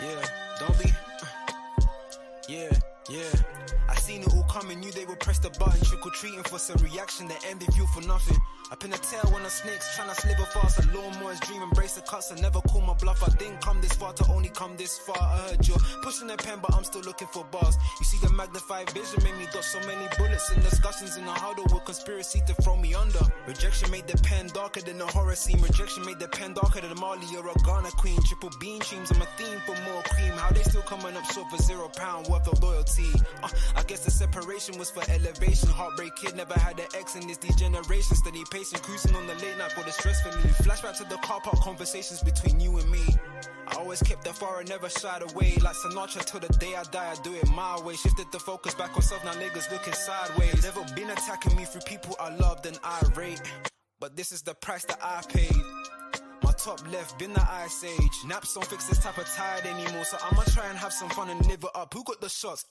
Yeah, don't be. Yeah. I seen it all coming, knew they would press the button. Trick-or-treating for some reaction, they envy you for nothing. I pin a tail on the snakes, tryna slither fast. A lawnmower's dream, embrace the cuts. I never call my bluff. I didn't come this far to only come this far. I heard you're pushing a pen, but I'm still looking for bars. You see the magnified vision made me dodge so many bullets in discussions in the huddle with conspiracy to throw me under. Rejection made the pen darker than the horror scene. Rejection made the pen darker than Marley or a Ghana queen. Triple bean dreams, I'm a theme for more cream. How they still coming up short for £0 worth of loyalty. I guess the separation was for elevation. Heartbreak kid never had an ex in this degeneration. Steady pacing, cruising on the late night for the stress for me. Flashback to the car park conversations between you and me. I always kept that far and never shied away. Like Sinatra till the day I die, I do it my way. Shifted the focus back on self, now niggas looking sideways. Never been attacking me through people I loved and I rate. But this is the price that I paid. My top left, been the ice age. Naps don't fix this type of tired anymore. So I'ma try and have some fun and live it up. Who got the shots?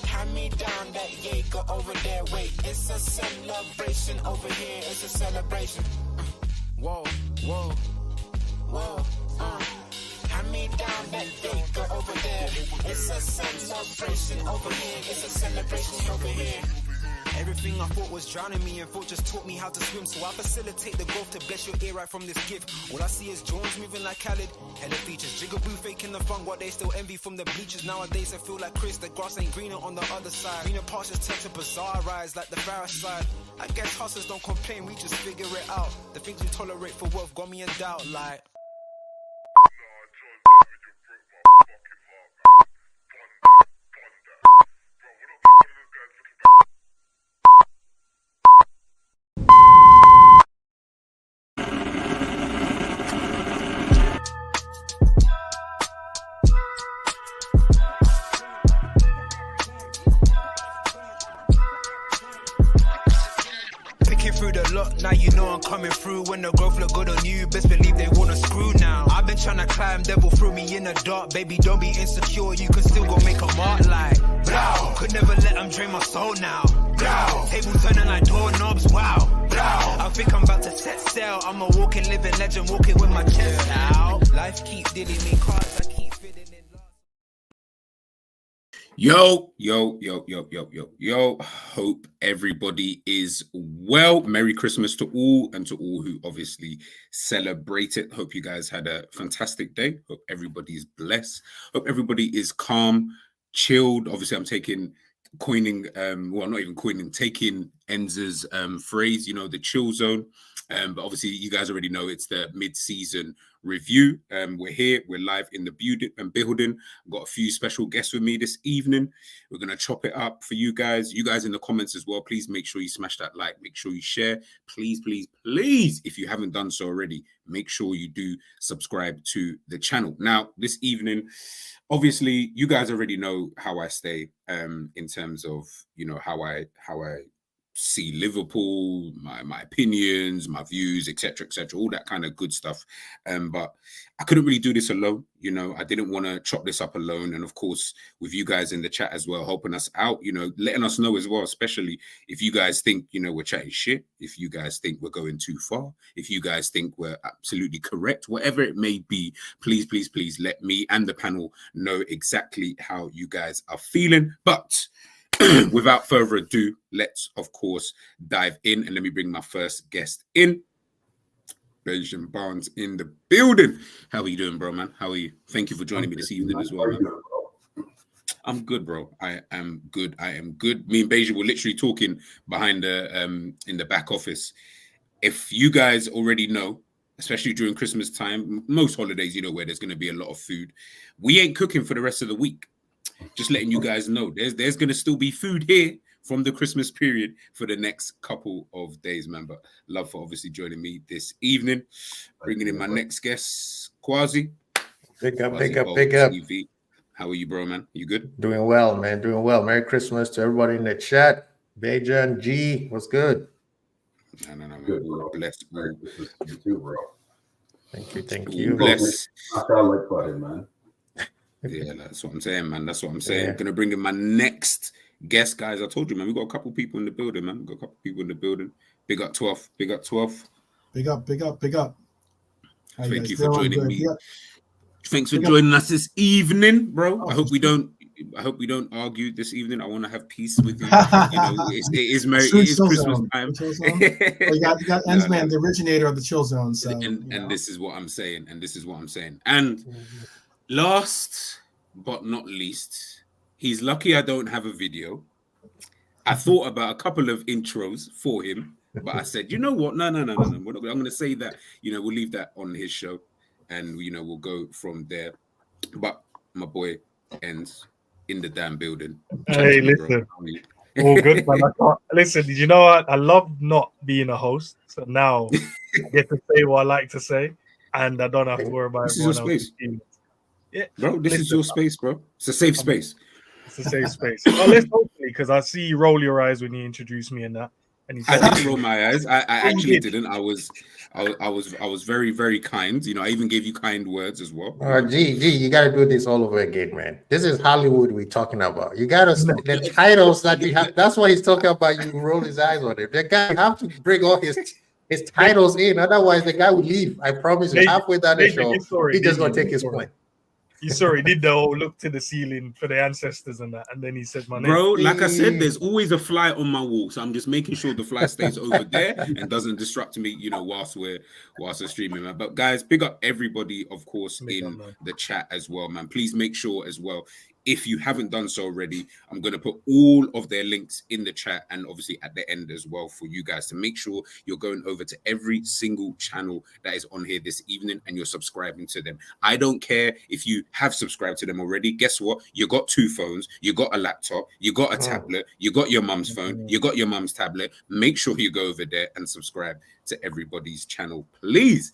Hand me down that Jaeger over there. Wait, it's a celebration over here. It's a celebration. Whoa. Hand me down that Jaeger over there. It's a celebration over here. It's a celebration over here. Everything I thought was drowning me and thought just taught me how to swim. So I facilitate the growth to bless your ear right from this gift. All I see is Jones moving like Khaled. Hella features, Jigaboo faking the fun. What they still envy from the bleachers. Nowadays I feel like Chris, the grass ain't greener on the other side. Greener pastures turn to bizarre rise like the Pharisee side. I guess hustlers don't complain, we just figure it out. The things we tolerate for worth got me in doubt like. Now you know I'm coming through. When the growth look good on you, best believe they wanna screw now. I've been trying to climb, devil threw me in the dark. Baby, don't be insecure, you can still go make a mark like blow. Could never let them drain my soul now. Blow. Table turning like doorknobs, wow. Blow. I think I'm about to set sail. I'm a walking, living legend, walking with my chest out. Life keep dealing me cards, I keep fitting in love. Yo. Hope everybody is well. Merry Christmas to all and to all who obviously celebrate it. Hope you guys had a fantastic day. Hope everybody's blessed. Hope everybody is calm, chilled. Obviously, I'm taking Enza's phrase, the chill zone. But obviously, you guys already know it's the mid-season review. We're here. We're live in the building. I've got a few special guests with me this evening. We're going to chop it up for you guys. You guys in the comments as well, please make sure you smash that like. Make sure you share. Please, if you haven't done so already, make sure you do subscribe to the channel. Now, this evening, obviously, you guys already know how I stay in terms of, how I see Liverpool, my opinions, my views, etc., all that kind of good stuff. But I couldn't really do this alone. I didn't want to chop this up alone. And of course, with you guys in the chat as well, helping us out, letting us know as well, especially if you guys think, we're chatting shit, if you guys think we're going too far, if you guys think we're absolutely correct, whatever it may be, please let me and the panel know exactly how you guys are feeling. But without further ado, let's, of course, dive in. And let me bring my first guest in. Benjamin Barnes in the building. How are you doing, bro, man? How are you? Thank you for joining me this evening as well, man. I'm good, bro. I am good. Me and Beja were literally talking behind in the back office. If you guys already know, especially during Christmas time, most holidays, where there's going to be a lot of food, we ain't cooking for the rest of the week. Just letting you guys know, there's going to still be food here from the Christmas period for the next couple of days, man. But love for obviously joining me this evening. Bringing in my next guest, Quasi. Big up. TV. How are you, bro, man? You good? Doing well, man. Doing well. Merry Christmas to everybody in the chat. Beja and G, what's good? No. Good, bro. Blessed, bro. You too, bro. Thank you. Bless. I felt like button, man. Yeah, that's what I'm saying, man. Yeah. Gonna bring in my next guest, guys. I told you, man. We got a couple people in the building, man. Big up 12. Big up. Thank you for joining me. Yeah. Thanks for joining us this evening, bro. I hope we don't argue this evening. I want to have peace with you. It is Christmas time. You got Ensman, the originator of the chill zone. So and this is what I'm saying. And last but not least, he's lucky I don't have a video. I thought about a couple of intros for him, but I said, you know what? No. I'm going to say that. We'll leave that on his show, and we'll go from there. But my boy ends in the damn building. Hey, listen. All good, man. Listen, did you know what? I love not being a host. So now I get to say what I like to say, and I don't have to worry about this is your space. Yeah, bro, this is your space, bro. It's a safe space. It's a safe space. Well, let's hopefully, because I see you roll your eyes when you introduce me and that. And I didn't roll my eyes. I actually didn't. I was very, very kind. I even gave you kind words as well. G, you got to do this all over again, man. This is Hollywood we're talking about. You got to the titles that you have. That's what he's talking about. You roll his eyes on it. The guy have to bring all his titles in. Otherwise, the guy will leave. I promise you. Halfway down the show, he's just gonna take his point. You he did the whole look to the ceiling for the ancestors and that, and then he said my name. Bro, like I said, there's always a fly on my wall, so I'm just making sure the fly stays over there and doesn't disrupt me, whilst we're streaming, man. But guys, big up everybody, of course, in the chat as well, man. Please make sure as well, if you haven't done so already, I'm going to put all of their links in the chat and obviously at the end as well for you guys to make sure you're going over to every single channel that is on here this evening and you're subscribing to them. I don't care if you have subscribed to them already. Guess what? You got 2 phones, you got a laptop, you got a tablet, you got your mum's phone, you got your mum's tablet. Make sure you go over there and subscribe to everybody's channel, please.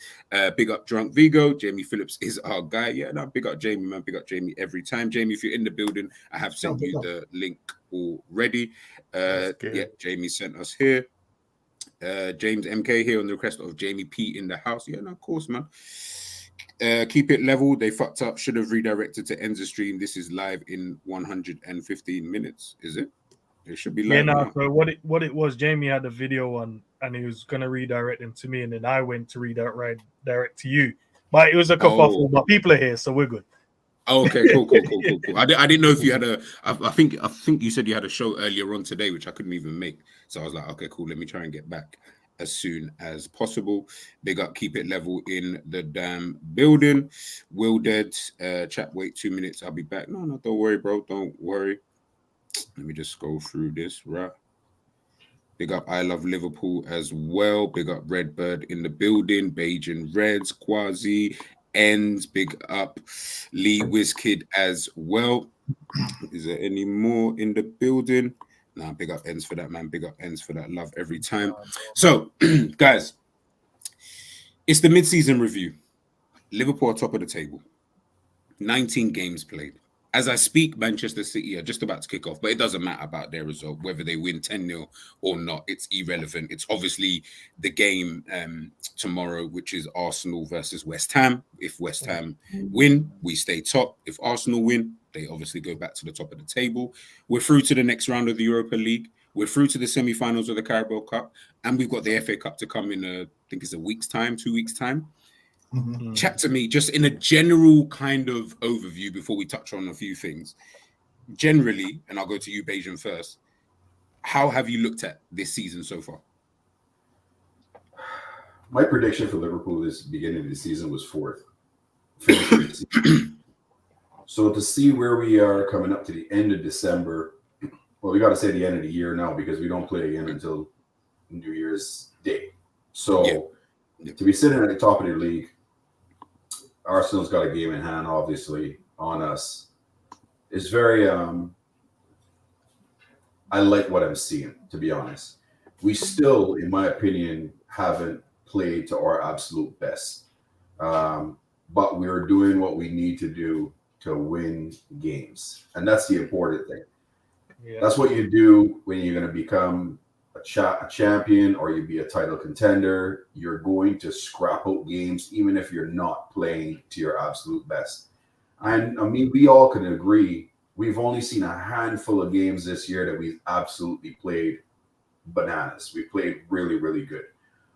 Big up Drunk Vigo. Jamie Phillips is our guy. Yeah, no, big up Jamie, man. Big up Jamie every time. Jamie, if you're in the building, I have sent you the link already. Yeah, Jamie sent us here. James MK here on the request of Jamie P in the house. Yeah, no, of course, man. Keep it level. They fucked up. Should have redirected to Enza stream. This is live in 115 minutes. Is it? It should be live. Yeah, no. So what it was, Jamie had a video on, and he was gonna redirect them to me, and then I went to redirect to you. But it was a kerfuffle. But people are here, so we're good. Oh, okay, cool. I didn't know if you had I think you said you had a show earlier on today, which I couldn't even make. So I was like, okay, cool. Let me try and get back as soon as possible. Big up, keep it level in the damn building. Will Dead, chat, wait 2 minutes. I'll be back. No, don't worry, bro. Don't worry. Let me just go through this, right? Big up, I love Liverpool as well. Big up, Redbird in the building. Bajan Reds, Quasi, Ends. Big up, Lee Wizkid as well. Is there any more in the building? Nah, big up Ends for that, man. Big up Ends for that. Love every time. So, guys, it's the mid-season review. Liverpool are top of the table. 19 games played. As I speak, Manchester City are just about to kick off, but it doesn't matter about their result, whether they win 10-0 or not. It's irrelevant. It's obviously the game tomorrow, which is Arsenal versus West Ham. If West Ham win, we stay top. If Arsenal win, they obviously go back to the top of the table. We're through to the next round of the Europa League. We're through to the semi-finals of the Carabao Cup, and we've got the FA Cup to come in, I think it's 2 weeks' time. Chat to me just in a general kind of overview before we touch on a few things. Generally, and I'll go to you, Bajan, first. How have you looked at this season so far? My prediction for Liverpool this beginning of the season was 4th. So to see where we are coming up to the end of December, well, we got to say the end of the year now because we don't play again until New Year's Day. So to be sitting at the top of the league, Arsenal's got a game in hand, obviously, on us. It's very, I like what I'm seeing, to be honest. We still, in my opinion, haven't played to our absolute best. But we're doing what we need to do to win games. And that's the important thing. Yeah. That's what you do when you're going to become a champion or you be a title contender. You're going to scrap out games even if you're not playing to your absolute best. And I mean, we all can agree we've only seen a handful of games this year that we've absolutely played bananas. We played really, really good.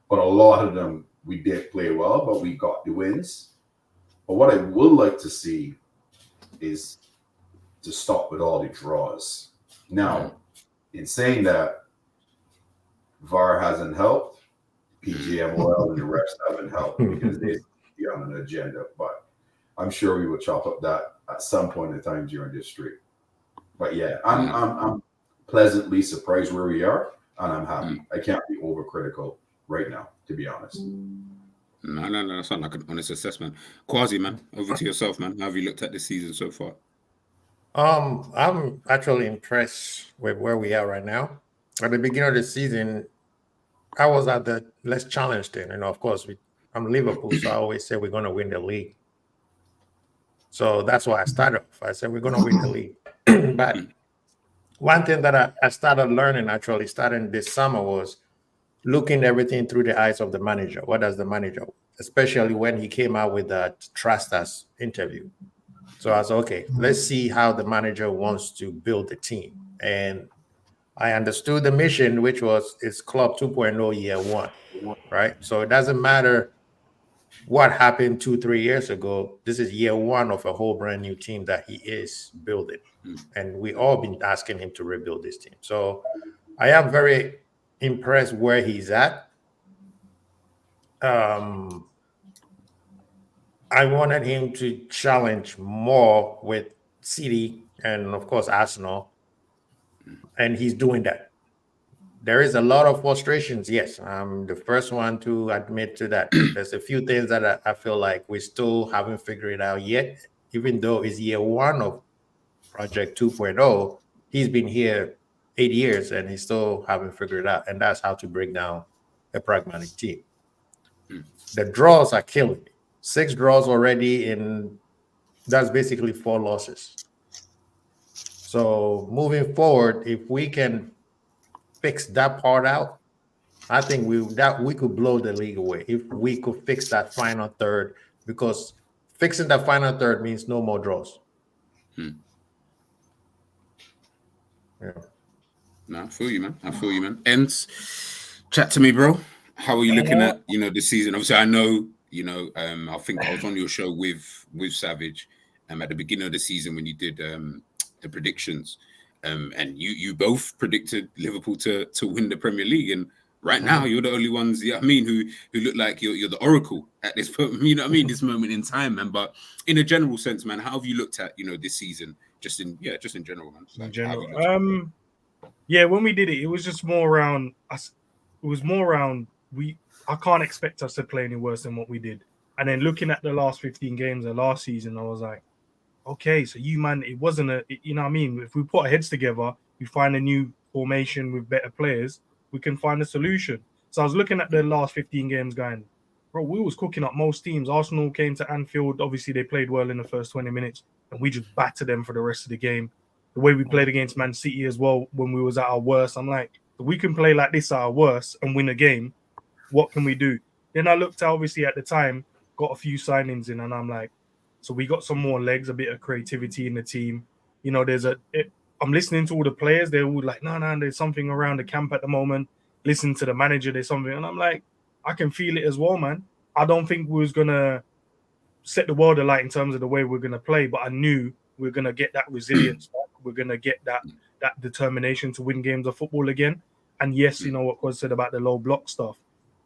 But a lot of them we didn't play well, but we got the wins. But what I would like to see is to stop with all the draws. Now, in saying that, VAR hasn't helped, PGMOL and the refs haven't helped because they be on an agenda. But I'm sure we will chop up that at some point in time during this streak. But yeah, I'm pleasantly surprised where we are, and I'm happy. I can't be overcritical right now, to be honest. No, that sounds like an honest assessment. Quasi, man, over to yourself, man. How have you looked at this season so far? I'm actually impressed with where we are right now. At the beginning of the season, I was at the less challenged thing. Of course, I'm Liverpool, so I always say we're going to win the league. So that's why I started off. I said we're going to win the league. But one thing that I started learning actually starting this summer was looking everything through the eyes of the manager. What does the manager, especially when he came out with that Trust Us interview. So I said, okay, let's see how the manager wants to build the team. And I understood the mission, which was it's Klopp 2.0 year one, right? So it doesn't matter what happened 2-3 years ago. This is year one of a whole brand new team that he is building. And we all been asking him to rebuild this team. So I am very impressed where he's at. I wanted him to challenge more with City and, of course, Arsenal. And he's doing that. There is a lot of frustrations. Yes, I'm the first one to admit to that. There's a few things that I feel like we still haven't figured it out yet. Even though it's year one of Project 2.0, he's been here 8 years and he still haven't figured it out. And that's how to break down a pragmatic team. The draws are killing me. 6 draws already, and that's basically 4 losses. So moving forward, if we can fix that part out, I think we could blow the league away if we could fix that final third, because fixing that final third means no more draws. Yeah. No, I feel you, man. Ends, chat to me, bro. How are you looking at this season? Obviously, I know I think I was on your show with Savage at the beginning of the season when you did the predictions, and you both predicted Liverpool to win the Premier League, and right now you're the only ones, who look like you're the oracle at this point, this moment in time, man. But in a general sense, man, how have you looked at this season, just in general, man? Like, in general, when we did it, it was just more around us. It was more around I can't expect us to play any worse than what we did. And then looking at the last 15 games of last season, I was like, okay, so it wasn't if we put our heads together, we find a new formation with better players, we can find a solution. So I was looking at the last 15 games going, bro, we was cooking up most teams. Arsenal came to Anfield. Obviously, they played well in the first 20 minutes, and we just battered them for the rest of the game. The way we played against Man City as well, when we was at our worst, I'm like, if we can play like this at our worst and win a game, what can we do? Then I looked obviously at the time, got a few signings in, and I'm like, so we got some more legs, a bit of creativity in the team. I'm listening to all the players. They're all like, no, there's something around the camp at the moment. Listen to the manager, there's something. And I'm like, I can feel it as well, man. I don't think we was going to set the world alight in terms of the way we're going to play, but I knew we're going to get that resilience back. We're going to get that determination to win games of football again. And yes, what Cos said about the low block stuff.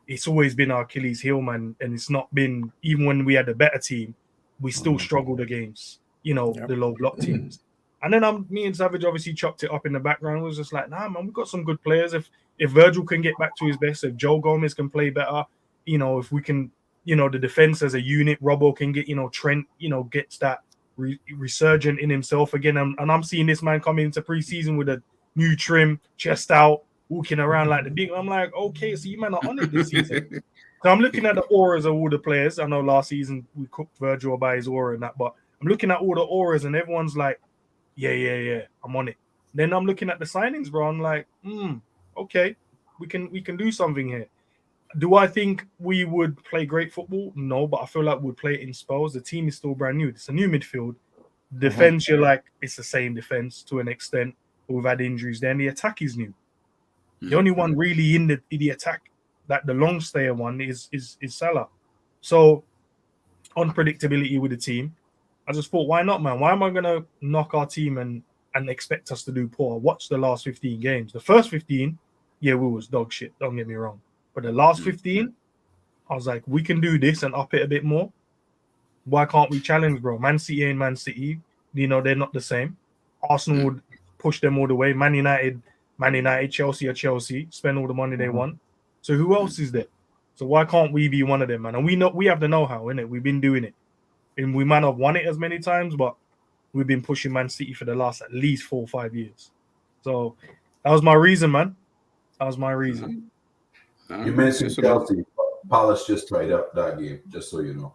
It's always been our Achilles heel, man. And it's not been, even when we had a better team, we still struggled against, the low block teams. And then me and Savage obviously chopped it up in the background. It was just like, nah, man, we've got some good players. If Virgil can get back to his best, if Joe Gomez can play better, if we can, the defense as a unit, Robbo can get, Trent, gets that resurgent in himself again. And I'm seeing this man coming into preseason with a new trim, chest out, walking around like the big. I'm like, okay, so you might not on it this season. So I'm looking at the auras of all the players. I know last season we cooked Virgil by his aura and that, but I'm looking at all the auras and everyone's like, yeah, I'm on it. Then I'm looking at the signings, bro. I'm like, okay, we can do something here. Do I think we would play great football? No, but I feel like we'd play it in spells. The team is still brand new. It's a new midfield. Defense, you're like, it's the same defense to an extent. But we've had injuries. Then the attack is new. The only one really in the attack like the long stayer one is Salah. So unpredictability with the team. I just thought, why not, man? Why am I gonna knock our team and expect us to do poor? Watch the last 15 games. The first 15, yeah, we was dog shit. Don't get me wrong. But the last 15, I was like, we can do this and up it a bit more. Why can't we challenge, bro? Man City and Man City, you know, they're not the same. Arsenal would push them all the way. Man United, Chelsea or Chelsea, spend all the money they want. So who else is there? So why can't we be one of them, man? And we have the know-how, innit? We've been doing it. And we might not have won it as many times, but we've been pushing Man City for the last at least 4 or 5 years. So that was my reason, man. That was my reason. You mentioned Chelsea. Palace just tied up that game, just so you know.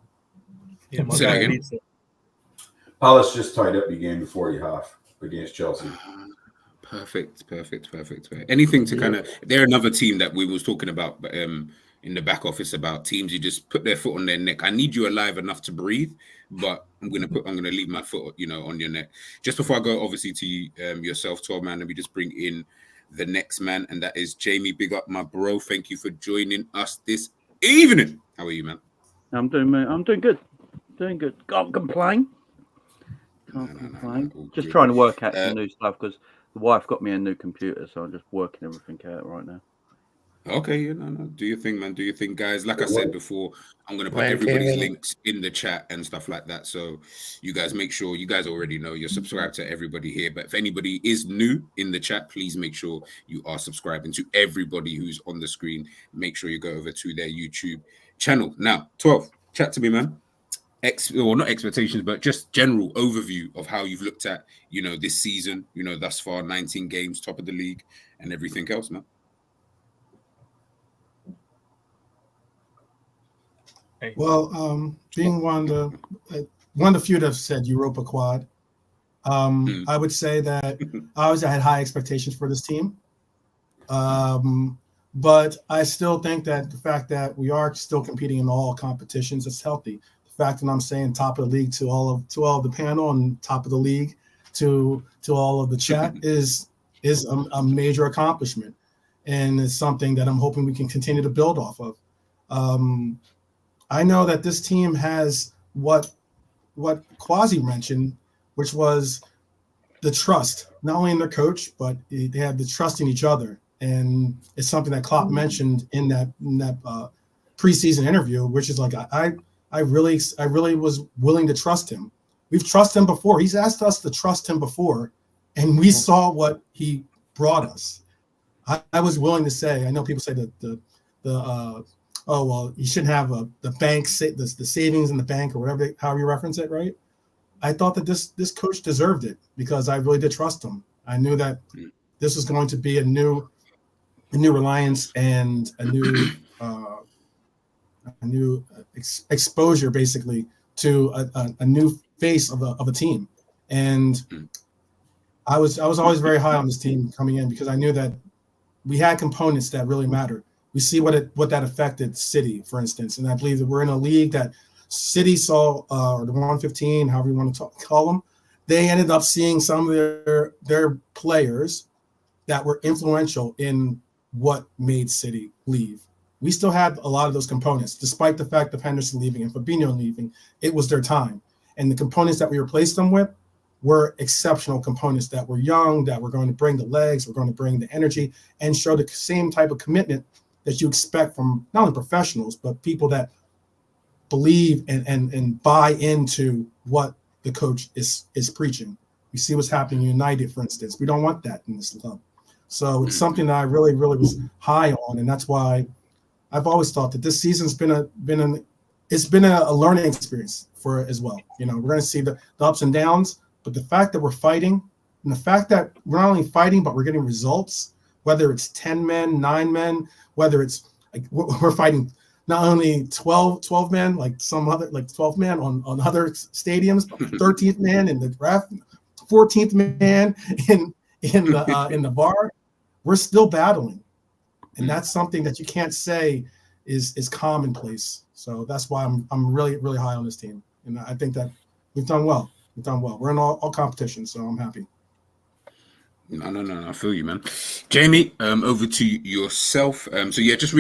Yeah, my guy Palace just tied up the game before the half against Chelsea. Perfect. Anything to kind of, they're another team that we was talking about in the back office about teams who just put their foot on their neck. I need you alive enough to breathe, but I'm gonna leave my foot, on your neck. Just before I go, obviously to yourself, 12 man, let me just bring in the next man, and that is Jamie. Big up, my bro. Thank you for joining us this evening. How are you, man? I'm doing good. Can't complain. Just trying to work out some new stuff because the wife got me a new computer, so I'm just working everything out right now. Okay, do your thing, man. Do your thing, guys. Like I said before, I'm going to put everybody's links in the chat and stuff like that. So you guys make sure, you guys already know you're subscribed to everybody here. But if anybody is new in the chat, please make sure you are subscribing to everybody who's on the screen. Make sure you go over to their YouTube channel. Now, 12, chat to me, man. Not expectations, but just general overview of how you've looked at, this season, thus far, 19 games, top of the league and everything else, man. Well, being one of the few that have said Europa quad, I would say that I had high expectations for this team. But I still think that the fact that we are still competing in all competitions is healthy. The fact that I'm saying top of the league to all of the panel and top of the league to all of the chat is a major accomplishment, and it's something that I'm hoping we can continue to build off of. I know that this team has what Quasi mentioned, which was the trust, not only in their coach, but they have the trust in each other. And it's something that Klopp mentioned in that preseason interview, which is like, I really was willing to trust him. We've trusted him before. He's asked us to trust him before, and we saw what he brought us. I was willing to say, I know people say that oh, well, you shouldn't have the bank, the savings in the bank or whatever, however you reference it, right? I thought that this coach deserved it because I really did trust him. I knew that this was going to be a new reliance and a new exposure, basically, to a new face of a team. And I was always very high on this team coming in because I knew that we had components that really mattered. We see what that affected City, for instance, and I believe that we're in a league that City saw, or the 115, however you want to call them. They ended up seeing some of their players that were influential in what made City leave. We still had a lot of those components, despite the fact of Henderson leaving and Fabinho leaving. It was their time, and the components that we replaced them with were exceptional components that were young, that were going to bring the legs, were going to bring the energy, and show the same type of commitment that you expect from not only professionals, but people that believe and buy into what the coach is preaching. You see what's happening in United, for instance. We don't want that in this club. So it's something that I really, really was high on, and that's why I've always thought that this season's been a learning experience for it as well. We're going to see the ups and downs, but the fact that we're fighting, and the fact that we're not only fighting, but we're getting results, whether it's 10 men, 9 men, whether it's like we're fighting not only 12 men, like some other, like 12 men on other stadiums, but 13th man in the draft, 14th man in the bar, we're still battling. And that's something that you can't say is commonplace. So that's why I'm really, really high on this team. And I think that we've done well. We're in all competitions, so I'm happy. No. I feel you, man. Jamie, over to yourself. So yeah, just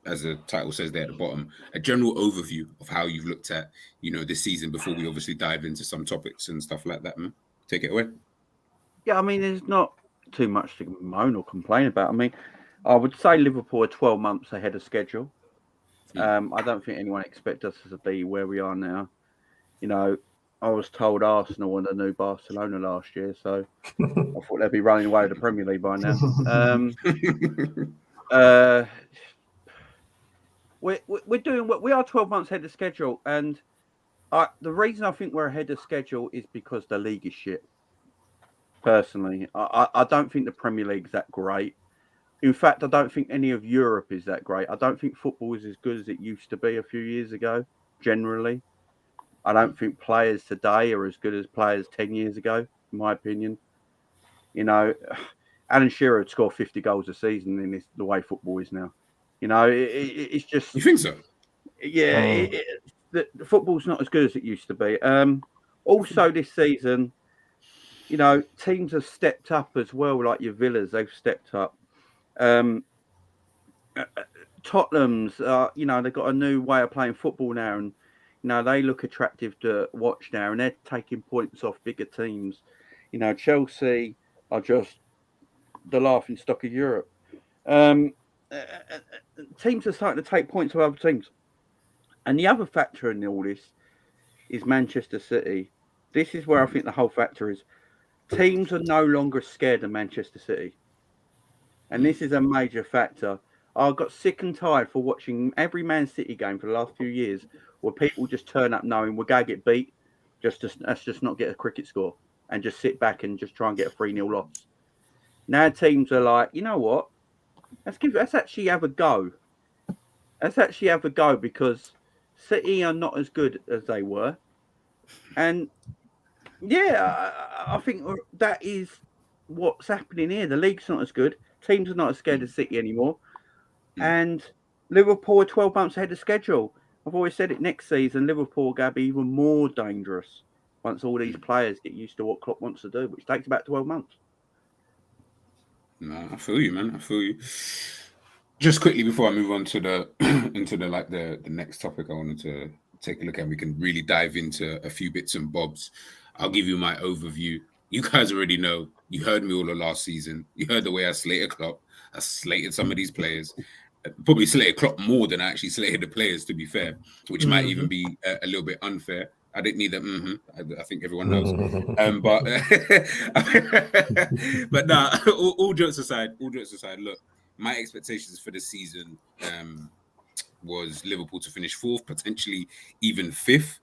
as the title says there at the bottom, a general overview of how you've looked at, this season before we obviously dive into some topics and stuff like that, man. Take it away. Yeah, I mean, there's not too much to moan or complain about. I mean, I would say Liverpool are 12 months ahead of schedule. I don't think anyone expects us to be where we are now. I was told Arsenal were the new Barcelona last year, so I thought they'd be running away with the Premier League by now. We're doing what we are 12 months ahead of schedule, and the reason I think we're ahead of schedule is because the league is shit. Personally, I don't think the Premier League's that great. In fact, I don't think any of Europe is that great. I don't think football is as good as it used to be a few years ago, generally. I don't think players today are as good as players 10 years ago, in my opinion. Alan Shearer would score 50 goals a season in the way football is now. It's just... You think so? Yeah, the football's not as good as it used to be. Also, this season, teams have stepped up as well, like your Villas, they've stepped up. Tottenham's, they've got a new way of playing football now, and they look attractive to watch now, and they're taking points off bigger teams. Chelsea are just the laughing stock of Europe. Teams are starting to take points off other teams. And the other factor in all this is Manchester City. This is where I think the whole factor is. Teams are no longer scared of Manchester City. And this is a major factor. I got sick and tired for watching every Man City game for the last few years where people just turn up knowing we're going to get beat. Let's just not get a cricket score and just sit back and just try and get a 3-0 loss. Now teams are like, you know what? Let's actually have a go. Let's actually have a go because City are not as good as they were. And yeah, I think that is what's happening here. The league's not as good. Teams are not as scared of City anymore. And Liverpool are 12 months ahead of schedule. I've always said it, next season, Liverpool are going to be even more dangerous once all these players get used to what Klopp wants to do, which takes about 12 months. No, I feel you, man. I feel you. Just quickly before I move on to the next topic I wanted to take a look at, we can really dive into a few bits and bobs. I'll give you my overview. You guys already know. You heard me all of last season. You heard the way I slated Klopp. I slated some of these players. Probably slated Klopp more than I actually slated the players, to be fair, which might even be a little bit unfair. I didn't need that. I think everyone knows. But nah, all jokes aside, look, my expectations for the season was Liverpool to finish 4th, potentially even 5th.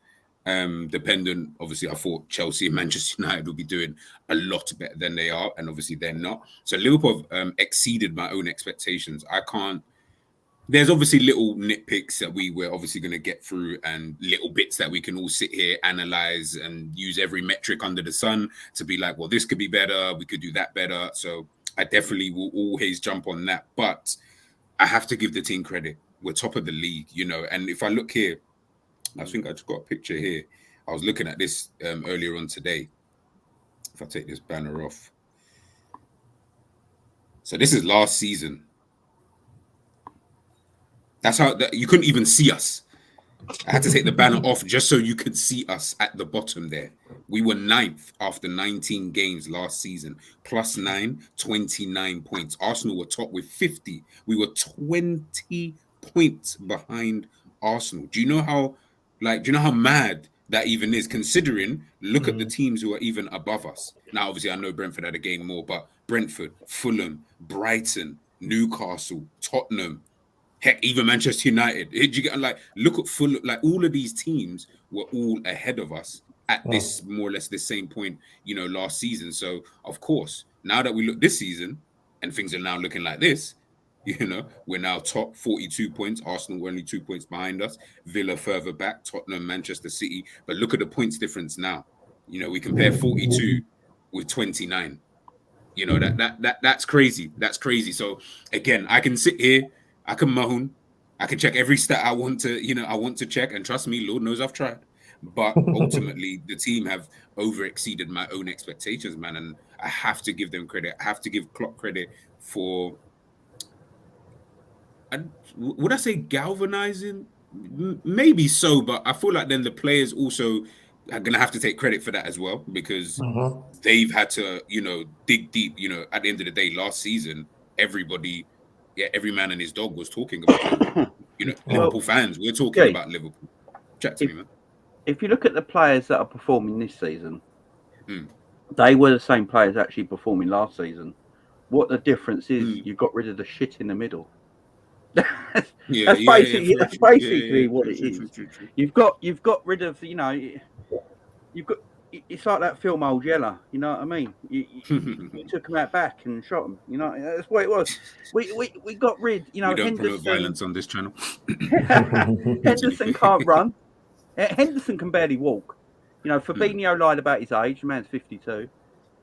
Dependent, obviously, I thought Chelsea and Manchester United would be doing a lot better than they are, and obviously they're not. So Liverpool have exceeded my own expectations. There's obviously little nitpicks that we were obviously going to get through and little bits that we can all sit here, analyze and use every metric under the sun to be like, well, this could be better. We could do that better. So I definitely will always jump on that. But I have to give the team credit. We're top of the league, and if I look here, I think I just got a picture here. I was looking at this earlier on today. If I take this banner off. So this is last season. That's how you couldn't even see us. I had to take the banner off just so you could see us at the bottom there. We were 9th after 19 games last season. +9, 29 points. Arsenal were top with 50. We were 20 points behind Arsenal. Do you know how mad that even is, considering look at the teams who are even above us? Now, obviously, I know Brentford had a game more, but Brentford, Fulham, Brighton, Newcastle, Tottenham, heck, even Manchester United. Did you get look at Fulham? All of these teams were all ahead of us at this more or less the same point, last season. So, of course, now that we look this season and things are now looking like this, we're now top 42 points. Arsenal were only 2 points behind us. Villa further back, Tottenham, Manchester City. But look at the points difference now. We compare 42 with 29. That's crazy. That's crazy. So again, I can sit here, I can moan, I can check every stat I want to check, and trust me, Lord knows I've tried. but ultimately the team have over exceeded my own expectations, man. And I have to give them credit. I have to give Klopp credit for, would I say galvanizing? Maybe so, but I feel like then the players also are going to have to take credit for that as well, because they've had to, dig deep. At the end of the day, last season, everybody, every man and his dog was talking about Liverpool. Liverpool fans, we're talking about Liverpool. Chat to me, man. If you look at the players that are performing this season, they were the same players actually performing last season. What the difference is, you got rid of the shit in the middle. That's basically what it is. You've got rid of, you've got. It's like that film Old Yeller. You know what I mean? You took him out back and shot him. That's what it was. We got rid. We don't promote violence on this channel. Henderson can't run. Henderson can barely walk. Fabinho lied about his age. The man's 52.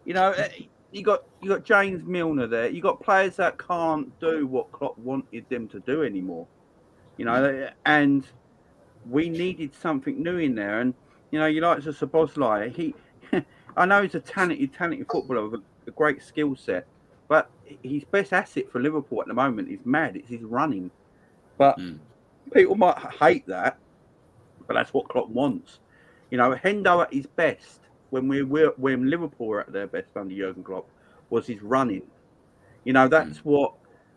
You got James Milner there. You got players that can't do what Klopp wanted them to do anymore. And we needed something new in there. And you like Szoboszlai. I know he's a talented footballer with a great skill set, but his best asset for Liverpool at the moment is mad. It's his running. But people might hate that, but that's what Klopp wants. Hendo at his best when Liverpool were at their best under Jurgen Klopp was his running. That's what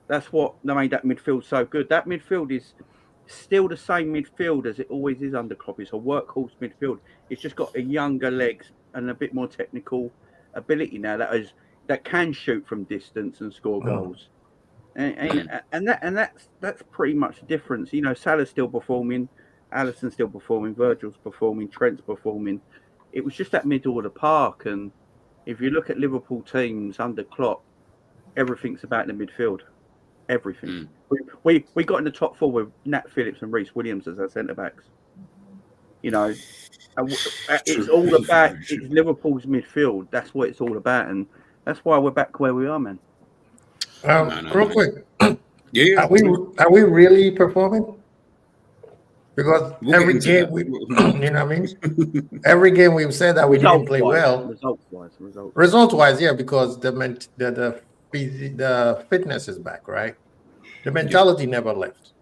made that midfield so good. That midfield is still the same midfield as it always is under Klopp. It's a workhorse midfield. It's just got a younger legs and a bit more technical ability now that can shoot from distance and score goals. And that's pretty much the difference. Salah's still performing, Alisson's still performing, Virgil's performing, Trent's performing. It was just that middle of the park. And if you look at Liverpool teams under Klopp, everything's about the midfield. Everything. We got in the top four with Nat Phillips and Reece Williams as our centre backs. It's all about it's Liverpool's midfield. That's what it's all about, and that's why we're back where we are, man. Real quick, are we really performing? Because every game every game we've said that we didn't play well. Result-wise, yeah, because the fitness is back, right? The mentality never left,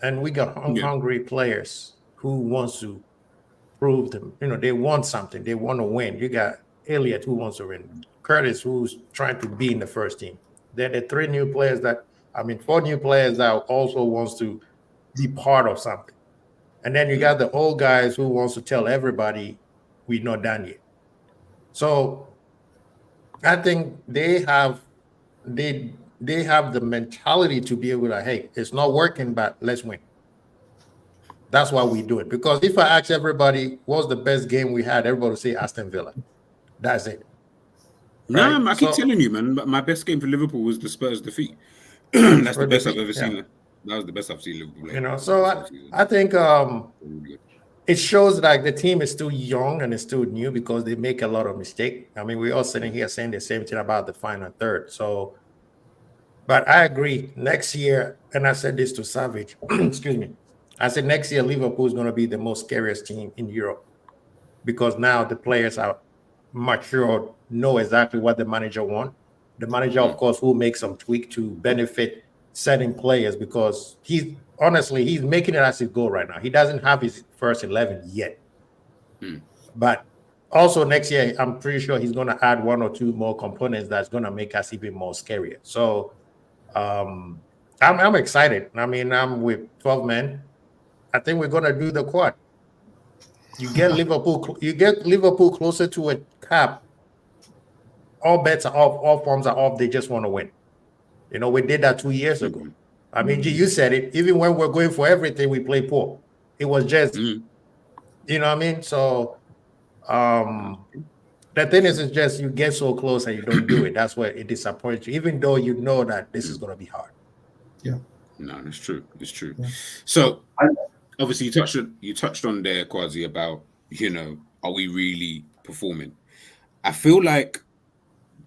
and we got hungry players who wants to prove them. They want something. They want to win. You got Elliott who wants to win, Curtis who's trying to be in the first team. Then the 4 new players that also wants to be part of something. And then you got the old guys who wants to tell everybody we're not done yet. So I think they have the mentality to be able to, hey, it's not working, but let's win. That's why we do it. Because if I ask everybody what's the best game we had, everybody will say Aston Villa. That's it. Right? No, I keep telling you, man. My best game for Liverpool was the Spurs defeat. That's the best I've ever seen. That was the best I've seen Liverpool play. So I think it shows like the team is still young and it's still new because they make a lot of mistakes. I mean, we're all sitting here saying the same thing about the final third. So, but I agree. Next year, and I said this to Savage, excuse me. I said next year Liverpool is going to be the most scariest team in Europe because now the players are mature, know exactly what the manager wants. The manager, of course, will make some tweak to benefit certain players because he's making it as he go right now. He doesn't have his first 11 yet. But also next year, I'm pretty sure he's going to add 1 or 2 more components that's going to make us even more scarier. So I'm excited. I mean, I'm with 12 men. I think we're going to do the quad. You get Liverpool closer to a cap. All bets are off, all forms are off. They just want to win. We did that 2 years ago. I mean, you said it. Even when we're going for everything, we play poor. It was just, you know what I mean? So the thing is just you get so close and you don't do it. That's where it disappoints you, even though you know that this is going to be hard. Yeah. No, it's true. It's true. Yeah. So obviously you touched on there, Kwazi, about, are we really performing? I feel like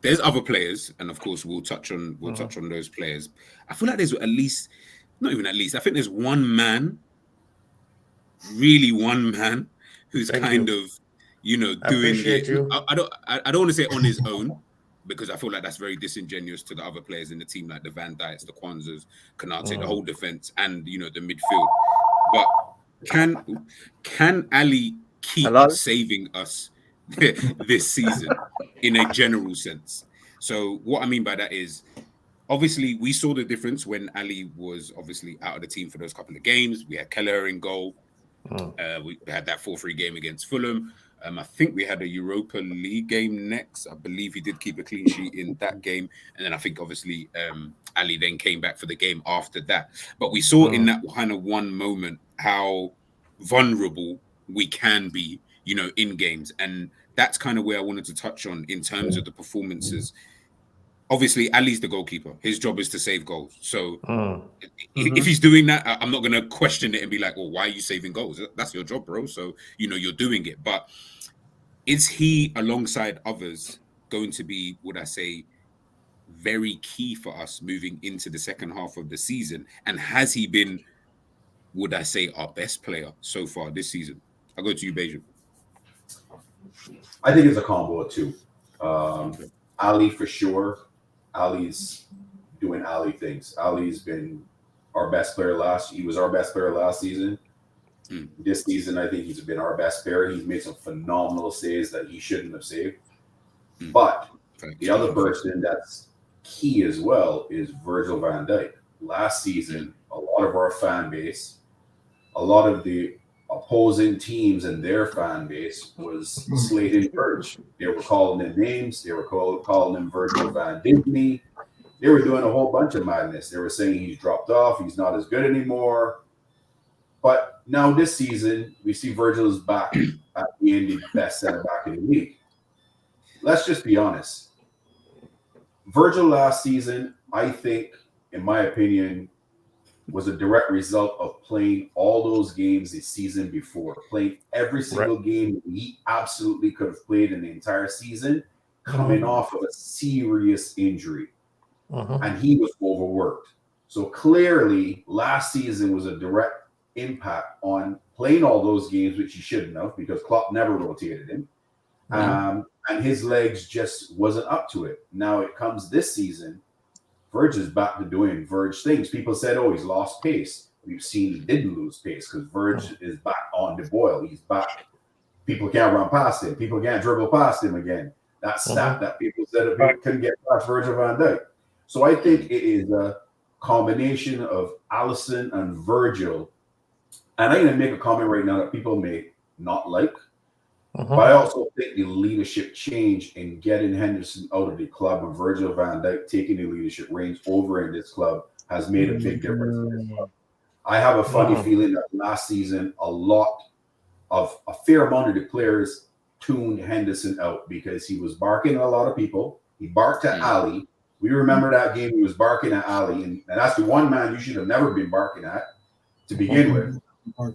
there's other players, and of course we'll touch on those players. I feel like there's I think there's one man who's Thank kind you. of, you know, I doing appreciate it. you. I don't want to say on his own, because I feel like that's very disingenuous to the other players in the team, like the Van Dijks, the Kwanzas, Konate, the whole defense, and you know the midfield. But can Ali keep Hello? saving us this season in a general sense? So what I mean by that is, obviously we saw the difference when Ali was obviously out of the team for those couple of games. We had Keller in goal. We had that 4-3 game against Fulham. I think we had a Europa League game next. I believe he did keep a clean sheet in that game. And then I think obviously Ali then came back for the game after that. But we saw in that kind of one moment how vulnerable we can be, you know, in games. And that's kind of where I wanted to touch on in terms of the performances. Obviously, Ali's the goalkeeper. His job is to save goals. So if he's doing that, I'm not going to question it and be like, well, why are you saving goals? That's your job, bro. So, you know, you're doing it. But is he, alongside others, going to be, would I say, very key for us moving into the second half of the season? And has he been, would I say, our best player so far this season? I'll go to you, Bejan. I think it's a combo of two. Ali for sure. Ali's doing Ali things. Ali's been our best player he was our best player last season. This season, I think he's been our best player. He's made some phenomenal saves that he shouldn't have saved. But the other person that's key as well is Virgil van Dijk. Last season, a lot of our fan base, a lot of the opposing teams and their fan base was slating Virg. They were calling him names. They were calling him Virgil van Dijk. They were doing a whole bunch of madness. They were saying he's dropped off. He's not as good anymore. But now this season, we see Virgil is back at being the best center back in the league. Let's just be honest. Virgil last season, I think, in my opinion, was a direct result of playing all those games the season before, playing every single game he absolutely could have played in the entire season, coming off of a serious injury. And he was overworked. So clearly, last season was a direct impact on playing all those games, which he shouldn't have, because Klopp never rotated him. And his legs just wasn't up to it. Now it comes this season, Virg is back to doing Virg things. People said, oh, he's lost pace. We've seen he didn't lose pace because Virg is back on the boil. He's back. People can't run past him. People can't dribble past him again. That stat that people said that people couldn't get past Virgil van Dijk. So I think it is a combination of Alisson and Virgil. And I'm going to make a comment right now that people may not like. But I also think the leadership change in getting Henderson out of the club and Virgil van Dijk taking the leadership reins over in this club has made a big difference in this club. I have a funny feeling that last season, a fair amount of the players tuned Henderson out because he was barking at a lot of people. He barked at Ali. We remember that game he was barking at Ali, and that's the one man you should have never been barking at to begin with.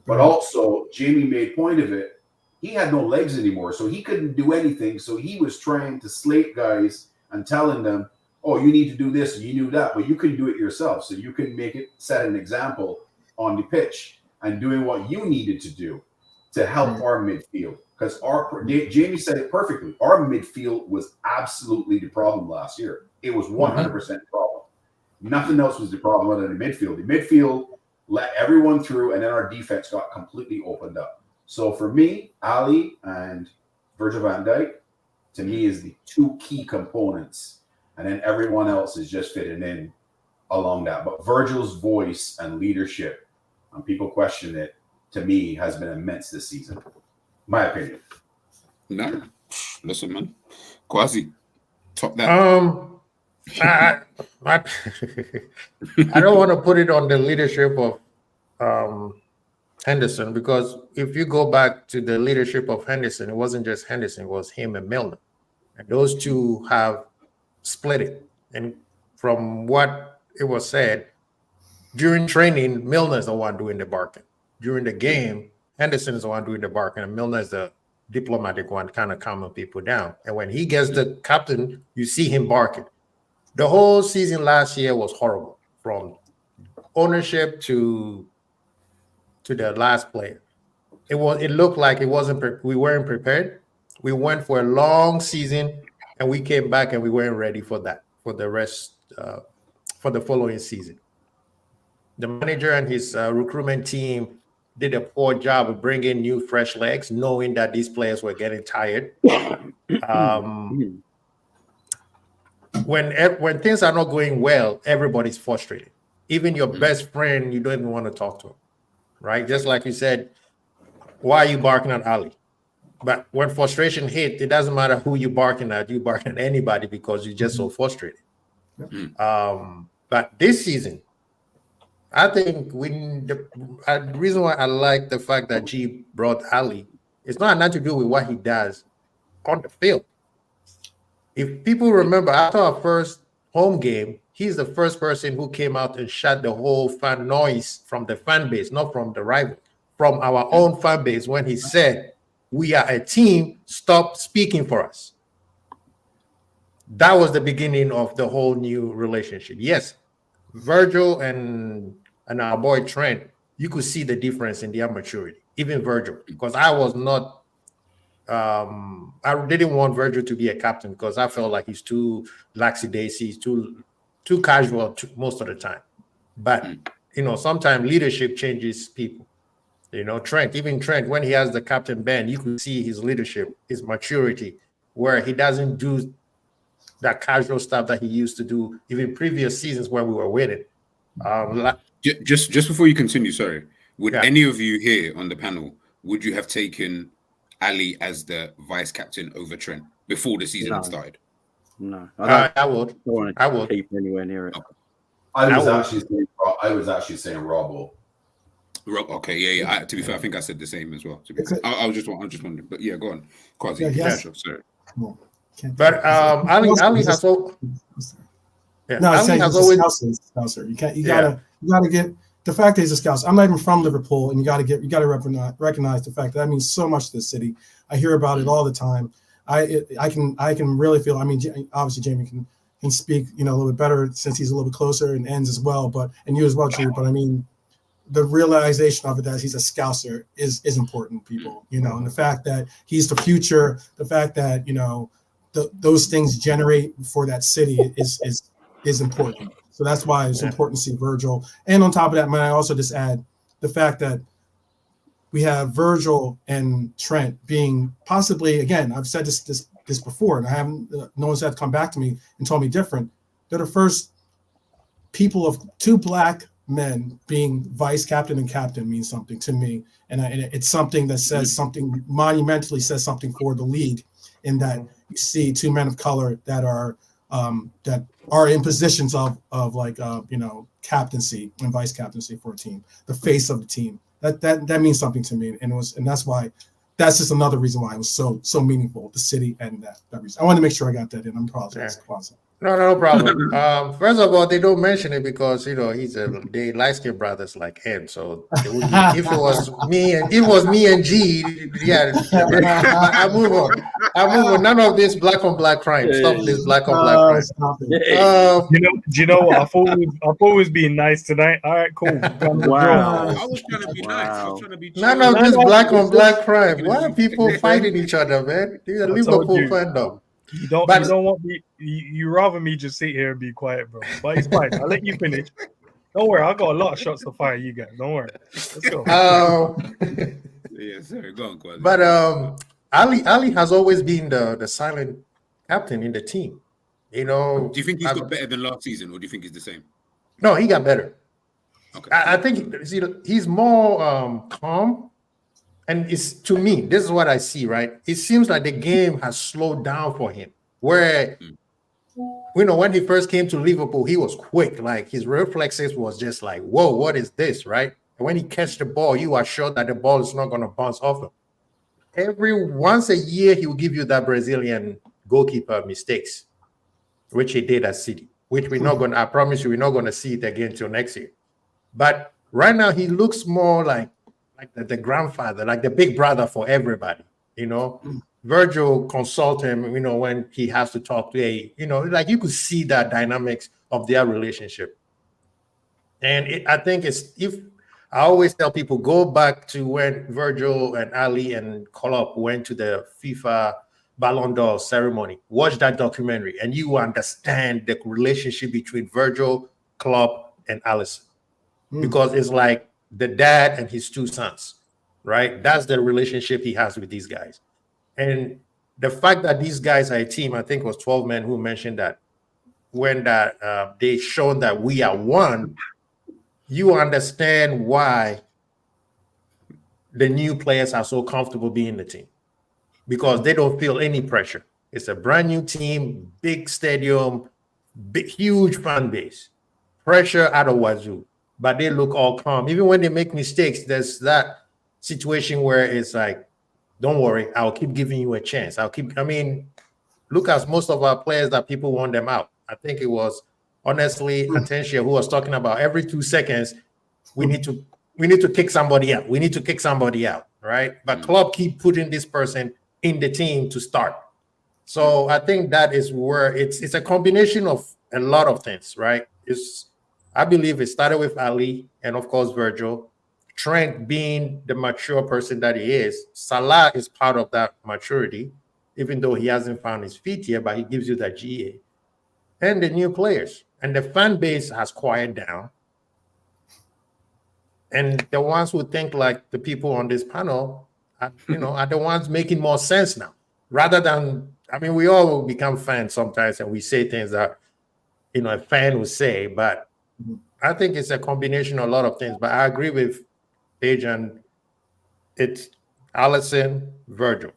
But also, Jamie made point of it. He had no legs anymore, so he couldn't do anything. So he was trying to slate guys and telling them, oh, you need to do this, and you knew that, but you couldn't do it yourself. So you couldn't set an example on the pitch and doing what you needed to do to help our midfield. Because Jamie said it perfectly. Our midfield was absolutely the problem last year. It was 100% the problem. Nothing else was the problem other than the midfield. The midfield let everyone through, and then our defense got completely opened up. So for me, Ali and Virgil van Dijk, to me, is the two key components. And then everyone else is just fitting in along that. But Virgil's voice and leadership, and people question it, to me, has been immense this season. My opinion. No, listen, man. Quasi, top that. I don't want to put it on the leadership of Henderson, because if you go back to the leadership of Henderson, it wasn't just Henderson, it was him and Milner. And those two have split it. And from what it was said, during training, Milner is the one doing the barking. During the game, Henderson is the one doing the barking, and Milner is the diplomatic one, kind of calming people down. And when he gets the captain, you see him barking. The whole season last year was horrible, from ownership to the last player. it looked like it wasn't we weren't prepared. We went for a long season and we came back and we weren't ready for that for the rest for the following season. The manager and his recruitment team did a poor job of bringing new fresh legs, knowing that these players were getting tired. When things are not going well, everybody's frustrated. Even your best friend, you don't even want to talk to him, right? Just like you said, why are you barking at Ali? But when frustration hit, it doesn't matter who you're barking at. You bark at anybody because you're just so frustrated. But this season, I think the reason why I like the fact that G brought Ali, it's not nothing to do with what he does on the field. If people remember, after our first home game, he's the first person who came out and shut the whole fan noise from the fan base, not from the rival, from our own fan base when he said, "We are a team, stop speaking for us." That was the beginning of the whole new relationship. Yes, Virgil and our boy Trent, you could see the difference in their maturity, even Virgil, because I was not I didn't want Virgil to be a captain because I felt like he's too lackadaisy, too casual most of the time. But sometimes leadership changes people. Trent, when he has the captain band, you can see his leadership, his maturity, where he doesn't do that casual stuff that he used to do even previous seasons when we were winning. Just before you continue, sorry, would any of you here on the panel, would you have taken Ali as the vice captain over Trent before the season had started? No, I would. I would keep anywhere near it. Okay. I was actually saying Robbo. Okay, yeah. To be fair, I think I said the same as well. I was just wondering, but yeah, go on. Quasi, sure, sorry. But Ali has always. Ali has always. Scouser. You gotta get the fact that he's a Scouser. I'm not even from Liverpool, and you gotta recognize the fact that means so much to the city. I hear about it all the time. I can really feel. I mean, obviously Jamie can speak a little bit better since he's a little bit closer and ends as well. And you as well, Drew. But I mean, the realization of it that he's a Scouser is important, people. And the fact that he's the future, the fact that those things generate for that city is important. So that's why it's important to see Virgil. And on top of that, man, I also just add the fact that we have Virgil and Trent being possibly, again, I've said this before, and I haven't, no one's had to come back to me and told me different. They're the first people of two black men being vice captain and captain means something to me. And it's something that says something monumentally says something for the league, in that you see two men of color that are in positions of captaincy and vice captaincy for a team, the face of the team. That means something to me, and that's just another reason why it was so meaningful, the city and that reason. I want to make sure I got that in. I'm apologizing. No problem. First of all, they don't mention it because they light-skinned brothers like him. So if it was me and G, I move on. None of this black on black crime. Stop this black on black crime. Do you know what? I thought we was being nice tonight. All right, cool. Wow. I was trying to be nice. I was trying to be chill. None of this black on black crime. Why are people fighting each other, man? These are Liverpool fandom. You don't want me. You rather me just sit here and be quiet, bro. But it's fine. I'll let you finish. Don't worry. I got a lot of shots to fire you guys. Don't worry. Let's go. Yeah, sorry. Go on, Quasi. But Ali has always been the silent captain in the team. Do you think he's got better than last season, or do you think he's the same? No, he got better. Okay. I think he's more calm. And to me, this is what I see, right? It seems like the game has slowed down for him. Where, when he first came to Liverpool, he was quick. Like his reflexes was just like, whoa, what is this, right? And when he catch the ball, you are sure that the ball is not going to bounce off him. Once a year, he will give you that Brazilian goalkeeper mistakes, which he did at City, which I promise you, we're not going to see it again till next year. But right now, he looks more like the grandfather, like the big brother for everybody. Virgil consult him, when he has to talk to like you could see that dynamics of their relationship. And I think I always tell people, go back to when Virgil and Ali and Klopp went to the FIFA Ballon d'Or ceremony. Watch that documentary, and you will understand the relationship between Virgil, Klopp, and Alisson. Because it's like the dad and his two sons, right? That's the relationship he has with these guys. And the fact that these guys are a team, I think it was 12 men who mentioned that when that they shown that we are one, you understand why the new players are so comfortable being the team, because they don't feel any pressure. It's a brand new team, big stadium, big, huge fan base, pressure out of wazoo, but they look all calm. Even when they make mistakes, there's that situation where it's like, don't worry, I'll keep giving you a chance. Look at most of our players that people want them out. I think it was honestly Atentia who was talking about every 2 seconds, we need to kick somebody out. We need to kick somebody out, right? But Klopp keep putting this person in the team to start. So I think that is where it's a combination of a lot of things, right? I believe it started with Ali and of course Virgil. Trent being the mature person that he is. Salah is part of that maturity, even though he hasn't found his feet yet, but he gives you that GA. And the new players. And the fan base has quieted down. And the ones who think like the people on this panel are the ones making more sense now. Rather than, we all become fans sometimes and we say things that, a fan would say, but I think it's a combination of a lot of things. But I agree with Adrian. It's Alisson, Virgil.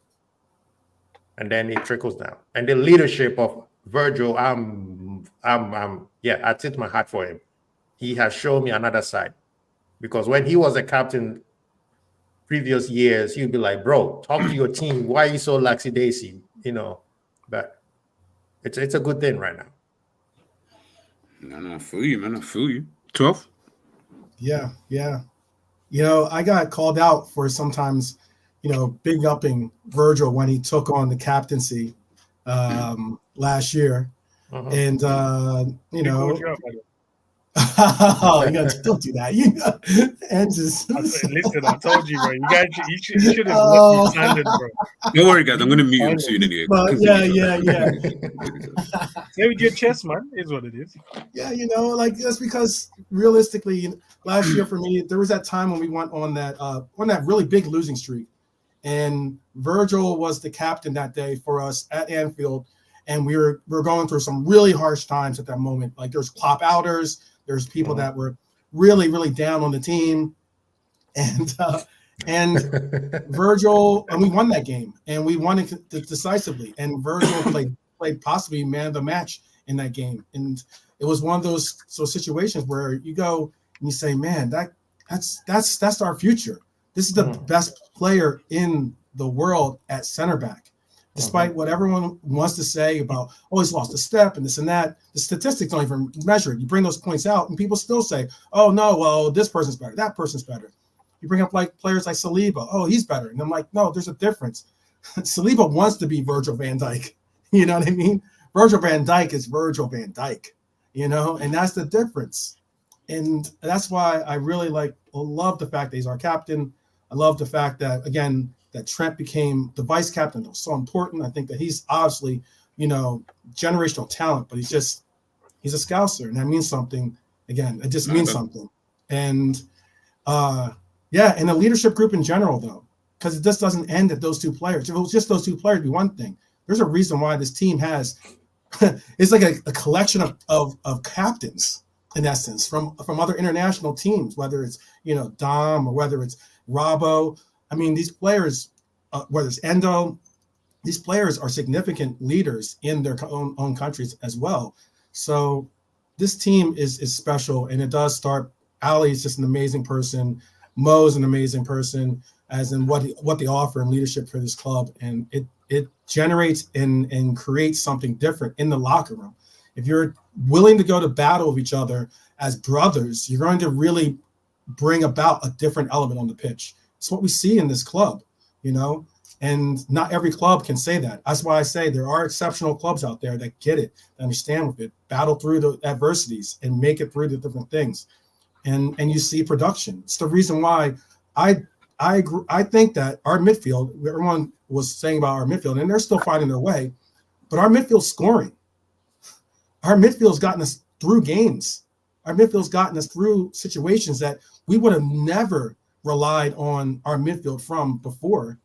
And then it trickles down. And the leadership of Virgil, I tip my hat for him. He has shown me another side. Because when he was a captain previous years, he'd be like, bro, talk to your team. Why are you so laxy-daisy? But it's a good thing right now. No, I feel you, man. I feel you. 12? Yeah. I got called out for sometimes, big upping Virgil when he took on the captaincy last year. And, don't do that. And just listen, I told you, bro. You should have let me stand it, bro. Don't worry, guys. I'm going to mute him soon anyway. But yeah. Say with your chest, man. Is what it is. Yeah, that's because realistically, last year for me, there was that time when we went on that really big losing streak, and Virgil was the captain that day for us at Anfield, and we were going through some really harsh times at that moment. Like there's Klopp outers. There's people that were really, really down on the team, and Virgil, and we won that game, and we won it decisively. And Virgil played possibly man of the match in that game, and it was one of those situations where you go and you say, man, that's our future. This is the best player in the world at center back. Despite what everyone wants to say about, he's lost a step and this and that, the statistics don't even measure it. You bring those points out and people still say, oh, no, well, this person's better, that person's better. You bring up like players like Saliba, he's better. And I'm like, no, there's a difference. Saliba wants to be Virgil van Dijk. You know what I mean? Virgil van Dijk is Virgil van Dijk, and that's the difference. And that's why I really love the fact that he's our captain. I love the fact that, again, that Trent became the vice captain. That was so important. I think that he's obviously, generational talent, but he's a Scouser, and that means something. Again, it just means something. And and the leadership group in general, though, because it just doesn't end at those two players. If it was just those two players, it'd be one thing. There's a reason why this team has it's like a collection of captains in essence from other international teams, whether it's Dom or whether it's Robbo. These players, whether it's Endo, these players are significant leaders in their own countries as well. So this team is special, and it does start. Ali is just an amazing person. Mo's an amazing person, as in what they offer in leadership for this club, and it generates and creates something different in the locker room. If you're willing to go to battle with each other as brothers, you're going to really bring about a different element on the pitch. It's what we see in this club, and not every club can say that. That's why I say there are exceptional clubs out there that get it, that understand with it, battle through the adversities and make it through the different things. and you see production. It's the reason why I agree. I think that our midfield, everyone was saying about our midfield, and they're still finding their way, but our midfield's scoring. Our midfield's gotten us through games. Our midfield's gotten us through situations that we would have never relied on our midfield from before.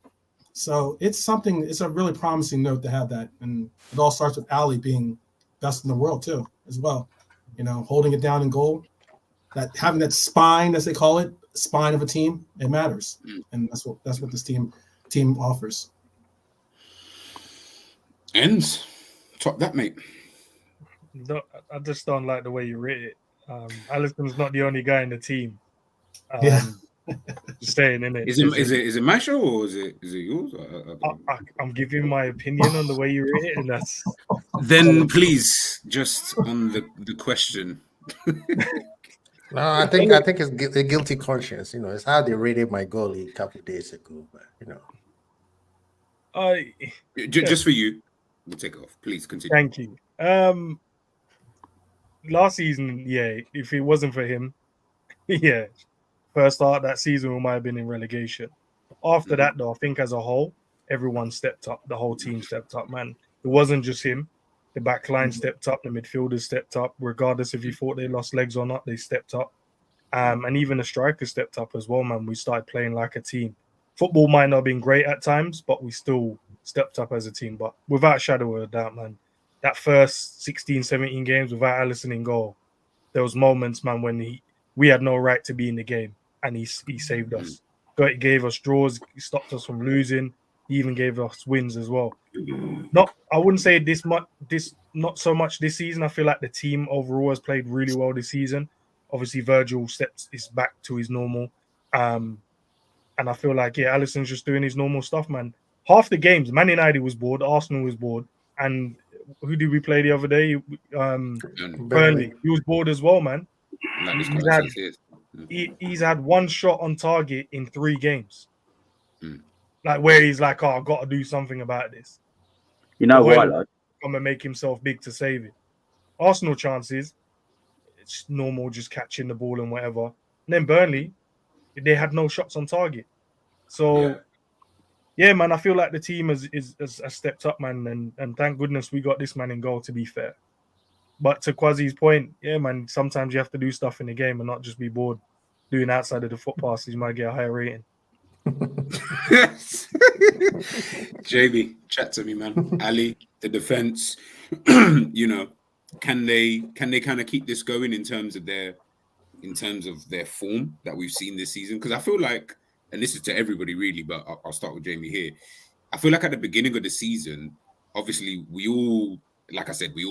So it's a really promising note to have that. And it all starts with Ali being best in the world too, as well. Holding it down in goal, that having that spine, as they call it, spine of a team, it matters. And that's what this team offers. Ends. Top that, mate. No, I just don't like the way you rate it. Alisson's not the only guy in the team. Yeah. Just saying, innit? Is it my show or is it yours? I'm giving my opinion on the way you rate it, and that's. Then please, just on the question. No, I think it's a guilty conscience. It's how they rated my goalie a couple of days ago. But Just for you, we'll take it off. Please continue. Thank you. Last season, yeah, if it wasn't for him, yeah, first start that season we might have been in relegation. After that, though, I think as a whole, everyone stepped up. The whole team stepped up, man. It wasn't just him. The back line stepped up. The midfielders stepped up. Regardless if you thought they lost legs or not, they stepped up. And even the strikers stepped up as well, man. We started playing like a team. Football might not have been great at times, but we still stepped up as a team. But without a shadow of a doubt, man, that first 16, 17 games without Alisson in goal, there was moments, man, when we had no right to be in the game, and he saved us. He gave us draws. He stopped us from losing. He even gave us wins as well. I wouldn't say not so much this season. I feel like the team overall has played really well this season. Obviously, Virgil is back to his normal. And I feel like, Alisson's just doing his normal stuff, man. Half the games, Man United was bored, Arsenal was bored, and who did we play the other day? Burnley. He was bored as well, man. He's had one shot on target in 3 games. Like where he's like, I've got to do something about this. You know why? Like, come and make himself big to save it. Arsenal chances, it's normal, just catching the ball and whatever. And then Burnley, they had no shots on target. So, yeah man, I feel like the team has stepped up, man, and thank goodness we got this man in goal, to be fair. But to Kwazi's point, man, sometimes you have to do stuff in the game and not just be bored doing outside of the foot passes. You might get a higher rating. JB, chat to me, man. Ali, the defense, can they kind of keep this going in terms of their form that we've seen this season? Because I feel like, and this is to everybody really, but I'll start with Jamie here. I feel like at the beginning of the season, obviously we all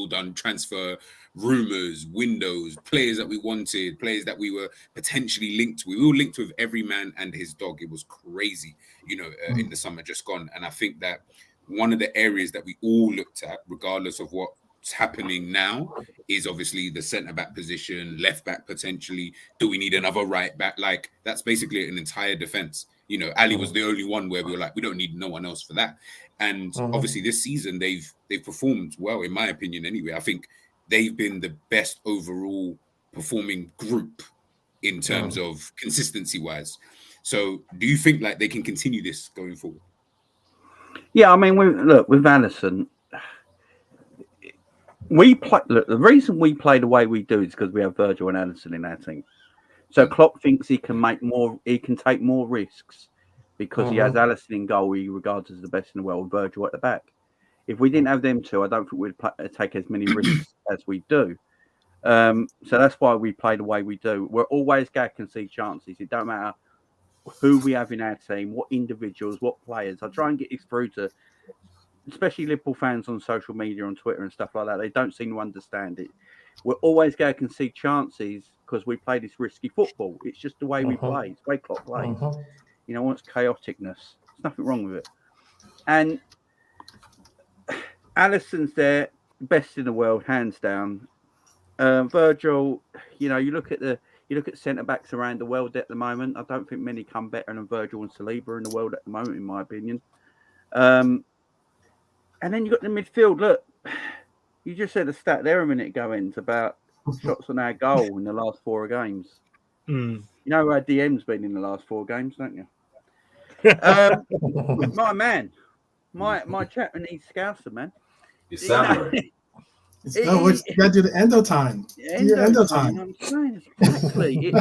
done transfer rumors, windows, players that we wanted, players that we were potentially linked to. We all linked with every man and his dog. It was crazy, in the summer just gone. And I think that one of the areas that we all looked at, regardless of what's happening now, is obviously the centre-back position, left-back potentially. Do we need another right-back? Like, that's basically an entire defence. Ali was the only one where we were like, we don't need no one else for that. And obviously this season they've performed well, in my opinion anyway. I think they've been the best overall performing group in terms of consistency-wise. So do you think like they can continue this going forward? Yeah, I mean, with Alisson, the reason we play the way we do is because we have Virgil and Alisson in our team. So Klopp thinks he can take more risks because he has Alisson in goal, he regards as the best in the world, Virgil at the back. If we didn't have them two, I don't think we'd take as many risks as we do. So that's why we play the way we do. We're always going to concede chances. It don't matter who we have in our team, what individuals, what players. I try and get this through to, especially Liverpool fans on social media, on Twitter and stuff like that. They don't seem to understand it. We're always going to concede chances because we play this risky football. It's just the way we play. It's the way Klopp plays. It's chaoticness. There's nothing wrong with it. And Alisson's there, best in the world, hands down. Virgil, you look at centre backs around the world at the moment. I don't think many come better than Virgil and Saliba in the world at the moment, in my opinion. And then you got the midfield. Look, you just said a stat there a minute ago, Ends, about shots on our goal in the last 4 games. Mm. You know where DM's been in the last 4 games, don't you? My man, my Japanese scouser, man. It's You know, samurai. You gotta do the endo time. Endo time. I'm saying exactly.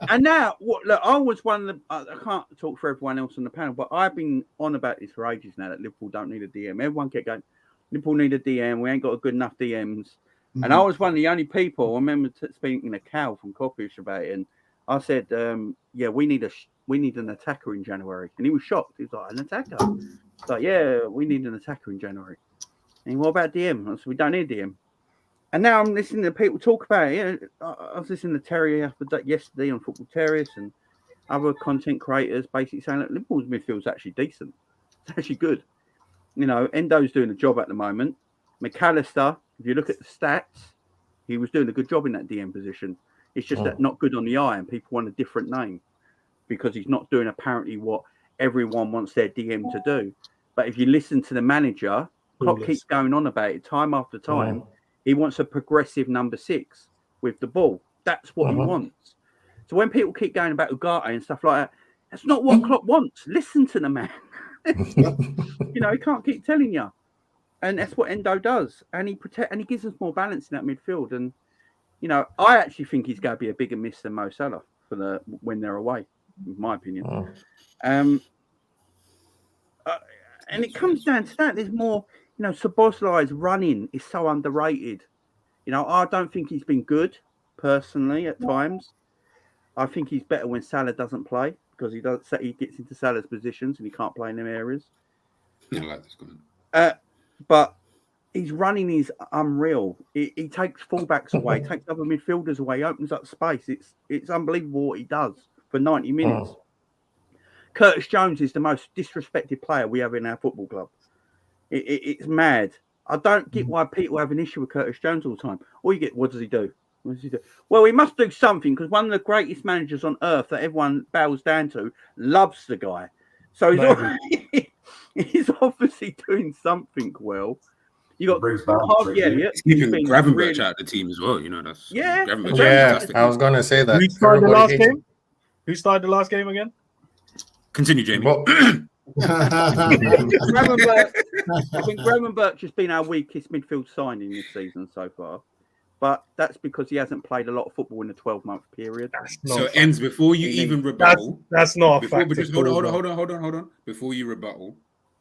And now, look, I was one of the. I can't talk for everyone else on the panel, but I've been on about this for ages now that Liverpool don't need a DM. Everyone kept going, Liverpool need a DM. We ain't got a good enough DMs. Mm-hmm. And I was one of the only people. I remember speaking to Cal from Coppish about it, and I said, "Yeah, we need an attacker in January." And he was shocked. He was like, "An attacker?" It's like, "Yeah, we need an attacker in January." And what about DM? I said, "We don't need DM." And now I'm listening to people talk about it. I was listening to Terry yesterday on Football Terrace and other content creators basically saying that Liverpool's midfield's actually decent. It's actually good. You know, Endo's doing a job at the moment. McAllister, if you look at the stats, he was doing a good job in that DM position. It's just that not good on the eye, and people want a different name because he's not doing apparently what everyone wants their DM to do. But if you listen to the manager, Klopp keeps going on about it time after time. He wants a progressive number 6 with the ball. That's what he wants. So when people keep going about Ugarte and stuff like that, that's not what Klopp wants. Listen to the man. You know, he can't keep telling you. And that's what Endo does. And he gives us more balance in that midfield. And, you know, I actually think he's going to be a bigger miss than Mo Salah when they're away, in my opinion. And it comes down to that. There's more, you know, Szoboszlai's running is so underrated. You know, I don't think he's been good personally at times. I think he's better when Salah doesn't play because he gets into Salah's positions and he can't play in them areas. I like this comment. But his running is unreal. He takes fullbacks away, takes other midfielders away, opens up space. It's unbelievable what he does for 90 minutes. Curtis Jones is the most disrespected player we have in our football club. It's mad. I don't get why people have an issue with Curtis Jones all the time. What does he do? Well, he must do something because one of the greatest managers on earth that everyone bows down to loves the guy. So he's obviously doing something well. You got Harvey Elliott. Keeping Gravenberch out of the team as well. You know, that's I was going to say that. Who started the last game? Who started the last game again? Continue, Jamie. Gravenberch has been our weakest midfield signing this season so far. But that's because he hasn't played a lot of football in a 12-month period. So ends before you even rebuttal. That's not a fact. Hold on. Before you rebuttal,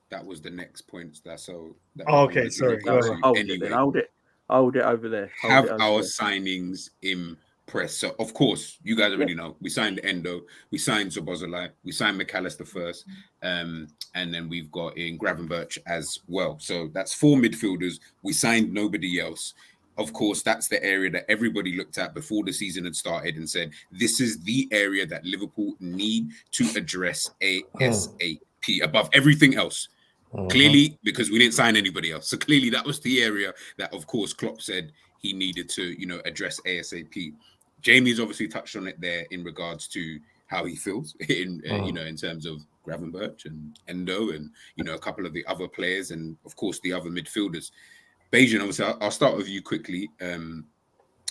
that was the next point. Okay, sorry. Hold it over there. Have our signings impressed? So of course, you guys already know. We signed Endo, we signed Szoboszlai, we signed McAllister first, and then we've got in Gravenberch as well. So that's 4 midfielders. We signed nobody else. Of course, that's the area that everybody looked at before the season had started and said, this is the area that Liverpool need to address ASAP above everything else. Clearly, because we didn't sign anybody else. So clearly that was the area that, of course, Klopp said he needed to, you know, address ASAP. Jamie's obviously touched on it there in regards to how he feels in, you know, in terms of Gravenberch and Endo and, you know, a couple of the other players and, of course, the other midfielders. Bajan, obviously, I'll start with you quickly, and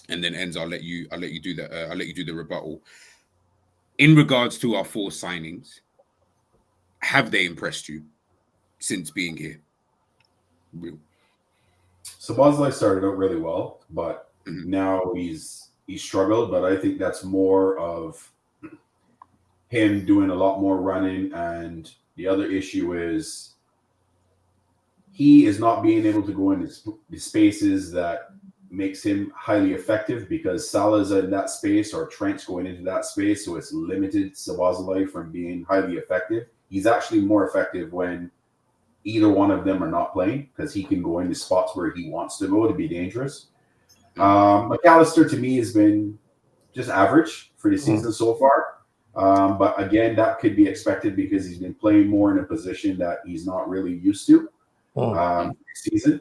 then Enz, I'll let you do that. I'll let you do the rebuttal. In regards to our 4 signings, have they impressed you since being here? Real. Szoboszlai started out really well, but now he's struggled. But I think that's more of him doing a lot more running, and the other issue is he is not being able to go into the spaces that makes him highly effective because Salah's in that space or Trent's going into that space, so it's limited Szoboszlai from being highly effective. He's actually more effective when either one of them are not playing because he can go into spots where he wants to go to be dangerous. McAllister, to me, has been just average for the season so far. But again, that could be expected because he's been playing more in a position that he's not really used to. Season.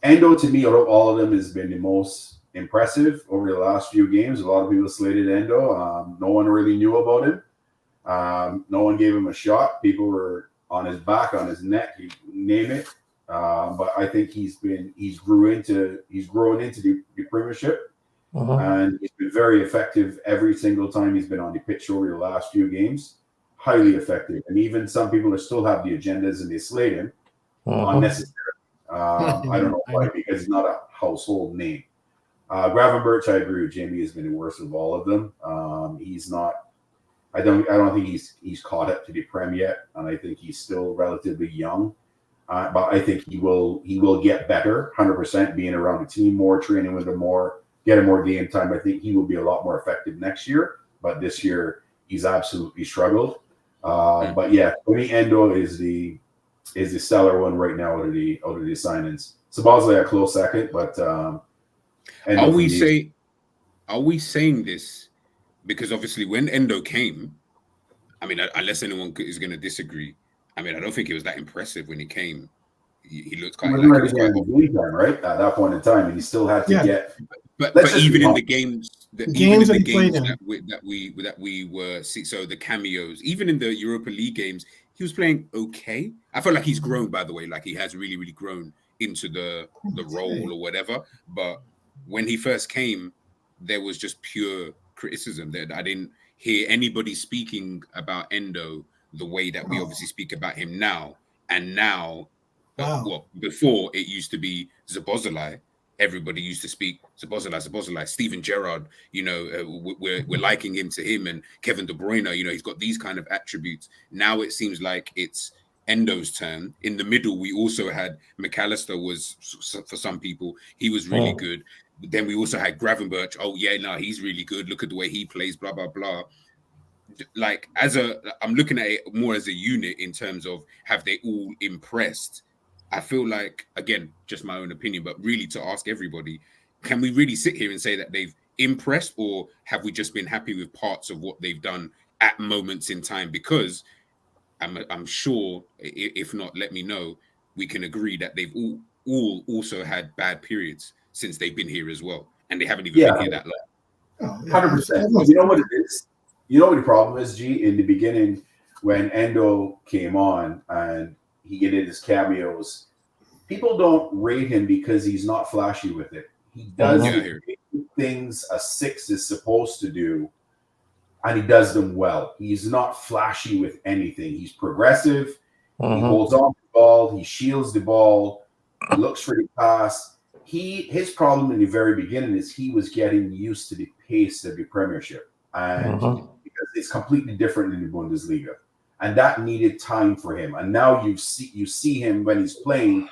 Endo, to me, out of all of them, has been the most impressive over the last few games. A lot of people slated Endo. No one really knew about him. No one gave him a shot. People were on his back, on his neck, you name it. But I think he's grown into the Premiership. and he's been very effective every single time he's been on the pitch over the last few games. Highly effective, and even some people still have the agendas and they slate him unnecessarily. I don't know why, because he's not a household name. Gravenberch, I agree with Jamie, has been the worst of all of them. He's not. I don't think he's caught up to the Prem yet, and I think he's still relatively young. But I think he will get better, 100%. Being around the team more, training with them more, getting more game time. I think he will be a lot more effective next year. But this year he's absolutely struggled. But yeah, Tony Endo is the stellar one right now out of the signings. Sabazley a close second, but are we saying this because obviously when Endo came, I mean, unless anyone is going to disagree, I mean, I don't think it was that impressive when he came. He looked quite like it was quite right at that point in time, and he still had to get. But even in the games, that we were see, so the cameos, even in the Europa League games, he was playing okay. I felt like he's grown, by the way, like he has really, really grown into the role or whatever. But when he first came, there was just pure criticism there. I didn't hear anybody speaking about Endo the way that we obviously speak about him now. And now, well, before it used to be Szoboszlai. Everybody used to speak Szoboszlai, Steven Gerrard, you know, we're liking him to him, and Kevin De Bruyne, you know, he's got these kind of attributes. Now it seems like it's Endo's turn. In the middle, we also had McAllister was, for some people, he was really good. Then we also had Gravenberch. Oh, yeah, no, he's really good. Look at the way he plays, blah, blah, blah. Like, I'm looking at it more as a unit in terms of have they all impressed? I feel like, again, just my own opinion, but really to ask everybody, can we really sit here and say that they've impressed, or have we just been happy with parts of what they've done at moments in time? Because I'm sure, if not, let me know, we can agree that they've all also had bad periods since they've been here as well. And they haven't even been here that long. 100%. You know what it is? You know what the problem is, G? In the beginning, when Endo came on and he did his cameos, people don't rate him because he's not flashy with it. He does things a 6 is supposed to do, and he does them well. He's not flashy with anything. He's progressive. He holds on to the ball. He shields the ball. He looks for the pass. His problem in the very beginning is he was getting used to the pace of the Premiership, and because it's completely different in the Bundesliga, and that needed time for him. And now you see him when he's playing.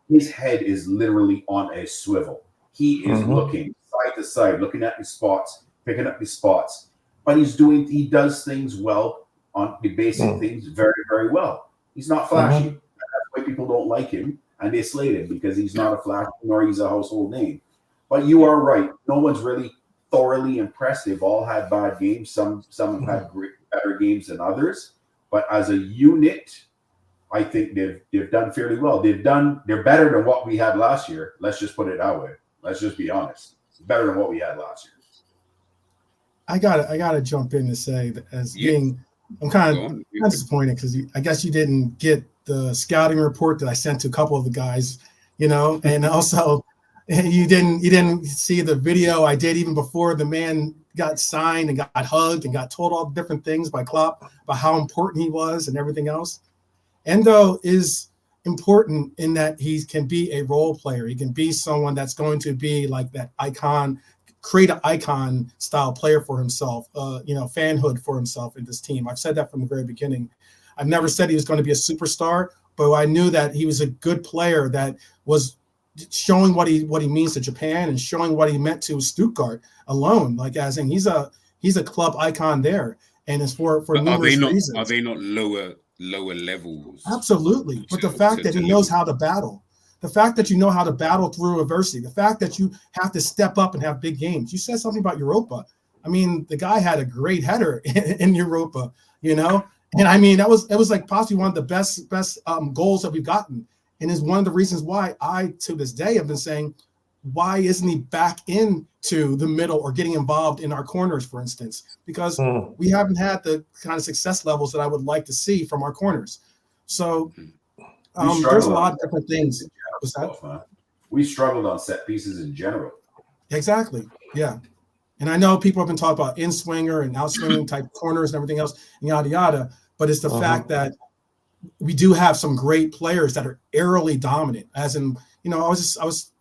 His head is literally on a swivel. He is looking side to side, looking at the spots, picking up the spots. But he does things well on the basic things very, very well. He's not flashy. And that's why people don't like him, and they slate him because he's not a flashy nor he's a household name. But you are right. No one's really thoroughly impressed. They've all had bad games. Some have had better games than others. But as a unit, I think they've done fairly well. They're better than what we had last year. Let's just put it that way. Let's just be honest. It's better than what we had last year. I gotta jump in to say that I'm kind of disappointed because I guess you didn't get the scouting report that I sent to a couple of the guys, you know, and also you didn't see the video I did even before the man got signed and got hugged and got told all the different things by Klopp about how important he was and everything else. Endo is important in that he can be a role player. He can be someone that's going to be like that icon, create an icon style player for himself, fanhood for himself in this team. I've said that from the very beginning. I've never said he was going to be a superstar, but I knew that he was a good player that was showing what he means to Japan and showing what he meant to Stuttgart alone. Like as in he's a club icon there, and it's for numerous reasons. Are they not lower levels? Absolutely. But the fact that he knows how to battle, the fact that you know how to battle through adversity, the fact that you have to step up and have big games. You said something about Europa. I mean, the guy had a great header in Europa, you know? And I mean, it was like possibly one of the best goals that we've gotten. And is one of the reasons why I, to this day, have been saying, why isn't he back into the middle or getting involved in our corners, for instance? Because we haven't had the kind of success levels that I would like to see from our corners. So there's a lot of different things. We struggled on set pieces in general. Exactly. Yeah. And I know people have been talking about in-swinger and out-swinging type corners and everything else, and yada, yada. But it's the fact that we do have some great players that are aerially dominant. As in, I was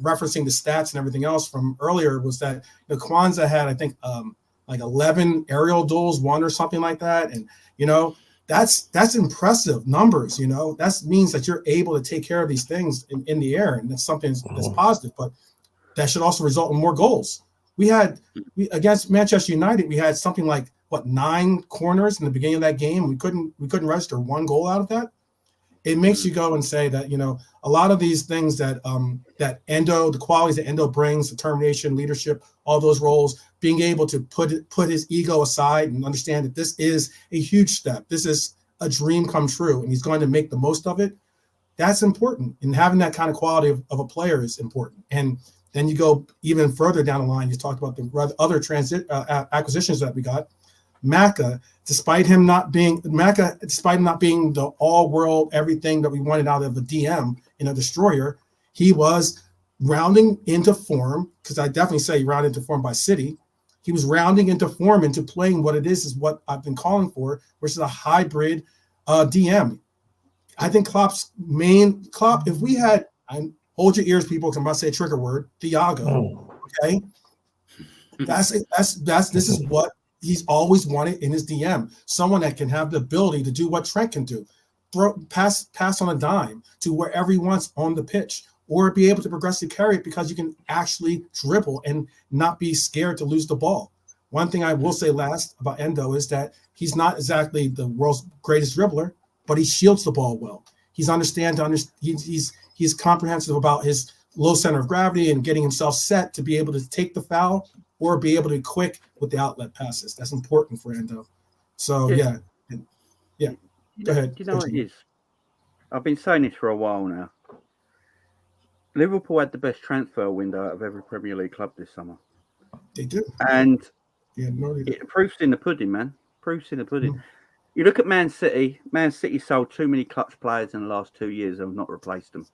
referencing the stats and everything else from earlier, was that Kwanzaa had, I think, like 11 aerial duels, won or something like that. And, that's impressive numbers. That means that you're able to take care of these things in the air. And that's something that's positive, but that should also result in more goals. We against Manchester United, we had something like 9 corners in the beginning of that game. We couldn't register 1 goal out of that. It makes you go and say that a lot of these things that that Endo, the qualities that Endo brings, determination, leadership, all those roles, being able to put his ego aside and understand that this is a huge step. This is a dream come true, and he's going to make the most of it. That's important, and having that kind of quality of a player is important. And then you go even further down the line. You talked about the other acquisitions that we got. Maka, despite him not being the all-world everything that we wanted out of a DM in a destroyer, he was rounding into form, because I definitely say he rounded into form by City. He was rounding into form into playing what it is what I've been calling for, which is a hybrid DM. I think Klopp, if we had, hold your ears, people, because I'm about to say a trigger word, Thiago, okay? This is what he's always wanted in his DM. Someone that can have the ability to do what Trent can do. Pass on a dime to wherever he wants on the pitch, or be able to progressively carry it because you can actually dribble and not be scared to lose the ball. One thing I will say last about Endo is that he's not exactly the world's greatest dribbler, but he shields the ball well. He's comprehensive about his low center of gravity and getting himself set to be able to take the foul or be able to be quick with the outlet passes. That's important for Endo. So, yeah. Go ahead. Do you know what it is? I've been saying this for a while now. Liverpool had the best transfer window out of every Premier League club this summer. They do. And it proof's in the pudding, man. Proof's in the pudding. Mm. You look at Man City. Man City sold too many clutch players in the last 2 years and have not replaced them.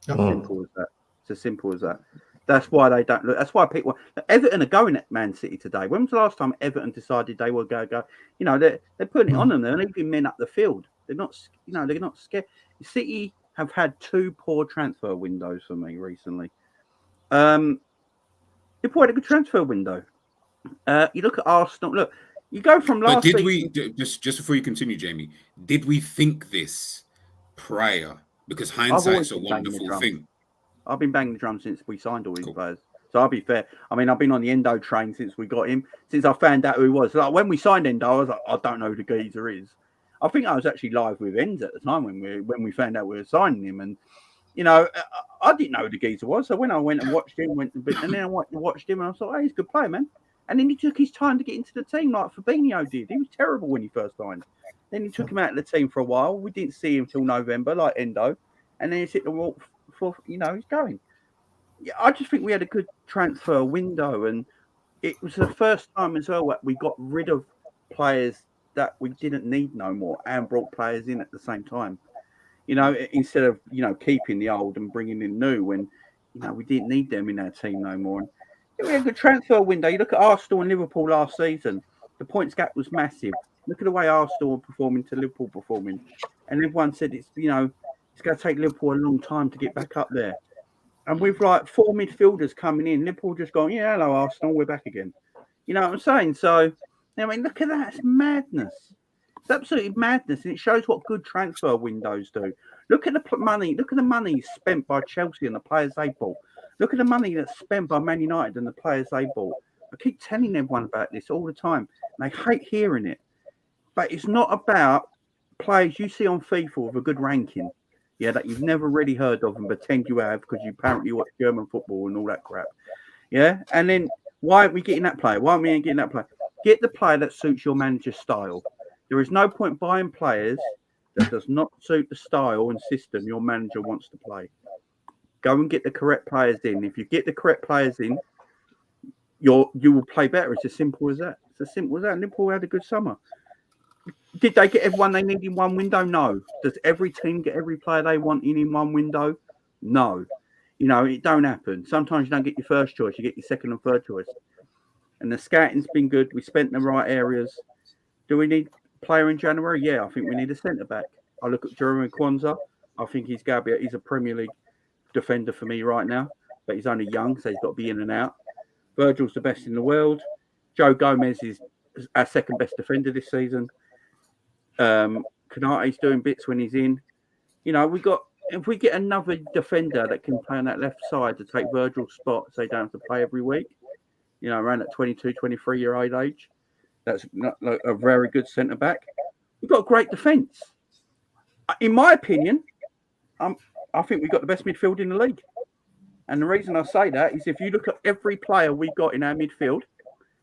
Simple as that. It's as simple as that. That's why they don't look. That's why people. Everton are going at Man City today. When was the last time Everton decided they were going to go? They're putting it on them. They're leaving men up the field. They're not. They're not scared. City have had 2 poor transfer windows for me recently. Liverpool had a good transfer window. You look at Arsenal. Look, you go from last. But did we just before you continue, Jamie? Did we think this prior? Because hindsight's a wonderful thing. I've been banging the drum since we signed all these players. So I'll be fair. I mean, I've been on the Endo train since we got him. Since I found out who he was. Like when we signed Endo, I was like, I don't know who the geezer is. I think I was actually live with Enz at the time when we found out we were signing him, and I didn't know who the geezer was. So when I went and watched him, and then I went and watched him, and I thought, hey, he's a good player, man. And then he took his time to get into the team, like Fabinho did. He was terrible when he first signed. Then he took him out of the team for a while. We didn't see him until November, like Endo, and then he's hit the wall for he's going. Yeah, I just think we had a good transfer window, and it was the first time as well that we got rid of players that we didn't need no more and brought players in at the same time. Instead of keeping the old and bringing in new when we didn't need them in our team no more. And we had a good transfer window. You look at Arsenal and Liverpool last season, the points gap was massive. Look at the way Arsenal were performing to Liverpool performing, and everyone said it's going to take Liverpool a long time to get back up there. And with like 4 midfielders coming in, Liverpool just going, yeah, hello Arsenal, we're back again. You know what I'm saying? So, I mean, look at that. It's madness. It's absolutely madness. And it shows what good transfer windows do. Look at the money. Look at the money spent by Chelsea and the players they bought. Look at the money that's spent by Man United and the players they bought. I keep telling everyone about this all the time. And they hate hearing it. But it's not about players you see on FIFA with a good ranking. Yeah, that you've never really heard of and pretend you have because you apparently watch German football and all that crap. Yeah? And then why aren't we getting that player? Why aren't we getting that player? Get the player that suits your manager's style. There is no point buying players that does not suit the style and system your manager wants to play. Go and get the correct players in. If you get the correct players in, you will play better. It's as simple as that. It's as simple as that. Liverpool had a good summer. Did they get everyone they need in one window? No. Does every team get every player they want in one window? No. It don't happen. Sometimes you don't get your first choice. You get your second and third choice. and the scouting's been good. We spent in the right areas. Do we need a player in January? Yeah, I think we need a centre back. I look at Jeremy Kwanzaa. I think he's a Premier League defender for me right now, but he's only young, so he's got to be in and out. Virgil's the best in the world. Joe Gomez is our second best defender this season. Konate's doing bits when he's in. You know, if we get another defender that can play on that left side to take Virgil's spot so they don't have to play every week, you know, around that 22, 23-year-old age, that's not like a very good centre back. We've got a great defence. In my opinion, I think we've got the best midfield in the league. And the reason I say that is if you look at every player we've got in our midfield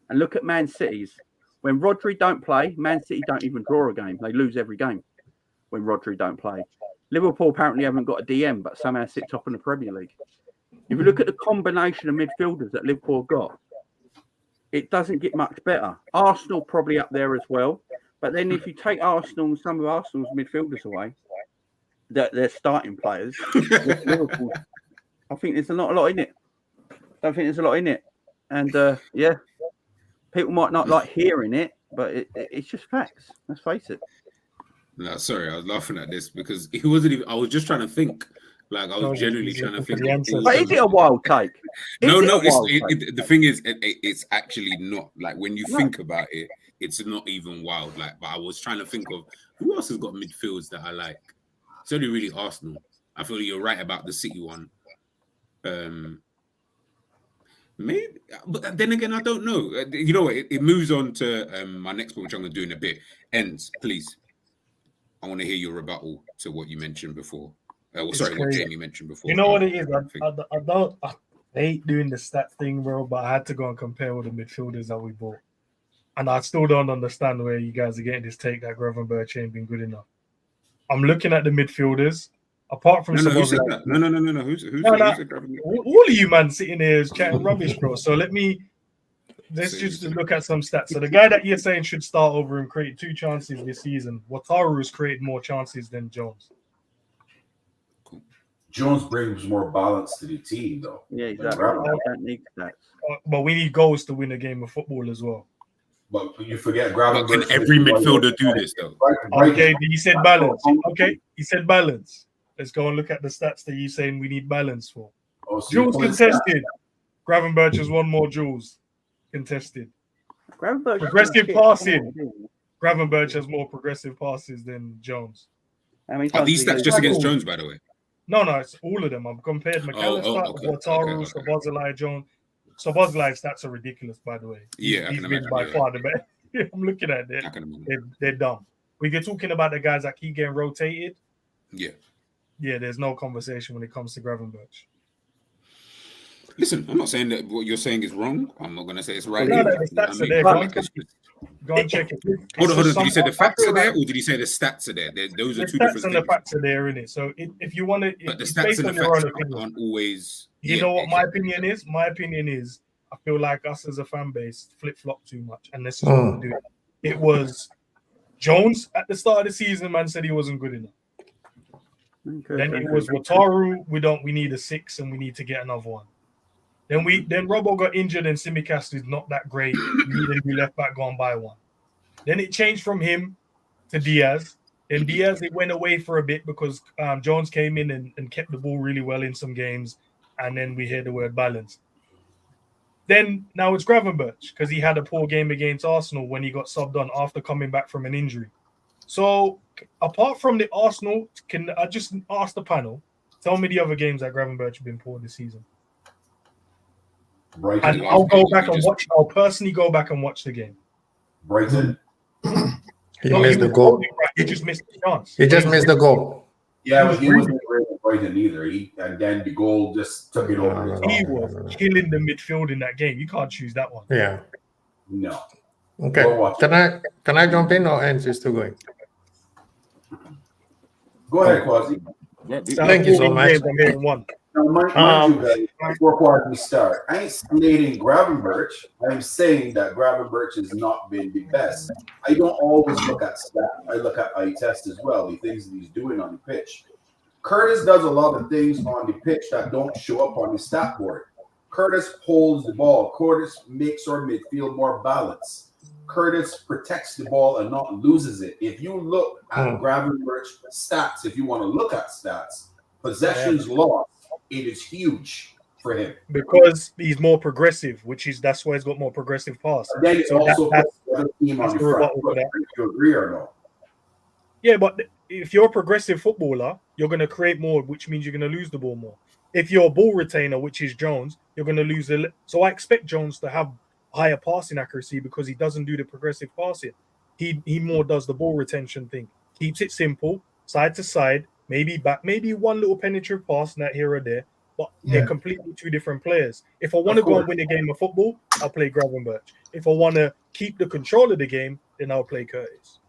and look at Man City's, when Rodri don't play, Man City don't even draw a game. They lose every game when Rodri don't play. Liverpool apparently haven't got a DM, but somehow sit top in the Premier League. If you look at the combination of midfielders that Liverpool have got, it doesn't get much better. Arsenal probably up there as well. But then if you take Arsenal and some of Arsenal's midfielders away, they're starting players, Liverpool, I think there's not a lot in it. Don't think there's a lot in it. And yeah, people might not like hearing it, but it's just facts. Let's face it. No, sorry, I was laughing at this because it wasn't even. I was just trying to think. Like I was genuinely trying to think. But is it a wild take? The thing is, it's actually not. Like when you think about it, it's not even wild. Like, but I was trying to think of who else has got midfields that I like. It's only really Arsenal. I feel you're right about the City one. Maybe, but then again, I don't know. You know what? It moves on to my next point, which I'm going to do in a bit. Ends, please. I want to hear your rebuttal to what you mentioned before. What Jamie mentioned before. You know what it is? I hate doing the stat thing, bro, but I had to go and compare all the midfielders that we bought. And I still don't understand where you guys are getting this take that Gravenberch ain't been good enough. I'm looking at the midfielders. Apart from No. Who's all of you man sitting here is chatting rubbish, bro. So let's just look at some stats. So the guy that you're saying should start over and create 2 chances this season, Wataru has created more chances than Jones. Jones brings more balance to the team, though. Yeah, exactly. I don't need stats. But we need goals to win a game of football as well. But you forget Gravenberch. Can every midfielder do this, though? Okay, he said balance. Okay, he said balance. Let's go and look at the stats that you're saying we need balance for. Jules contested. Gravenberch has 1 more Jules contested. Progressive passing. Gravenberch has more progressive passes than Jones. Are these stats just against Jones, by the way? No, it's all of them. I've compared McAllister, Wataru, Szoboszlai, Jones. Szoboszlai's stats are ridiculous, by the way. Yeah, he's been by far the best. I'm looking at it. They're dumb. We get talking about the guys that keep getting rotated. Yeah, there's no conversation when it comes to Gravenberch. Listen, I'm not saying that what you're saying is wrong. I'm not going to say it's right. No, the stats are there. Go and check it. Hold on. Did you say the facts are there, or did you say the stats are there? Those are 2 different things. The stats and the facts are there, innit? So if you want to, but the stats and the facts aren't always. You know what my opinion is? My opinion is I feel like us as a fan base flip-flop too much, and this is what we do. It was Jones at the start of the season. Man said he wasn't good enough. Then it was Wataru. We need a 6, and we need to get another one. Then Robbo got injured, and Simicast is not that great. We need a new left back. Go and buy one. Then it changed from him to Diaz. Then Diaz, it went away for a bit because Jones came in and kept the ball really well in some games, and then we hear the word balance. Then now it's Gravenberch because he had a poor game against Arsenal when he got subbed on after coming back from an injury. So apart from the Arsenal, can I just ask the panel, tell me the other games that Gravenberch have been poor this season. Brighton. And I'll go back and watch. I'll personally go back and watch the game. Brighton. He missed the goal. He just missed the chance. He just missed the goal. Yeah, but he wasn't great at Brighton either. And then the goal just took it over. He was killing the midfield in that game. You can't choose that one. Yeah. No. Okay. Can I jump in or Ends is still going? Go ahead, Quasi. Thank you so much. Now, mind you, guys, before we start, I ain't slating Gravenberch. I'm saying that Gravenberch has not been the best. I don't always look at stats. I look at eye test as well, the things that he's doing on the pitch. Curtis does a lot of things on the pitch that don't show up on the stat board. Curtis holds the ball. Curtis makes our midfield more balanced. Curtis protects the ball and not loses it. If you look at Gravenberch stats, if you want to look at stats, possessions lost, it is huge for him. Because he's more progressive, that's why he's got more progressive pass. And then it So also puts the other team on the front foot. Do you agree or no? Yeah, but if you're a progressive footballer, you're going to create more, which means you're going to lose the ball more. If you're a ball retainer, which is Jones, you're going to lose So I expect Jones to have higher passing accuracy because he doesn't do the progressive passing. He more does the ball retention thing. Keeps it simple, side to side, maybe back, maybe one little penetrative pass that here or there, but they're completely two different players. If I want to go and win a game of football, I'll play Gravenberch. If I want to keep the control of the game, then I'll play Curtis.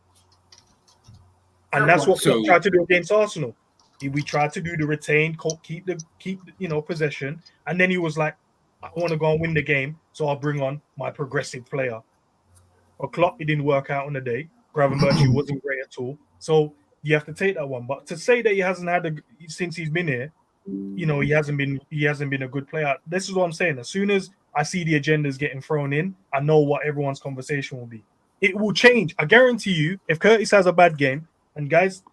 And that's what we tried to do against Arsenal. We tried to do the retain, keep the possession, and then he was like, "I want to go and win the game, so I'll bring on my progressive player." Or Klopp, it didn't work out on the day. Gravenberch, he wasn't great at all. So you have to take that one. But to say that he hasn't had since he's been here, he hasn't been a good player. This is what I'm saying. As soon as I see the agendas getting thrown in, I know what everyone's conversation will be. It will change. I guarantee you, if Curtis has a bad game, and guys,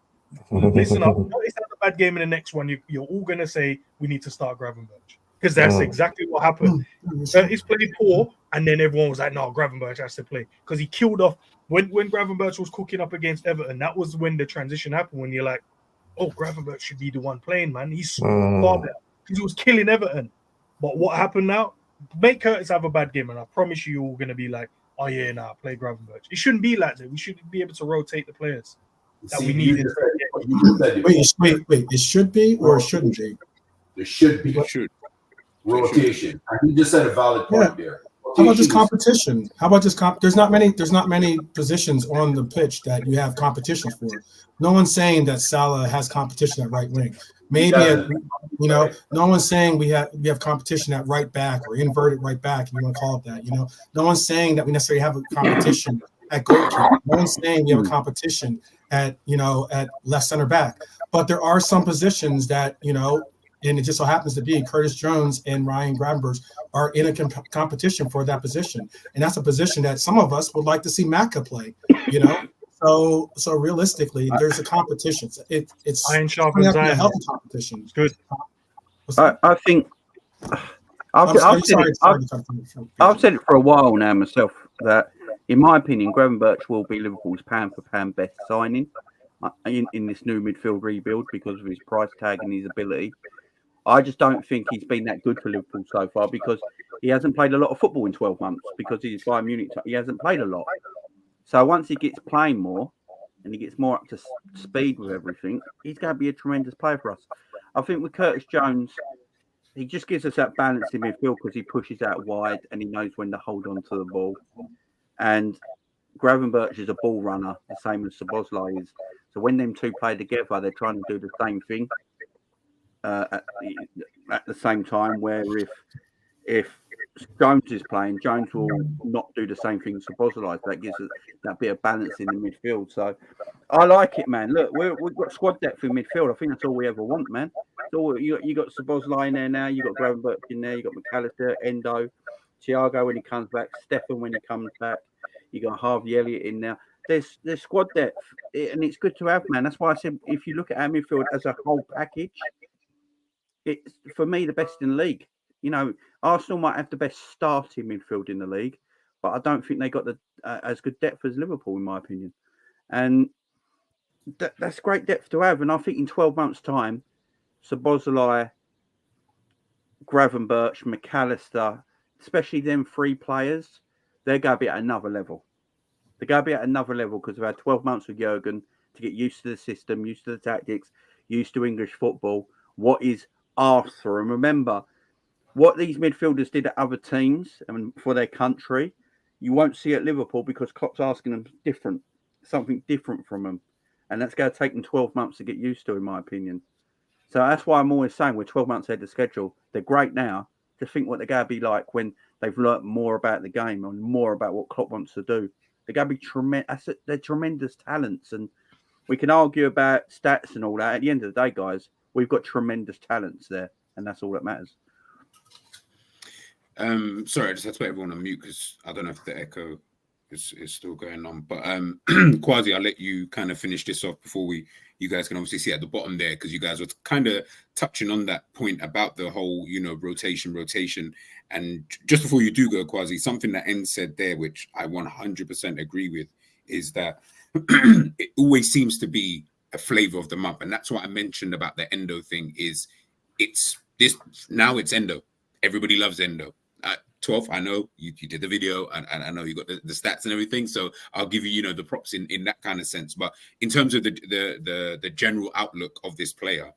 listen up, Curtis has a bad game in the next one, you're all going to say, we need to start Gravenberch. Because that's exactly what happened. Curtis played poor, and then everyone was like, no, Gravenberch has to play. Because he killed off, when Gravenberch was cooking up against Everton, that was when the transition happened, when you're like, oh, Gravenberch should be the one playing, man. He's far better. Because he was killing Everton. But what happened now? Make Curtis have a bad game, and I promise you're all going to be like, oh, yeah, play Gravenberch. It shouldn't be like that. We should be able to rotate the players that we need. Wait. It should be or it shouldn't be? It should be. Rotation. And you just said a valid point there. How about just competition? There's not many positions on the pitch that you have competition for. No one's saying that Salah has competition at right wing. Maybe no one's saying we have competition at right back or inverted right back, if you want to call it that. No one's saying that we necessarily have a competition at goalkeeper. No one's saying we have a competition at left center back. But there are some positions that and it just so happens to be Curtis Jones and Ryan Gravenberch are in a competition for that position, and that's a position that some of us would like to see Maka play. So realistically, there's a competition. It's iron sharpens iron. A healthy competition. It's good. I think I've said it for a while now myself that, in my opinion, Gravenberch will be Liverpool's pound for pound best signing in this new midfield rebuild because of his price tag and his ability. I just don't think he's been that good for Liverpool so far because he hasn't played a lot of football in 12 months because he's Bayern Munich. He hasn't played a lot. So once he gets playing more and he gets more up to speed with everything, he's going to be a tremendous player for us. I think with Curtis Jones, he just gives us that balance in midfield because he pushes out wide and he knows when to hold on to the ball. And Gravenberch is a ball runner, the same as Szoboszlai is. So when them two play together, they're trying to do the same thing at the same time. Where if Jones is playing, Jones will not do the same thing as Szoboszlai. So that gives us that bit of balance in the midfield. So I like it, man. Look, we've got squad depth in midfield. I think that's all we ever want, man. So you got Szoboszlai in there now. You got Gravenberch in there. You got McAllister, Endo, Thiago when he comes back, Stefan when he comes back. You got Harvey Elliott in there. There's squad depth, and it's good to have, man. That's why I said if you look at our midfield as a whole package, it's for me the best in the league. Arsenal might have the best starting midfield in the league, but I don't think they got the as good depth as Liverpool, in my opinion. And that's great depth to have. And I think in 12 months' time, Szoboszlai, Gravenberch, McAllister, especially them three players, they're going to be at another level. They're going to be at another level because they've had 12 months with Jurgen to get used to the system, used to the tactics, used to English football, what is asked for. And remember, what these midfielders did at other teams and for their country, you won't see at Liverpool because Klopp's asking them something different from them. And that's going to take them 12 months to get used to, in my opinion. So that's why I'm always saying we're 12 months ahead of schedule. They're great now. To think what they're going to be like when they've learnt more about the game and more about what Klopp wants to do. They're going to be tremendous. They're tremendous talents. And we can argue about stats and all that. At the end of the day, guys, we've got tremendous talents there. And that's all that matters. Sorry, I just had to put everyone on mute because I don't know if the echo is still going on. But Quasi, I'll let you kind of finish this off before you guys can obviously see at the bottom there, because you guys were kind of touching on that point about the whole, rotation. And just before you do go, Quasi, something that N said there, which I 100% agree with, is that it always seems to be a flavor of the month. And that's what I mentioned about the Endo thing is it's Endo. Everybody loves Endo. 12th, I know you did the video and I know you got the stats and everything, so I'll give you the props in that kind of sense. But in terms of the general outlook of this player,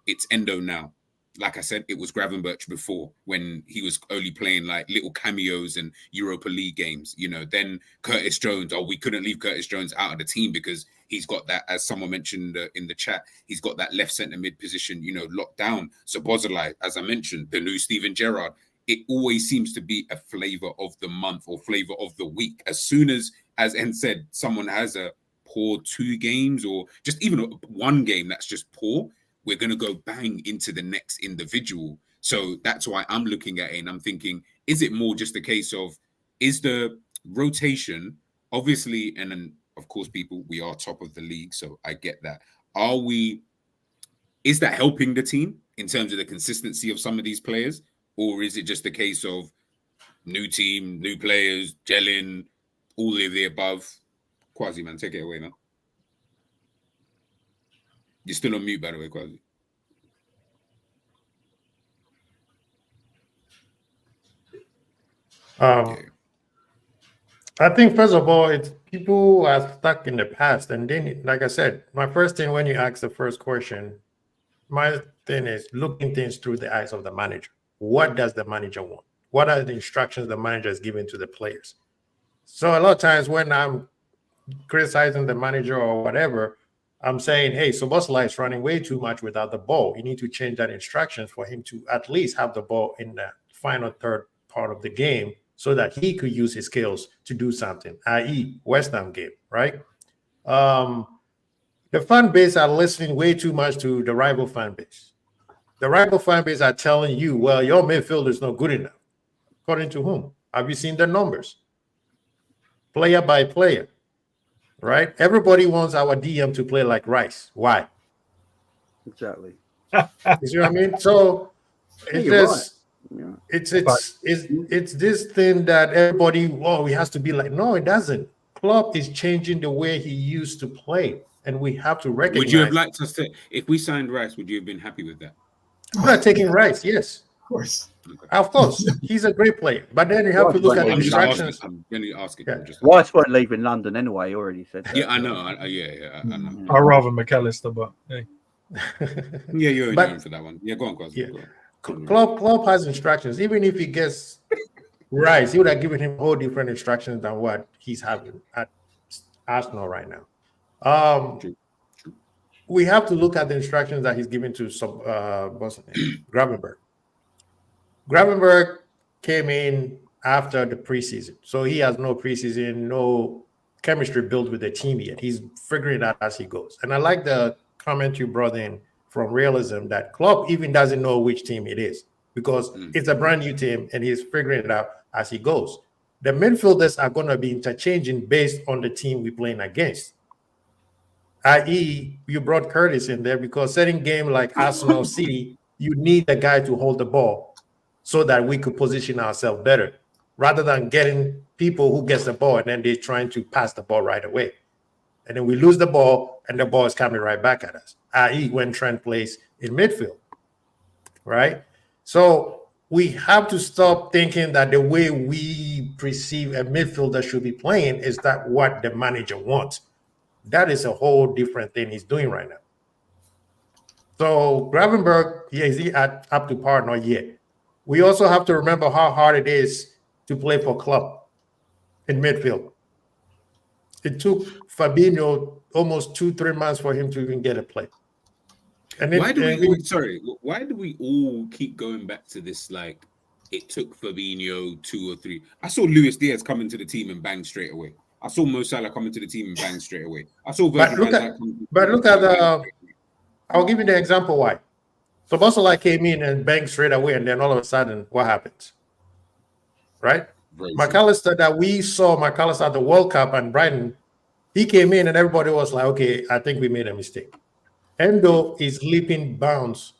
it's Endo now. Like I said, it was Gravenberch before when he was only playing like little cameos and Europa League games. Then Curtis Jones. We couldn't leave Curtis Jones out of the team because he's got that, as someone mentioned in the chat, he's got that left centre mid position, locked down. So Bozolai, as I mentioned, the new Steven Gerrard. It always seems to be a flavor of the month or flavor of the week. As soon as N said, someone has a poor 2 games or just even one game that's just poor, we're going to go bang into the next individual. So that's why I'm looking at it and I'm thinking, is it more just a case of, is the rotation, obviously, and then, of course, people, we are top of the league, so I get that. Is that helping the team in terms of the consistency of some of these players? Or is it just a case of new team, new players, gelling, all of the above? Quasi, man, take it away now. You're still on mute, by the way, Quasi. I think, first of all, it's people are stuck in the past. And then, like I said, my first thing when you ask the first question, my thing is looking things through the eyes of the manager. What does the manager want? What are the instructions the manager is giving to the players? So a lot of times when I'm criticizing the manager or whatever, I'm saying, hey, Szoboszlai is running way too much without the ball. You need to change that instructions for him to at least have the ball in the final third part of the game so that he could use his skills to do something, i.e. West Ham game, right? The fan base are listening way too much to the rival fan base. The rival fan base are telling you, well, your midfield is not good enough. According to whom? Have you seen the numbers? Player by player, right? Everybody wants our DM to play like Rice. Why? Exactly. You see what I mean? So it's just, it's this thing that everybody, he has to be like. No, it doesn't. Klopp is changing the way he used to play, and we have to recognize. Would you have liked us to, if we signed Rice, would you have been happy with that? I'm not taking Rice, yes. Of course. He's a great player. But then you have to look at the instructions. I'm going to ask it. Yeah. Rice won't leave in London anyway, he already said that. Yeah, I know. I know. I'd rather McAllister, but hey. Yeah, you're in for that one. Yeah, go on, Quasi. Yeah. Klopp has instructions. Even if he gets Rice, he would have given him whole different instructions than what he's having at Arsenal right now. We have to look at the instructions that he's giving to Gravenberch. Gravenberch came in after the preseason, so he has no preseason, no chemistry built with the team yet. He's figuring it out as he goes. And I like the comment you brought in from Realism that Klopp even doesn't know which team it is because it's a brand new team and he's figuring it out as he goes. The midfielders are going to be interchanging based on the team we're playing against. I.e., you brought Curtis in there because certain game like Arsenal City, you need a guy to hold the ball so that we could position ourselves better rather than getting people who gets the ball and then they're trying to pass the ball right away. And then we lose the ball and the ball is coming right back at us, i.e. when Trent plays in midfield, right? So we have to stop thinking that the way we perceive a midfielder should be playing is that what the manager wants. That is a whole different thing he's doing right now. So Gravenberch, is he up to par? Not yet. We also have to remember how hard it is to play for Klopp in midfield. It took Fabinho almost 2-3 months for him to even get a play. And why do we all keep going back to this? Like, it took Fabinho 2 or 3. I saw Luis Diaz come into the team and bang straight away. I saw Mo Salah come into the team and bang straight away. I saw But look at I'll give you the example why. So Szoboszlai came in and banged straight away, and then all of a sudden, what happens? right? Very true. McAllister, that we saw McAllister at the World Cup and Brighton, he came in and everybody was like, okay, I think we made a mistake. Endo is leaping bounds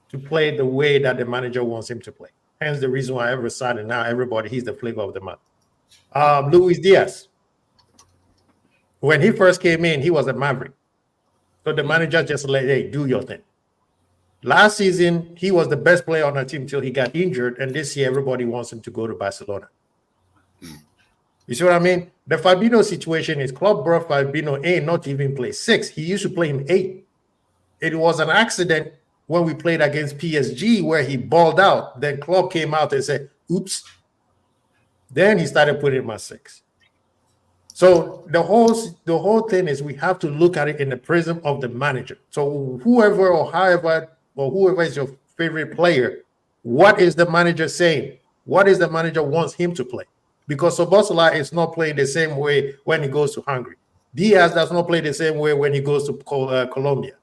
to play the way that the manager wants him to play. Hence the reason why every Saturday now, everybody, he's the flavor of the month. Luis Diaz, when he first came in, he was a Maverick. So the manager just let, hey, do your thing. Last season, he was the best player on the team until he got injured. And this year, everybody wants him to go to Barcelona. You see what I mean? The Fabinho situation is Klopp brought Fabinho in not to even play 6. He used to play him 8. It was an accident when we played against PSG where he balled out. Then Klopp came out and said, oops. Then he started putting him at 6. So the whole thing is we have to look at it in the prism of the manager. So whoever is your favorite player, what is the manager saying? What is the manager wants him to play? Because Szoboszlai is not playing the same way when he goes to Hungary. Diaz does not play the same way when he goes to Colombia.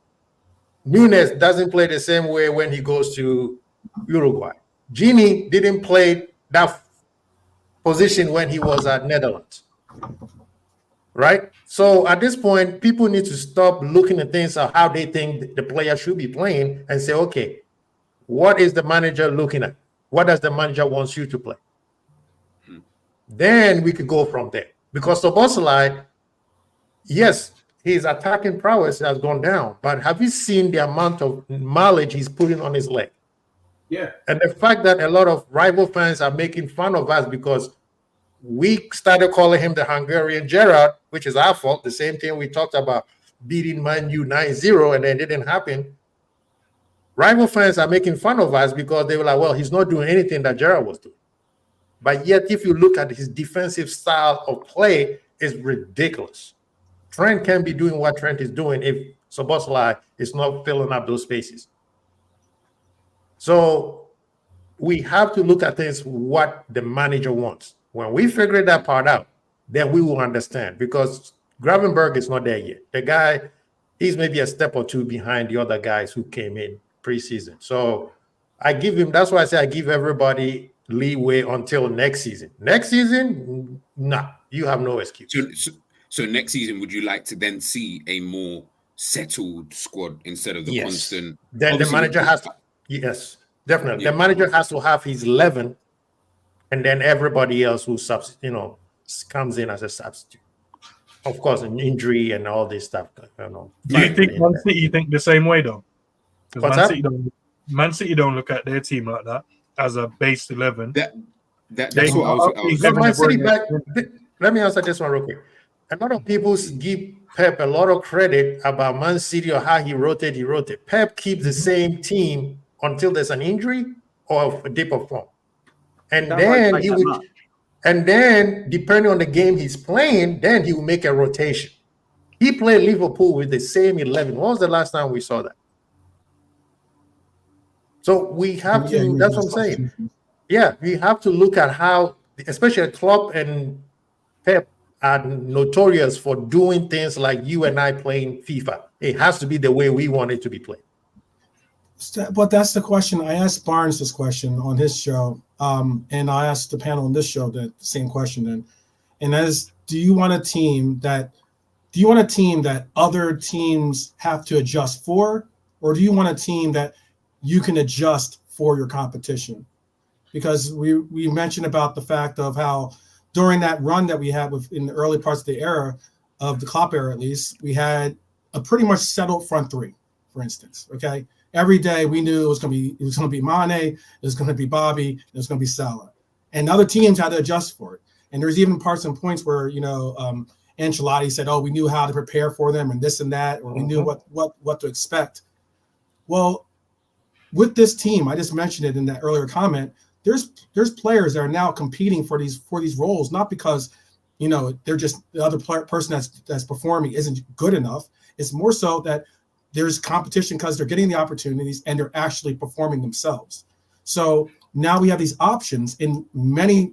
Nunes doesn't play the same way when he goes to Uruguay. Gini didn't play that position when he was at Netherlands. Right? So at this point, people need to stop looking at things of how they think the player should be playing and say, okay, what is the manager looking at? What does the manager wants you to play? Then we could go from there. Because Szoboszlai, yes, his attacking prowess has gone down, but have you seen the amount of mileage he's putting on his leg? Yeah. And the fact that a lot of rival fans are making fun of us because we started calling him the Hungarian Gerrard, which is our fault. The same thing we talked about beating Man U 9-0 and then it didn't happen. Rival fans are making fun of us because they were like, well, he's not doing anything that Gerrard was doing. But yet, if you look at his defensive style of play, it's ridiculous. Trent can't be doing what Trent is doing if Szoboszlai is not filling up those spaces. So we have to look at things what the manager wants. When we figure that part out, then we will understand because Gravenberch is not there yet. The guy, he's maybe a step or two behind the other guys who came in preseason. So I give him, that's why I say I give everybody leeway until next season. Next season, nah, you have no excuse. So next season, would you like to then see a more settled squad instead of the constant? Then the manager has to, yes, definitely. Yeah. The manager has to have his 11, and then everybody else who comes in as a substitute. Of course, an injury and all this stuff. Do you think Man City think the same way though? Because Man City don't look at their team like that as a base 11. That's what I was. Let me answer this one real quick. A lot of people give Pep a lot of credit about Man City or how he rotated. Pep keeps the same team until there's an injury or a dip of form. And then depending on the game he's playing, then he will make a rotation. He played Liverpool with the same 11. When was the last time we saw that? So we have to, that's what I'm saying. Yeah, we have to look at how, especially Klopp and Pep are notorious for doing things like you and I playing FIFA. It has to be the way we want it to be played. But that's the question. I asked Barnes this question on his show, and I asked the panel on this show the same question. And that is, do you want a team that other teams have to adjust for, or do you want a team that you can adjust for your competition? Because we mentioned about the fact of how during that run that we had in the early parts of the era, of the Klopp era at least, we had a pretty much settled front three, for instance. Okay, every day we knew it was going to be Mane, it was going to be Bobby, it was going to be Salah, and other teams had to adjust for it. And there's even parts and points where Ancelotti said, "Oh, we knew how to prepare for them and this and that, or we knew what to expect." Well, with this team, I just mentioned it in that earlier comment. There's players that are now competing for these roles, not because they're just the other person that's performing isn't good enough. It's more so that there's competition because they're getting the opportunities and they're actually performing themselves. So now we have these options in many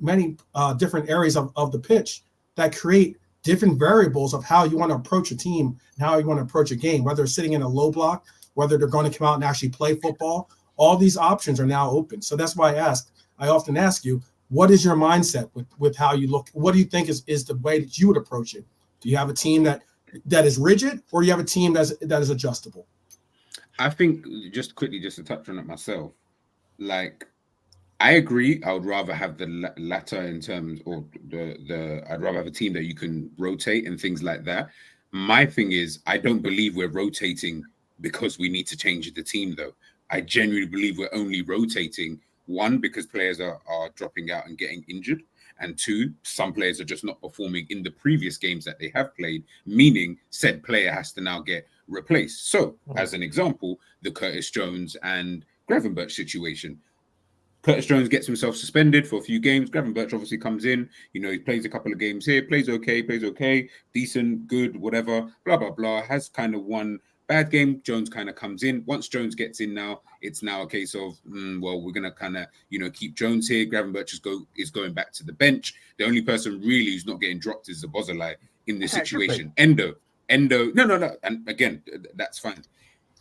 different areas of the pitch that create different variables of how you want to approach a team and how you want to approach a game, whether it's sitting in a low block, whether they're going to come out and actually play football. All these options are now open. So that's why I often ask you, what is your mindset with how you look? What do you think is the way that you would approach it? Do you have a team that is rigid, or do you have a team that is adjustable? I think just to touch on it myself, like I agree. I would rather have the latter in terms, or I'd rather have a team that you can rotate and things like that. My thing is, I don't believe we're rotating because we need to change the team, though. I genuinely believe we're only rotating, one, because players are dropping out and getting injured, and two, some players are just not performing in the previous games that they have played, meaning said player has to now get replaced. So, as an example, the Curtis Jones and Gravenberch situation. Curtis Jones gets himself suspended for a few games. Gravenberch obviously comes in. You know, he plays a couple of games here, plays okay, decent, good, whatever, blah, blah, blah. Has kind of one bad game. Jones kind of comes in. Once Jones gets in now, it's now a case of, well, we're going to kind of, you know, keep Jones here. Gravenberch is going back to the bench. The only person really who's not getting dropped is Zabozalai in this situation. Endo. No. And again, that's fine.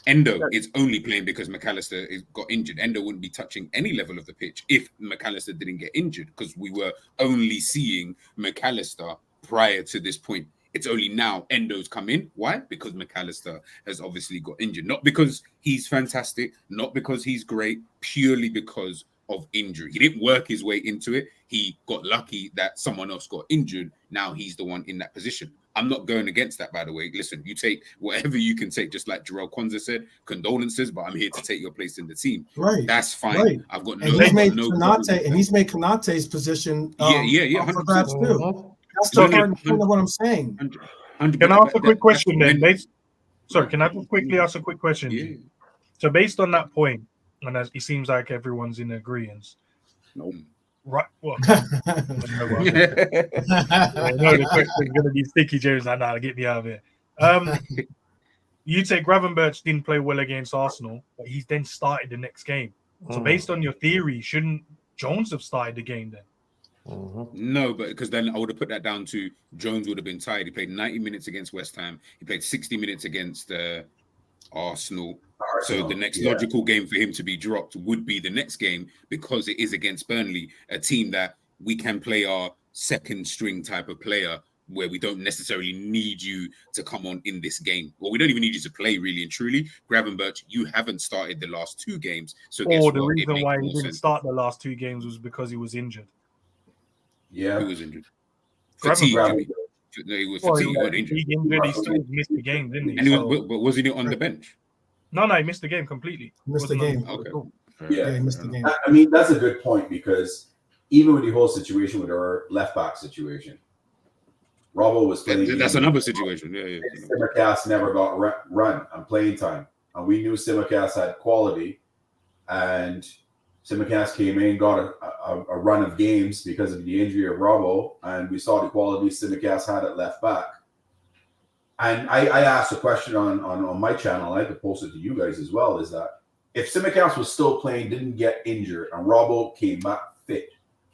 Endo is only playing because McAllister got injured. Endo wouldn't be touching any level of the pitch if McAllister didn't get injured, because we were only seeing McAllister prior to this point. It's only now Endo's come in. Why? Because McAllister has obviously got injured. Not because he's fantastic, not because he's great, purely because of injury. He didn't work his way into it. He got lucky that someone else got injured. Now he's the one in that position. I'm not going against that, by the way. Listen, you take whatever you can take, just like Jarrell Kwanzaa said, condolences, but I'm here to take your place in the team. Right. That's fine. Right. I've got and he's made Konate's position for grabs too. That's the hard point of what I'm saying. 100%. Can I ask a quick question then? Sorry, can I quickly ask a quick question? Yeah. So based on that point, and as it seems like everyone's in agreement. Nope. Right. Well, I know the question is going to be sticky, James. Nah, get me out of here. You'd say Gravenberch didn't play well against Arsenal, but he's then started the next game. So based on your theory, shouldn't Jones have started the game then? No, but because then I would have put that down to Jones would have been tired. He played 90 minutes against West Ham. He played 60 minutes against Arsenal. So the next logical game for him to be dropped would be the next game, because it is against Burnley, a team that we can play our second string type of player, where we don't necessarily need you to come on in this game. Well, we don't even need you to play, really and truly. Gravenberch, you haven't started the last two games. So the reason why he didn't start the last two games was because he was injured. Yeah. Who was injured? Fatigue. No, he was fatigued. He wasn't injured. He still missed the game, didn't he? And but was he not on the bench? No, he missed the game completely. Missed the game. Okay. Yeah, he missed the game. I mean, that's a good point, because even with the whole situation with our left back situation, Robbo was playing. That's another situation. Yeah. Simicast never got run and playing time, and we knew Simicast had quality, and Simicast came in, got a run of games because of the injury of Robbo, and we saw the quality Simicast had at left back. And I asked a question on my channel. I had to post it to you guys as well. Is that if Simicast was still playing, didn't get injured, and Robbo came back fit,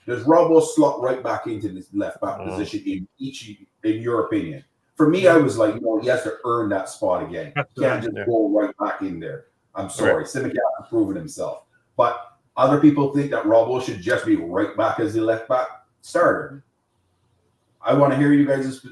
does Robbo slot right back into this left back position in your opinion? For me, I was like, he has to earn that spot again. He can't just go right back in there. I'm sorry, Simicast has proven himself, but other people think that Robbo should just be right back as the left back starter. I want to hear you guys'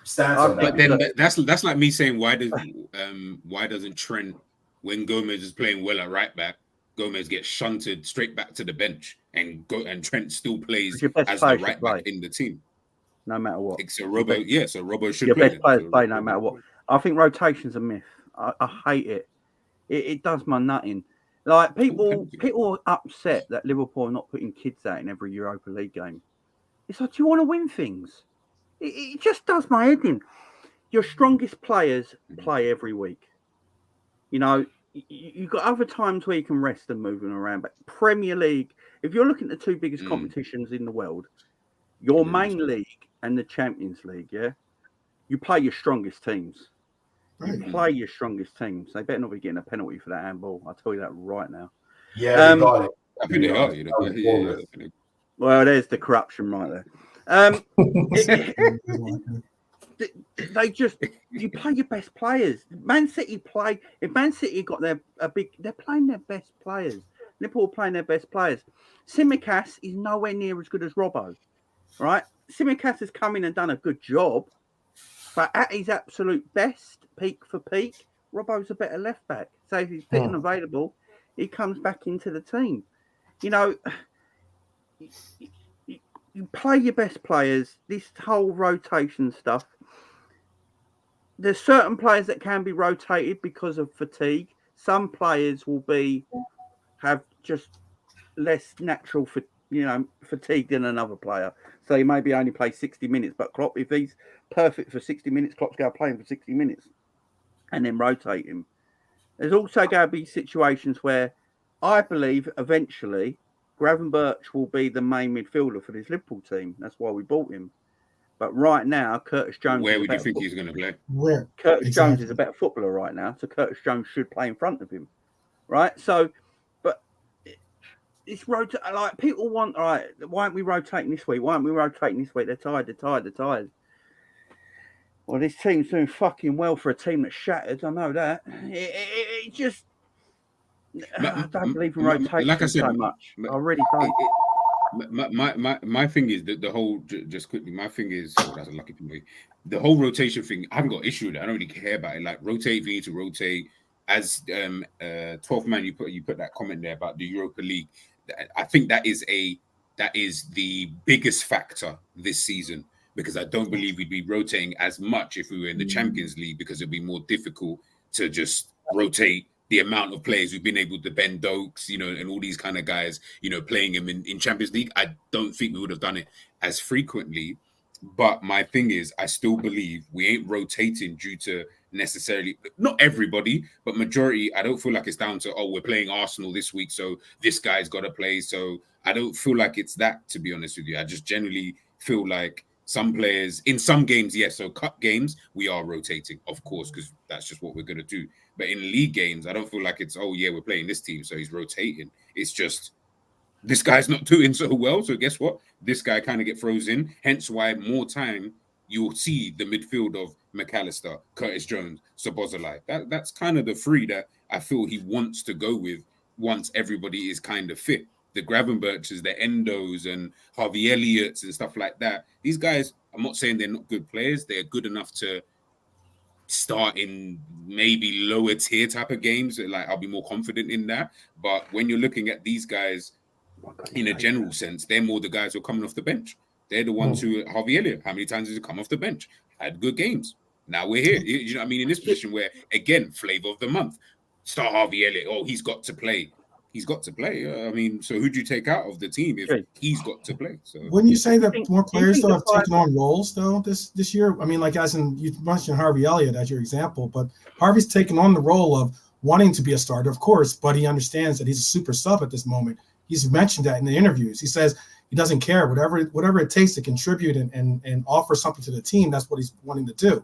stance on that. But then that's like me saying, why doesn't Trent, when Gomez is playing well at right back, Gomez gets shunted straight back to the bench, and Trent still plays as the right back in the team, no matter what. So Robbo should your play. Best players play no matter what. I think rotation's a myth. I hate it. It does my nutting. Like people are upset that Liverpool are not putting kids out in every Europa League game. It's like, do you want to win things? It just does my head in. Your strongest players play every week. You know, you've got other times where you can rest and moving around. But Premier League, if you're looking at the two biggest competitions in the world, your main league and the Champions League, you play your strongest teams. You play your strongest teams. They better not be getting a penalty for that handball. I'll tell you that right now. Yeah, they got it. I think they are. Well, there's the corruption right there. You play your best players. Man City play. If Man City got they're playing their best players. Liverpool are playing their best players. Tsimikas is nowhere near as good as Robbo, right? Tsimikas has come in and done a good job, but at his absolute best, peak for peak, Robbo's a better left back. So if he's fit and available, he comes back into the team. You know, you play your best players. This whole rotation stuff. There's certain players that can be rotated because of fatigue. Some players will have just less natural fatigue than another player. So he maybe only play 60 minutes, but Klopp, if he's perfect for 60 minutes, Klopp's going to play him for 60 minutes and then rotate him. There's also going to be situations where I believe eventually Gravenberch will be the main midfielder for this Liverpool team. That's why we bought him. But right now, Curtis Jones. Where would you think he's going to play? Where? Curtis Jones is a better footballer right now, so Curtis Jones should play in front of him, right? So, but it's like people want. All right, why aren't we rotating this week? Why aren't we rotating this week? They're tired. Well, this team's doing fucking well for a team that's shattered. I know that. It just. I don't believe in rotation like I said, so much. I really don't. My thing is that the whole just quickly. My thing is that's a lucky for me. The whole rotation thing, I haven't got issue with it. I don't really care about it. Like rotate, we need to rotate. As 12th man, you put that comment there about the Europa League. I think that is the biggest factor this season, because I don't believe we'd be rotating as much if we were in the Champions League, because it'd be more difficult to just rotate the amount of players we've been able to Ben Dokes, and all these kind of guys, playing him in Champions League. I don't think we would have done it as frequently. But my thing is, I still believe we ain't rotating due to necessarily, not everybody, but majority. I don't feel like it's down to, we're playing Arsenal this week, so this guy's got to play. So I don't feel like it's that, to be honest with you. I just generally feel like some players, in some games, yes, so cup games, we are rotating, of course, because that's just what we're going to do. But in league games, I don't feel like it's, we're playing this team, so he's rotating. It's just, this guy's not doing so well, so guess what? This guy kind of get frozen. Hence why more time you'll see the midfield of McAllister, Curtis Jones, Szoboszlai. That's kind of the three that I feel he wants to go with once everybody is kind of fit. The Gravenberches, the Endos, and Harvey Elliott's and stuff like that. These guys, I'm not saying they're not good players. They're good enough to start in maybe lower tier type of games. Like, I'll be more confident in that. But when you're looking at these guys in a general sense, they're more the guys who are coming off the bench. They're the ones who, Harvey Elliott, how many times has he come off the bench? Had good games. Now we're here. You know what I mean? In this position where, again, flavor of the month. Start Harvey Elliott. He's got to play. He's got to play. I mean, so who'd you take out of the team if he's got to play? So wouldn't you say that more players though have taken on roles though this year? I mean, like as in you mentioned Harvey Elliott as your example, but Harvey's taken on the role of wanting to be a starter, of course, but he understands that he's a super sub at this moment. He's mentioned that in the interviews. He says he doesn't care, whatever it takes to contribute and offer something to the team. That's what he's wanting to do.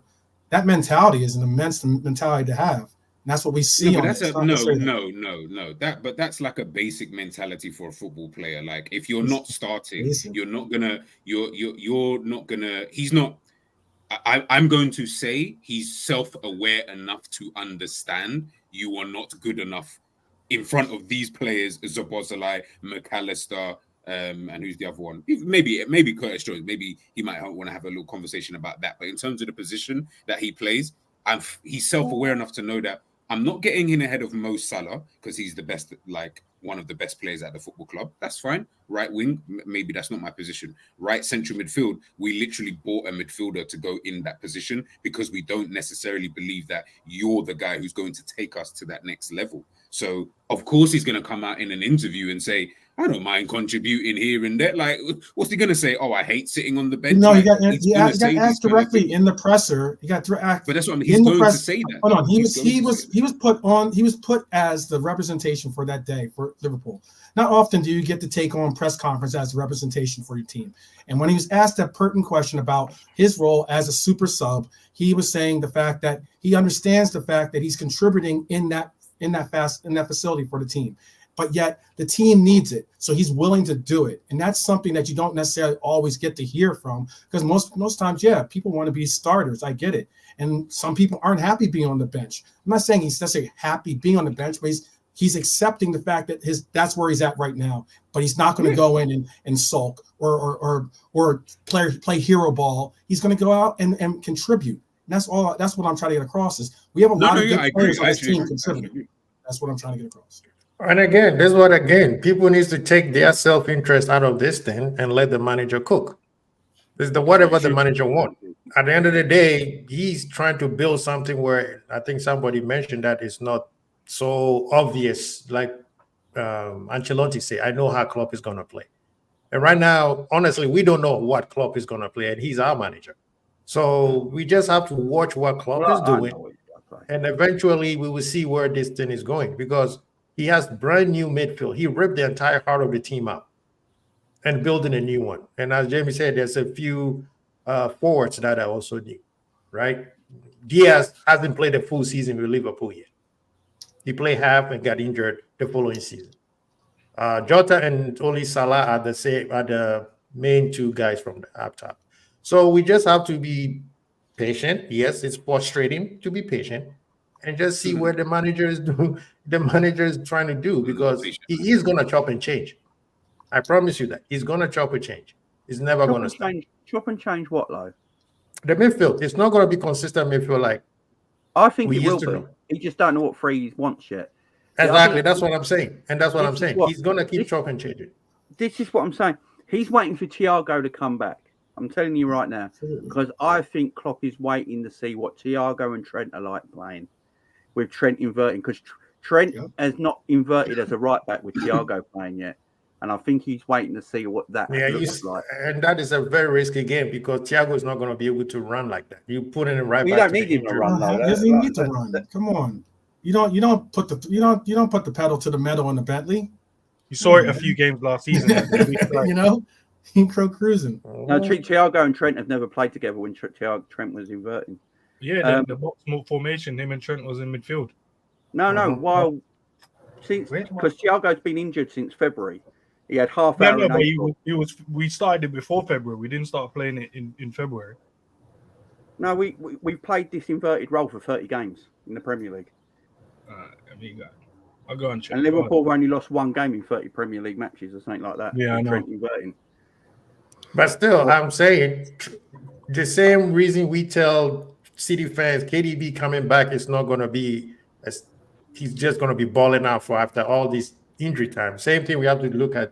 That mentality is an immense mentality to have. And that's what we see. No, that's like a basic mentality for a football player. Like if you're not starting, you're not gonna. He's not. I'm going to say he's self-aware enough to understand you are not good enough in front of these players, Szoboszlai, McAllister, and who's the other one? Maybe Curtis Jones. Maybe he might want to have a little conversation about that. But in terms of the position that he plays, he's self-aware enough to know that I'm not getting in ahead of Mo Salah because he's the best, like one of the best players at the football club. That's fine. Right wing, maybe that's not my position. Right central midfield, we literally bought a midfielder to go in that position because we don't necessarily believe that you're the guy who's going to take us to that next level. So, of course, he's going to come out in an interview and say, I don't mind contributing here and there. Like, what's he going to say? I hate sitting on the bench. No, like, he got asked directly in the presser. He got asked. But that's what I mean. He's going to say that. Hold on. He was put as the representation for that day for Liverpool. Not often do you get to take on press conference as a representation for your team. And when he was asked that pertinent question about his role as a super sub, he was saying the fact that he understands the fact that he's contributing in that facility for the team. But yet the team needs it. So he's willing to do it. And that's something that you don't necessarily always get to hear from, because most times, people want to be starters. I get it. And some people aren't happy being on the bench. I'm not saying he's necessarily happy being on the bench, but he's he's accepting the fact that that's where he's at right now. But he's not going to go in and sulk or play hero ball. He's going to go out and contribute. And that's all. That's what I'm trying to get across. Is we have a lot of good players on this team contributing. That's what I'm trying to get across. And again, this is what people need to take their self-interest out of this thing and let the manager cook. This is whatever the manager wants. At the end of the day, he's trying to build something where I think somebody mentioned that it's not so obvious, like Ancelotti said, I know how Klopp is going to play. And right now, honestly, we don't know what Klopp is going to play, and he's our manager. So we just have to watch what Klopp is doing, and eventually we will see where this thing is going, because he has brand new midfield. He ripped the entire heart of the team out and building a new one. And as Jamie said, there's a few forwards that are also new, right? Diaz hasn't played a full season with Liverpool yet. He played half and got injured the following season. Jota and Oli Salah are the main two guys from the up top. So we just have to be patient. Yes, it's frustrating to be patient and just see where the manager is trying to do, because he is going to chop and change. I promise you that. He's going to chop and change. He's never going to stop. Chop and change what, though? The midfield. It's not going to be consistent midfield like I think it will be. He just don't know what Freeze wants yet. Exactly. That's what I'm saying. And that's what I'm saying. He's going to keep chop and changing. This is what I'm saying. He's waiting for Thiago to come back. I'm telling you right now. Because I think Klopp is waiting to see what Thiago and Trent are like playing, with Trent inverting. Because Trent has not inverted as a right back with Thiago playing yet. And I think he's waiting to see what that looks like. And that is a very risky game, because Thiago is not going to be able to run like that. You put in right back. You don't need him to run. He doesn't need to run. Come on. You don't put the pedal to the metal on the Bentley. You saw it a few games last season. He cruising. No, Thiago and Trent have never played together when Trent was inverting. Yeah, the box formation, him and Trent was in midfield. No, because Thiago's been injured since February. He had half hour. No, but we started it before February. We didn't start playing it in February. No, we played this inverted role for 30 games in the Premier League. I'll go and check. And Liverpool have only lost one game in 30 Premier League matches or something like that. Yeah, I know. Trent inverting. But still, I'm saying the same reason we tell City fans KDB coming back is not going to be he's just going to be balling out for after all this injury time. Same thing we have to look at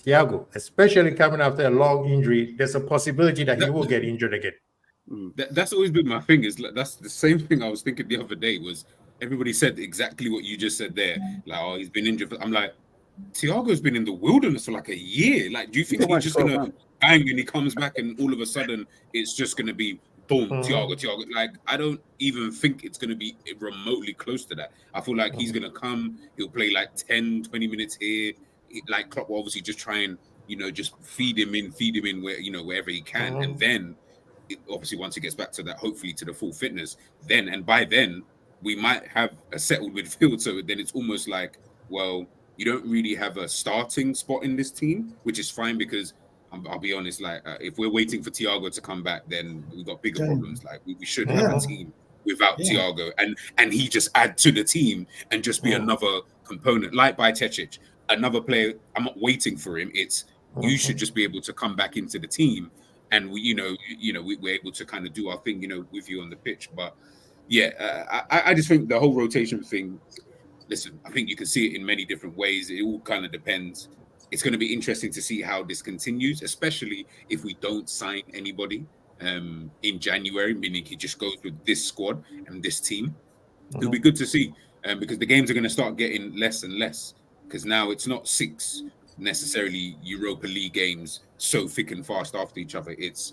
Thiago, especially coming after a long injury. There's a possibility that he will get injured again. That's always been my thing. That's the same thing I was thinking the other day. Was everybody said exactly what you just said there? Like, oh, he's been injured. I'm like, Thiago's been in the wilderness for like a year. Like, do you think he's just gonna bang and he comes back and all of a sudden it's just gonna be boom, Thiago? Like, I don't even think it's gonna be remotely close to that. I feel like he's gonna come. He'll play like 10, 20 minutes here. Like, Klopp will obviously just try and just feed him in where wherever he can, and then obviously once he gets back to that, hopefully to the full fitness, and by then we might have a settled midfield. So then it's almost like, well, you don't really have a starting spot in this team, which is fine, because I'll be honest, like if we're waiting for Thiago to come back, then we've got bigger problems. Like we should have a team without Thiago, and he just add to the team and just be another component, like by Tečić, another player. I'm not waiting for him. It's you should just be able to come back into the team, and we're able to kind of do our thing, with you on the pitch. But I just think the whole rotation thing. Listen, I think you can see it in many different ways. It all kind of depends. It's going to be interesting to see how this continues, especially if we don't sign anybody in January, meaning he just goes with this squad and this team. It'll be good to see, because the games are going to start getting less and less, because now it's not 6 necessarily Europa League games so thick and fast after each other. It's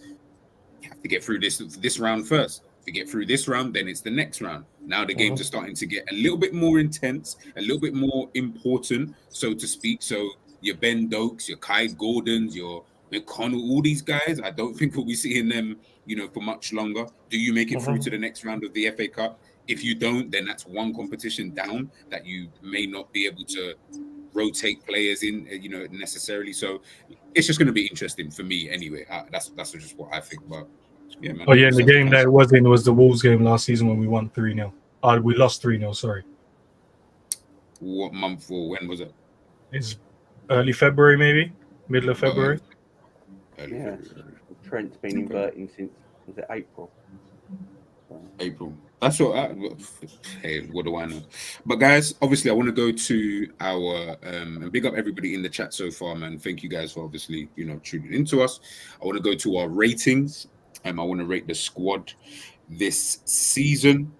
you have to get through this round first. To get through this round, then it's the next round. Now the games are starting to get a little bit more intense, a little bit more important, so to speak. So your Ben Dokes, your Kai Gordons, your McConnell, all these guys, I don't think we'll be seeing them, for much longer. Do you make it through to the next round of the FA Cup? If you don't, then that's one competition down that you may not be able to rotate players in, necessarily. So it's just going to be interesting for me anyway. That's just what I think. But yeah, man. The game that it was in was the Wolves game last season when we won 3-0. We lost 3-0, sorry. what month or when was it? It's early February, maybe middle of Oh, February. early Yeah. February. Trent's been inverting since, was it April? April. That's what. Hey, what do I know? But guys, obviously, I want to go to our and big up everybody in the chat so far, man. Thank you guys for obviously tuning into us. I want to go to our ratings. I want to rate the squad this season.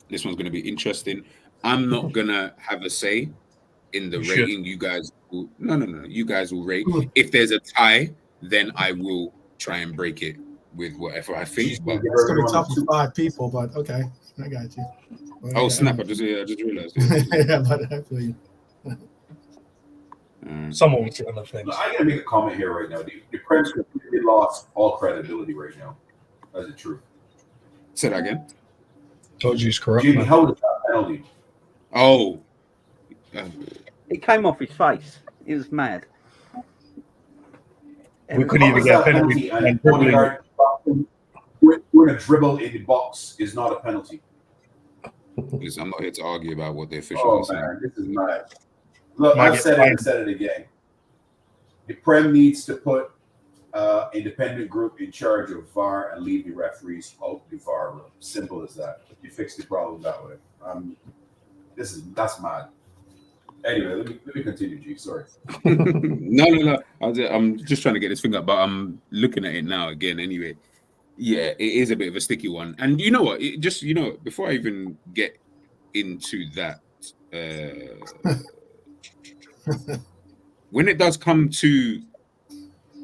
This one's going to be interesting. I'm not gonna have a say in the You should. rating. You guys will. No. You guys will rate. If there's a tie, then I will try and break it with whatever I think. But It's gonna be tough with 5 people, but okay, I got you. But, oh snap! I just realized. Yeah, but I feel you. Someone was on the fence. I gotta make a comment here right now. The Prem's completely lost all credibility right now. That's the truth. Say that again. Told you he's corrupt. Jimmy, Man. how was that penalty? Oh, It came off his face. He was mad. We couldn't even get a penalty. And dribbling. Doing a dribble in the box is not a penalty. listen, I'm not here to argue about what the official Oh is saying. man, this is mad. Look, Might I've get said it fined. and said it again. The Prem needs to put independent group in charge of VAR and leave the referees out the VAR room. Simple as that. You fix the problem that way. That's mad. Anyway, let me continue, G. Sorry. No. I'm just trying to get this thing up, but I'm looking at it now again. Anyway, yeah, it is a bit of a sticky one. And you know what? It just before I even get into that, when it does come to,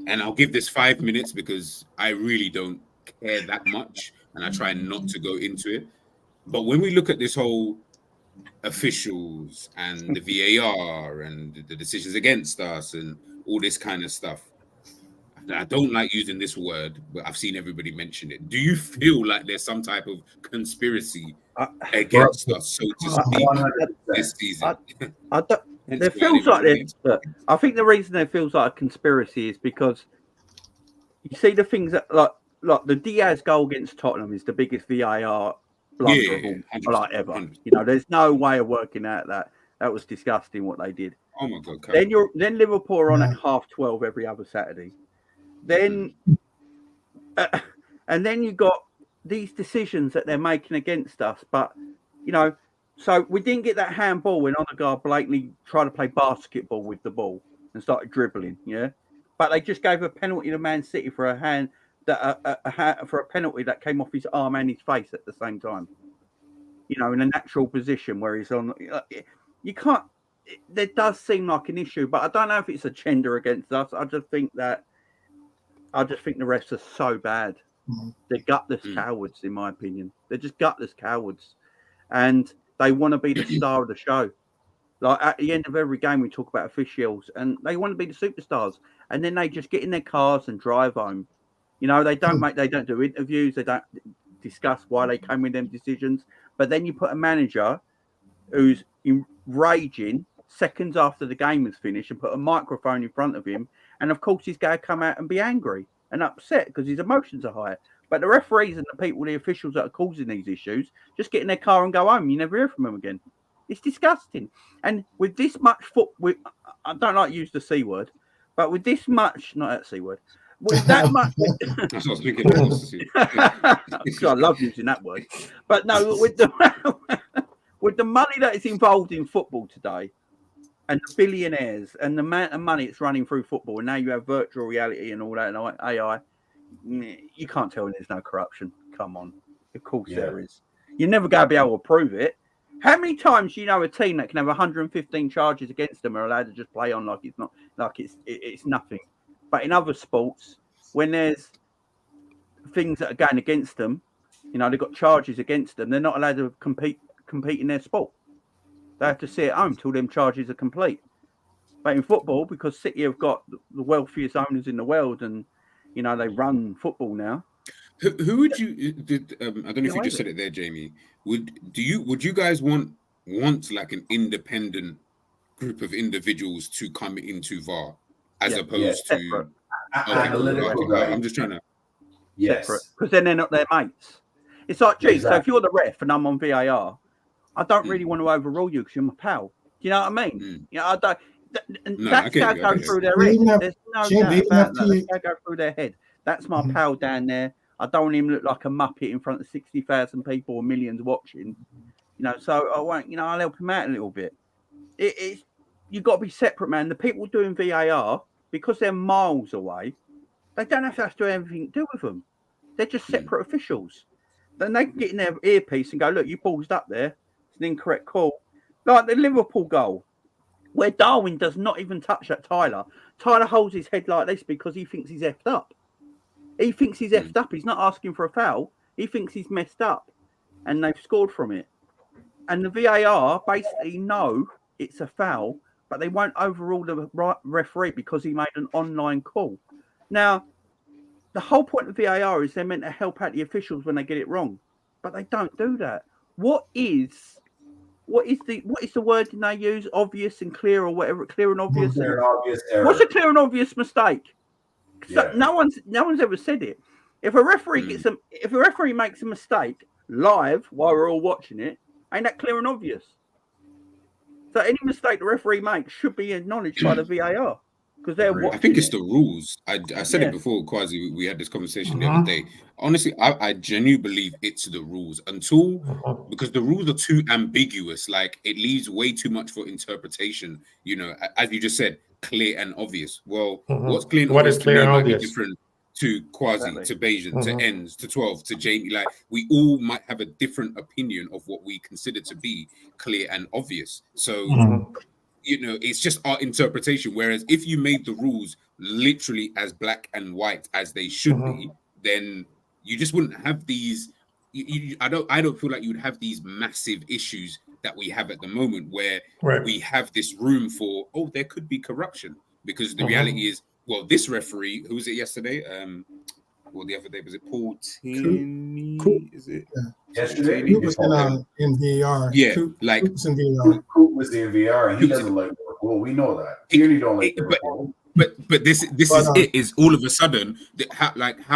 and I'll give this 5 minutes because I really don't care that much, and I try not to go into it. But when we look at this whole officials and the VAR and the decisions against us and all this kind of stuff, I don't like using this word, but I've seen everybody mention it. Do you feel like there's some type of conspiracy against us, so to speak, 100%. this season? I don't. There feels like there's. I think the reason there feels like a conspiracy is because you see the things that like the Diaz goal against Tottenham is the biggest VAR blunder of all ever. 100%. There's no way of working out that. That was disgusting what they did. Oh my god! Kyle. Then Liverpool are on at 12:30 every other Saturday. Then and then you got these decisions that they're making against us, but so we didn't get that handball when Odegaard blatantly tried to play basketball with the ball and started dribbling, but they just gave a penalty to Man City for a hand for a penalty that came off his arm and his face at the same time, in a natural position where he's on. You can't. There does seem like an issue, but I don't know if it's a gender against us. I just think the refs are so bad. They're gutless cowards, in my opinion. They're just gutless cowards, and they want to be the star of the show. Like at the end of every game, we talk about officials, and they want to be the superstars, and then they just get in their cars and drive home. They don't do interviews. They don't discuss why they came with them decisions. But then you put a manager who's raging seconds after the game was finished and put a microphone in front of him, and of course he's going to come out and be angry and upset because his emotions are high. But the referees and the officials that are causing these issues, just get in their car and go home. You never hear from them again. It's disgusting. And with this much I don't like to use the C word, but with this much, not that C word, with that much, That's what I was thinking. I love using that word. But no, with the money that is involved in football today, and the billionaires and the amount of money it's running through football, and now you have virtual reality and all that and AI, you can't tell me there's no corruption. Come on. Of course there is. You're never going to be able to prove it. How many times do you know a team that can have 115 charges against them are allowed to just play on like it's not, like it's nothing? But in other sports, when there's things that are going against them, they've got charges against them, they're not allowed to compete in their sport. They have to sit at home till them charges are complete. But in football, because City have got the wealthiest owners in the world, and they run football now. Who would you? I don't know if you just said it there, Jamie. Would you guys want like an independent group of individuals to come into VAR as opposed to? Okay, I'm just trying to. Yes, because then they're not their mates. It's like, so if you're the ref and I'm on VAR, I don't really want to overrule you because you're my pal. you know what I mean? I don't. That's got to go through their They head. even have- There's no Shane, they doubt even have about that. They got to go through their head. That's my pal down there. I don't want him to look like a muppet in front of 60,000 people or millions watching. So I won't. I'll help him out a little bit. It's you've got to be separate, man. The people doing VAR, because they're miles away, they don't have to have anything to do with them. They're just separate officials. Then they can get in their earpiece and go, look, you paused up there. It's an incorrect call. Like the Liverpool goal, where Darwin does not even touch that Tyler. Tyler holds his head like this because he thinks he's effed up. He thinks he's effed up. He's not asking for a foul. He thinks he's messed up. And they've scored from it. And the VAR basically know it's a foul, but they won't overrule the referee because he made an online call. Now, the whole point of VAR is they're meant to help out the officials when they get it wrong, but they don't do that. What is the word they use? Obvious and clear, or whatever. Clear and obvious. Clear and obvious error. What's a clear and obvious mistake? So Yeah. no one's ever said it. If a referee if a referee makes a mistake live while we're all watching it, ain't that clear and obvious? So any mistake the referee makes should be acknowledged by the VAR because they're watching. I think it's the rules. I said it before, Quasi. We had this conversation the other day. Honestly, I genuinely believe it's the rules because the rules are too ambiguous. Like it leaves way too much for interpretation. As you just said, clear and obvious. Well, what's clear and obvious? What is clear and obvious? Different to Quasi, to Bayesian, to Ends, to 12, to Jamie. Like we all might have a different opinion of what we consider to be clear and obvious. So. It's just our interpretation. Whereas if you made the rules literally as black and white as they should be, then you just wouldn't have these. I don't feel like you'd have these massive issues that we have at the moment, where we have this room for there could be corruption, because the reality is, this referee, who was it yesterday? The other day, was it Paul Tierney? Is it yesterday? He was in VAR. Yeah, Coop was in VAR. Coop was in VAR, and he doesn't like Liverpool. We know that. Tierney don't like Liverpool. But this is all of a sudden how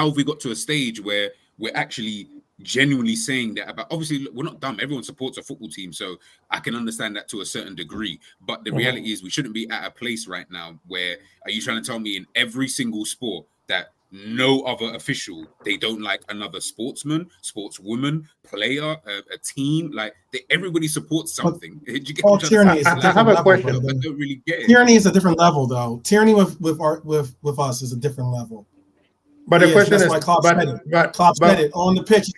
have we got to a stage where we're actually genuinely saying that about? Obviously, look, we're not dumb. Everyone supports a football team, so I can understand that to a certain degree. But the reality is, we shouldn't be at a place right now where are you trying to tell me in every single sport that no other official, they don't like another sportsman, sportswoman, player, a team, everybody supports something. Tyranny is I have a question. I don't really get it. Tyranny is a different level, though. Tyranny with us is a different level. But the question is, why Klopp said it on the pitch.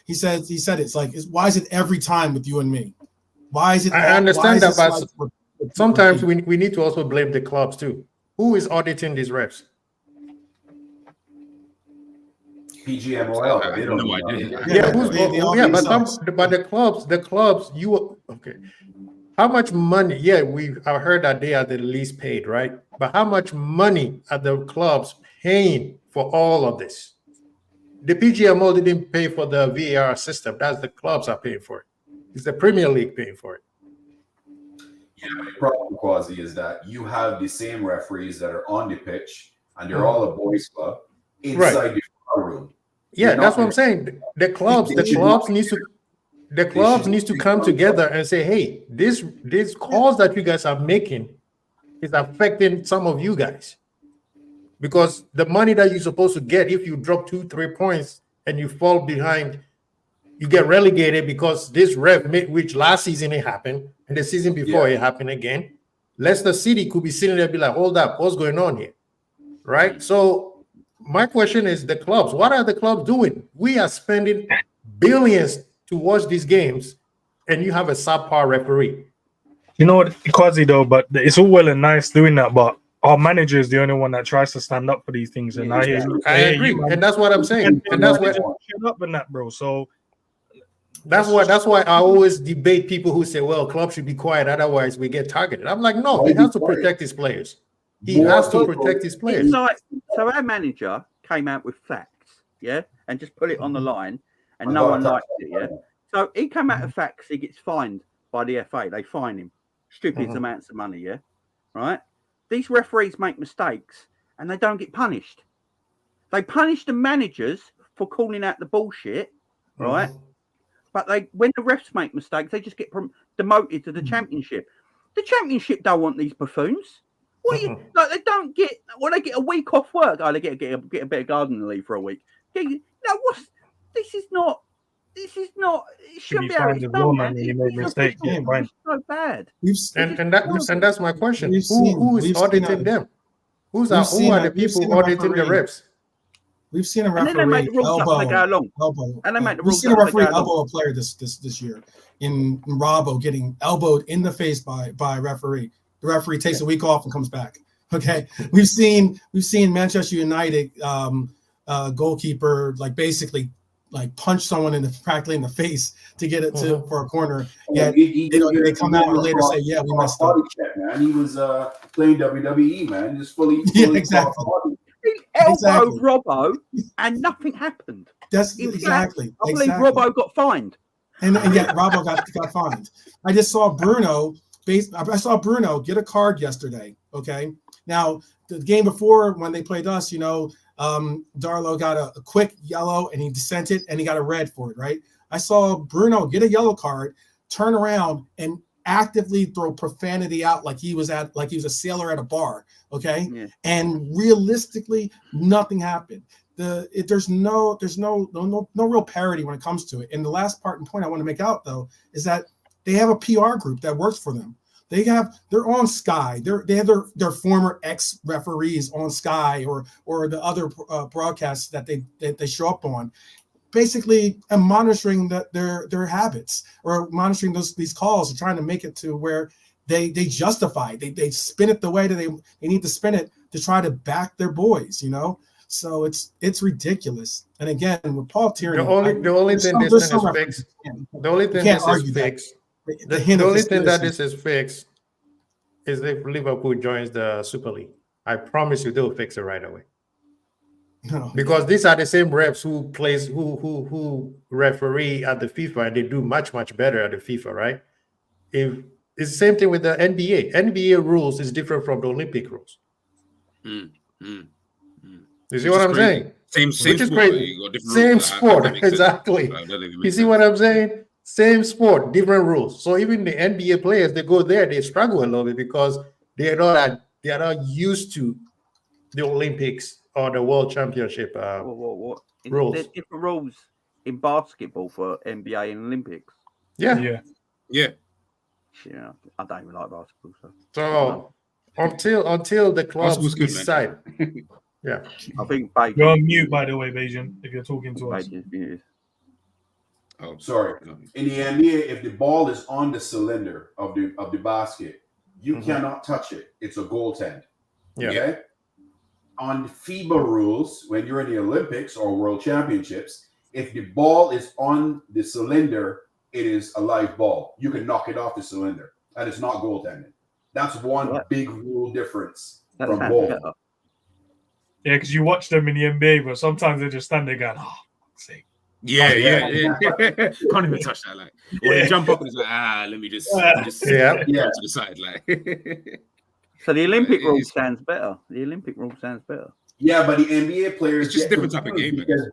He said it. It's like, why is it every time with you and me? Why is it? I understand that, but sometimes we need to also blame the clubs too. Who is auditing these refs? PGMOL. They don't know idea. But the clubs. Okay. How much money? Yeah, I heard that they are the least paid, right? But how much money are the clubs paying for all of this? The PGMO didn't pay for the VAR system. That's the clubs are paying for it. It's the Premier League paying for it. Yeah, the problem, Quasi, is that you have the same referees that are on the pitch, and they're all a boys' club inside the room. Yeah, that's what I'm saying. The clubs needs to come together and say, hey, this calls that you guys are making is affecting some of you guys. Because the money that you're supposed to get, if you drop 2-3 points and you fall behind, you get relegated because this ref, which last season it happened, and the season before it happened again. Leicester City could be sitting there and be like, hold up, what's going on here? Right? So my question is, the clubs, what are the clubs doing? We are spending billions to watch these games, and you have a subpar referee. You know what, Quasi, though, but it's all well and nice doing that, but our manager is the only one that tries to stand up for these things. And I agree, and that's what I'm saying. And that's where shut up in that, bro. So that's why I always debate people who say, well, club should be quiet, otherwise we get targeted. I'm like, no, he has to protect his players. He has to protect his players. So our manager came out with facts, and just put it on the line, and no one liked it, So he came out with facts. He gets fined by the FA. They fine him stupid amounts of money, right? These referees make mistakes, and they don't get punished. They punish the managers for calling out the bullshit, right? But when the refs make mistakes, they just get demoted to the championship. The Championship don't want these buffoons. What are you, like? They don't get when they get a week off work. Oh, they get a bit of garden leave for a week. This is not. It shouldn't be how it's done, man. You made a mistake. Yeah, fine. So bad. And that's my question. Who is auditing them? Who are the people auditing the refs? We've seen a And then they make referee the rules up as they go along. And they make the We've rules seen a up as they referee go along. elbow a player this year in Robbo getting elbowed in the face by a referee. The referee takes a week off and comes back. Okay, we've seen Manchester United goalkeeper basically punch someone practically in the face to get it for a corner. Yeah, they come out and later say, "Yeah, we messed up." Check, man. He was playing WWE, man. Just fully exactly. He elbowed Robbo, and nothing happened. That's In exactly. Fact, I believe Robbo got fined. And yeah, Robbo got fined. I just saw Bruno. I saw Bruno get a card yesterday. Okay, now the game before when they played us, Darlow got a quick yellow and he dissented and he got a red for it. Right. I saw Bruno get a yellow card, turn around and actively throw profanity out like he was a sailor at a bar. Okay, and realistically, nothing happened. There's no real parity when it comes to it. And the last part and point I want to make out though is that they have a PR group that works for them. They're on Sky. They have their former ex referees on Sky or the other broadcasts that they show up on, basically and monitoring their habits or monitoring these calls and trying to make it to where they justify. They spin it the way that they need to spin it to try to back their boys. So it's ridiculous. And again, with Paul Tierney, the only thing this is fixed. The only thing this is fixed. The only thing that this is fixed is if Liverpool joins the Super League. I promise you they'll fix it right away. No. Because these are the same refs who referee at the FIFA, and they do much better at the FIFA, right? If it's the same thing with the NBA. NBA rules is different from the Olympic rules. You see what I'm saying? Same Which is sport, crazy. Same sport, exactly. You see what I'm saying? Same sport, different rules. So even the NBA players, they go there, they struggle a little bit because they are not used to the Olympics or the World Championship rules. There's different rules in basketball for NBA and Olympics. Yeah. I don't even like basketball. So until the clubs decide. Yeah. I think you're on mute, by the way, Bajan, if you're talking to us. Oh, sorry. In the NBA, if the ball is on the cylinder of the basket, you cannot touch it. It's a goaltend. Yeah. Okay. On FIBA rules, when you're in the Olympics or World Championships, if the ball is on the cylinder, it is a live ball. You can knock it off the cylinder, and it's not goaltending. That's one big rule difference from both. Better. Yeah, because you watch them in the NBA, but sometimes they just stand there going, "Oh, fuck's sake." Yeah. Can't even touch that. Or they jump up and it's let me just go to the side. So the Olympic rule sounds better. Yeah, but the NBA players it's just a different type of game because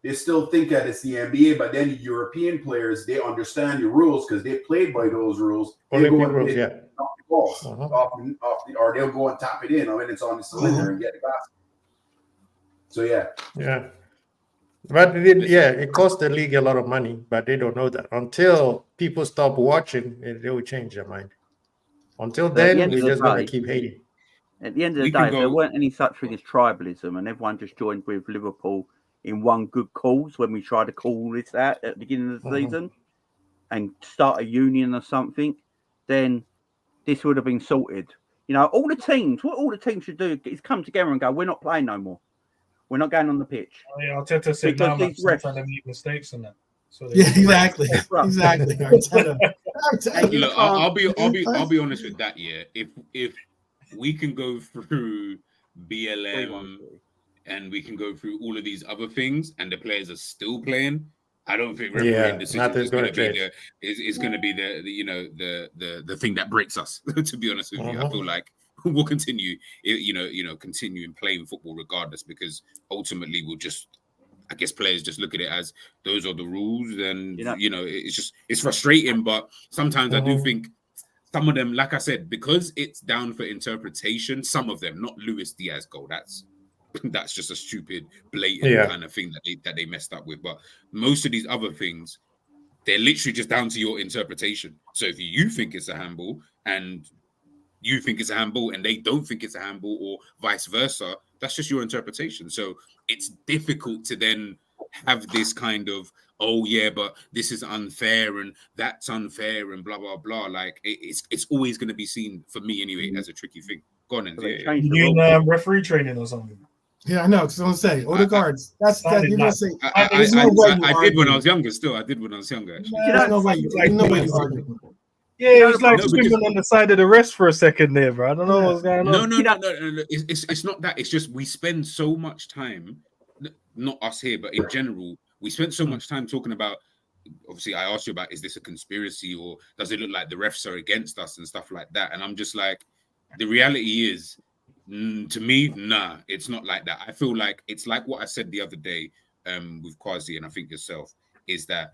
they still think that it's the NBA, but then the European players, they understand the rules because they played by those rules. They go and knock the ball off or they'll go and tap it in when it's on the cylinder and get the basket. So yeah. But it costs the league a lot of money, but they don't know that. Until people stop watching, they will change their mind. Until then, we're just going to keep hating. At the end of the day, there weren't any such thing as tribalism, and everyone just joined with Liverpool in one good cause when we tried to call this out at the beginning of the season and start a union or something, then this would have been sorted. All the teams should do is come together and go, we're not playing no more. We're not going on the pitch. Oh, yeah, Arteta said now I'm trying to make mistakes in that. So exactly. Look, I'll be honest with that. Yeah, if we can go through BLM and we can go through all of these other things, and the players are still playing, I don't think refereeing decision is going to be the thing that breaks us. To be honest with you, I feel like we'll continue, continuing playing football regardless, because ultimately we'll just, I guess, players just look at it as those are the rules, and it's frustrating. But sometimes I do think some of them, like I said, because it's down for interpretation. Some of them, not Luis Diaz goal. That's just a stupid, blatant kind of thing that they messed up with. But most of these other things, they're literally just down to your interpretation. So if you think it's a handball and you think it's a handball and they don't think it's a handball, or vice versa, that's just your interpretation. So it's difficult to then have this kind of, oh yeah, but this is unfair and that's unfair and blah blah blah. Like it's always going to be seen, for me anyway, as a tricky thing. Go on, and you in referee training or something? Yeah, I know. Because I'm gonna say Odegaard's. That's I that. did You're gonna not. say. I did when I was younger. Still, I did when I was younger. Actually. There's no way you argue. Yeah, it was like swimming on the side of the rest for a second there, bro. I don't know what's going on. No. It's not that. It's just we spend so much time, not us here, but in general, we spent so much time talking about. Obviously, I asked you about, is this a conspiracy or does it look like the refs are against us and stuff like that? And I'm just like, the reality is, to me, nah, it's not like that. I feel like it's like what I said the other day with Kwazi and I think yourself, is that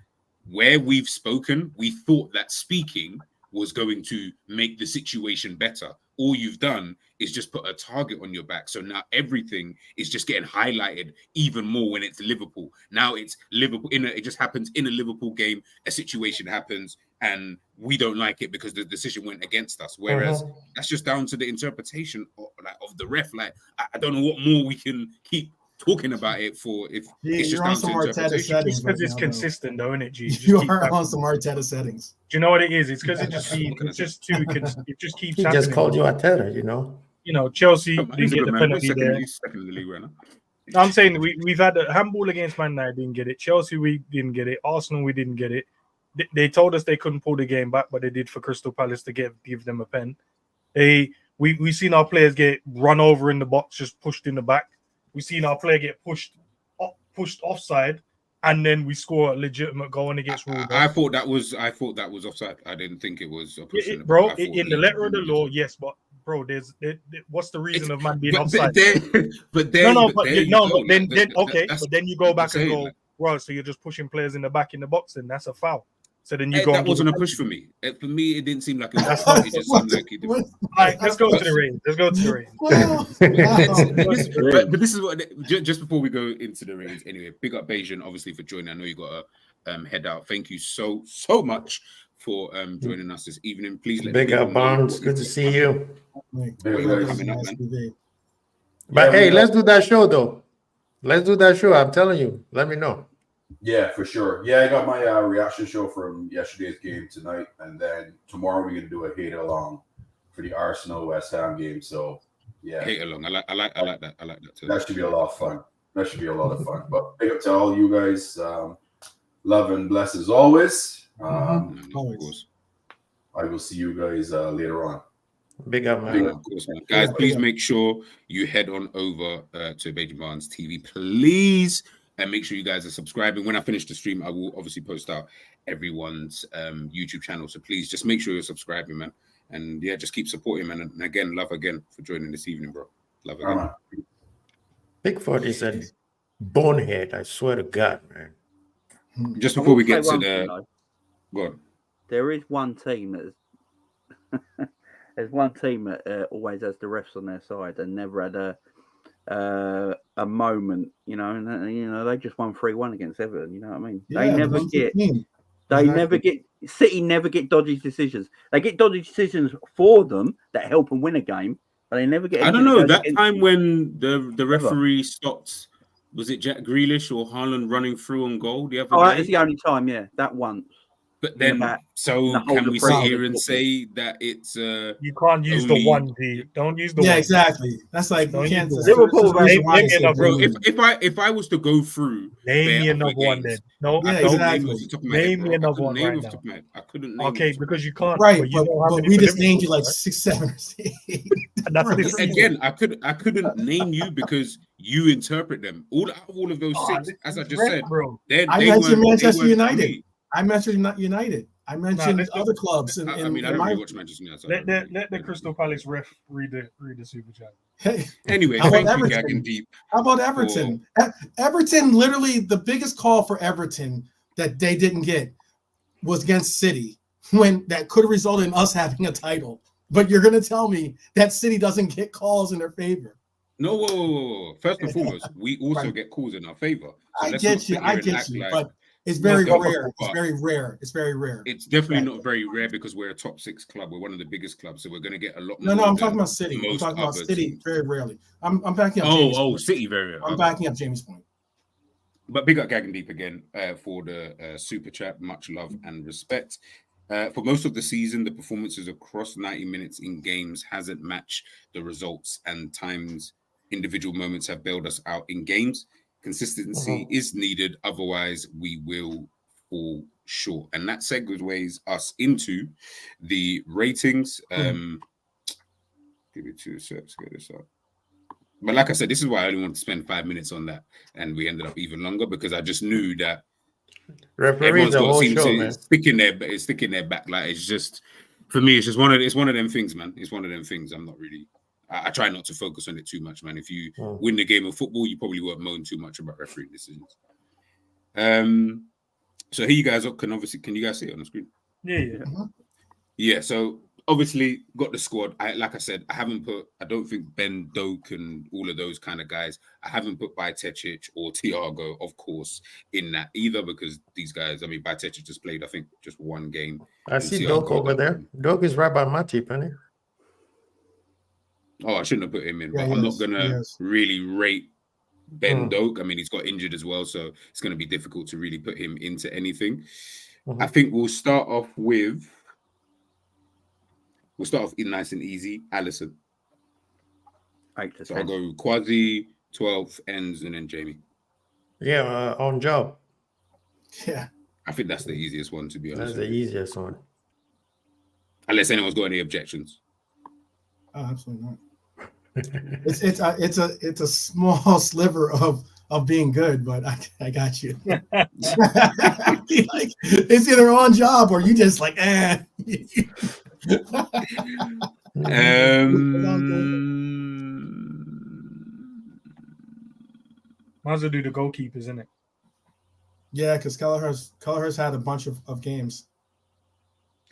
where we've spoken, we thought that speaking was going to make the situation better. All you've done is just put a target on your back. So now everything is just getting highlighted even more when it's Liverpool. Now it's Liverpool. It just happens in a Liverpool game. A situation happens and we don't like it because the decision went against us. Whereas that's just down to the interpretation of the ref. Like, I don't know what more we can keep talking about it for. If it's just down to interpretation. It's because it's consistent, though, isn't it, G? You are on some Arteta settings. Do you know what it is? It's because it just keeps He happening. just called you Arteta, you know. You know, Chelsea didn't get the penalty there. Second in the league right now. I'm saying we've had a handball against Man United, didn't get it. Chelsea, we didn't get it. Arsenal, we didn't get it. They told us they couldn't pull the game back, but they did for Crystal Palace to give them a pen. We seen our players get run over in the box, just pushed in the back. We seen our player get pushed offside, and then we score a legitimate goal and it gets ruled. I thought that was offside. I didn't think it was a push. In the letter of the law, yes, but bro, what's the reason of man being offside? But then you go back and go, well, so you're just pushing players in the back in the box, and that's a foul. So then you go. That wasn't a push for me. For me, it didn't seem like it was. It just seemed like he did. All right, let's go to the ratings. But this is what. Just before we go into the ratings, anyway, big up Bajan, obviously, for joining. I know you got to head out. Thank you so much for joining us this evening. Please let big up Barnes. Good to see you. Coming up, man. But hey, let's do that show though. Let's do that show. I'm telling you. Let me know. Yeah, for sure. Yeah, I got my reaction show from yesterday's game tonight, and then tomorrow we're gonna do a hate along for the Arsenal West Ham game. So yeah, hate along. I like that. I like that too. That should be a lot of fun. But big up to all you guys. Love and bless as always. Always. I will see you guys later on. Big up, man. Of course, man. Guys, please make sure you head on over to Bajan Barnes TV, please. And make sure you guys are subscribing. When I finish the stream, I will obviously post out everyone's YouTube channel. So please just make sure you're subscribing, man. And yeah, just keep supporting, man. And again, love again for joining this evening, bro. Love again. Bigfoot is a bonehead. I swear to God, man. Just before we get to the... Go on. There is one team that there's one team that always has the refs on their side and never had a moment, you know, and they just won 3-1 against Everton. You know what I mean? Yeah, they never get. City never get dodgy decisions. They get dodgy decisions for them that help them win a game, but they never get. I don't know that time when the referee stopped. Was it Jack Grealish or Haaland running through on goal? That's the only time. Yeah, that once. But then, can we sit here and say that it's you can't use the one D. Don't use the one. Yeah, exactly. That's like you can't. Liverpool. If I was to go through, name me another one then. No, yeah, exactly. Name me another one right now. I couldn't name. Okay, because you can't. Right, but we just named you like 6, 7, or 8. Again, I couldn't name you because you interpret them. All of those 6, as I just said, bro. I mentioned Manchester United. I mentioned United. I mentioned other clubs. I don't really watch Manchester United. Let the Crystal Palace ref read the super chat. Hey, anyway, thank you, Gagging Deep. How about Everton? Everton, literally, the biggest call for Everton that they didn't get was against City when that could have resulted in us having a title. But you're going to tell me that City doesn't get calls in their favor. No, whoa. First and foremost, we also Right. get calls in our favor. So I let's get not you. sit here I and get act you. like But it's very No, rare. but- It's very rare. It's very rare. it's definitely not very rare because we're a top 6 club. We're one of the biggest clubs, so we're going to get a lot more. No, I'm than talking about City. I'm most talking about other City teams. very rarely. I'm backing up. Jamie's point. City very rare. I'm Okay. backing up Jamie's point. But big up Gagandeep again for the super chat. Much love and respect. For most of the season, the performances across 90 minutes in games hasn't matched the results, and times individual moments have bailed us out in games. Consistency is needed, otherwise we will fall short. And that segues us into the ratings. Give me 2 seconds to get this up. But like I said, this is why I only want to spend 5 minutes on that, and we ended up even longer because I just knew that Referees the whole show, man. stick in their back. Like it's just for me, it's just one of them things, man. It's one of them things. I'm not really. I try not to focus on it too much, man. If you win the game of football, you probably won't moan too much about refereeing decisions. So here you guys can you guys see it on the screen? Yeah. So obviously got the squad. Like I said, I don't think Ben Doak and all of those kind of guys. I haven't put Bajcetic or Thiago, of course, in that either because these guys. I mean, Bajcetic just played, I think, just one game. I see Doak over there. Doak is right by Matip, isn't he? Oh, I shouldn't have put him in, Yeah, but I'm not gonna really rate Ben Doak. I mean, he's got injured as well, so it's going to be difficult to really put him into anything. I think we'll start off nice and easy. Alisson. 8 to 10. So I'll go Quasi, 12, Ends, and then Jamie. Yeah, on job. Yeah. I think that's the easiest one, to be honest. That's the easiest one. Unless anyone's got any objections. Oh, absolutely not. It's a small sliver of being good, but I got you. Like, it's either on job or you just like Might as well do the goalkeepers, isn't it? Yeah, because Kelleher's had a bunch of games.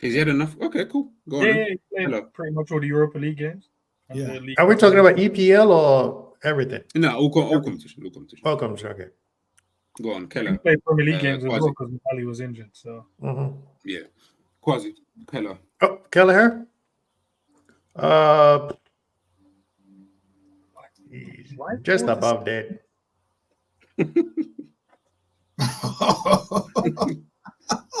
Has he had enough? Okay, cool. Go on. Yeah, he played pretty much all the Europa League games. Yeah. Are we talking about EPL or everything? No, all competition. All competition, okay. Go on, He Keller. played Premier League games as Quasi. well because Ali was injured. So Yeah. Quasi, Keller. Oh, Kelleher? Just above that.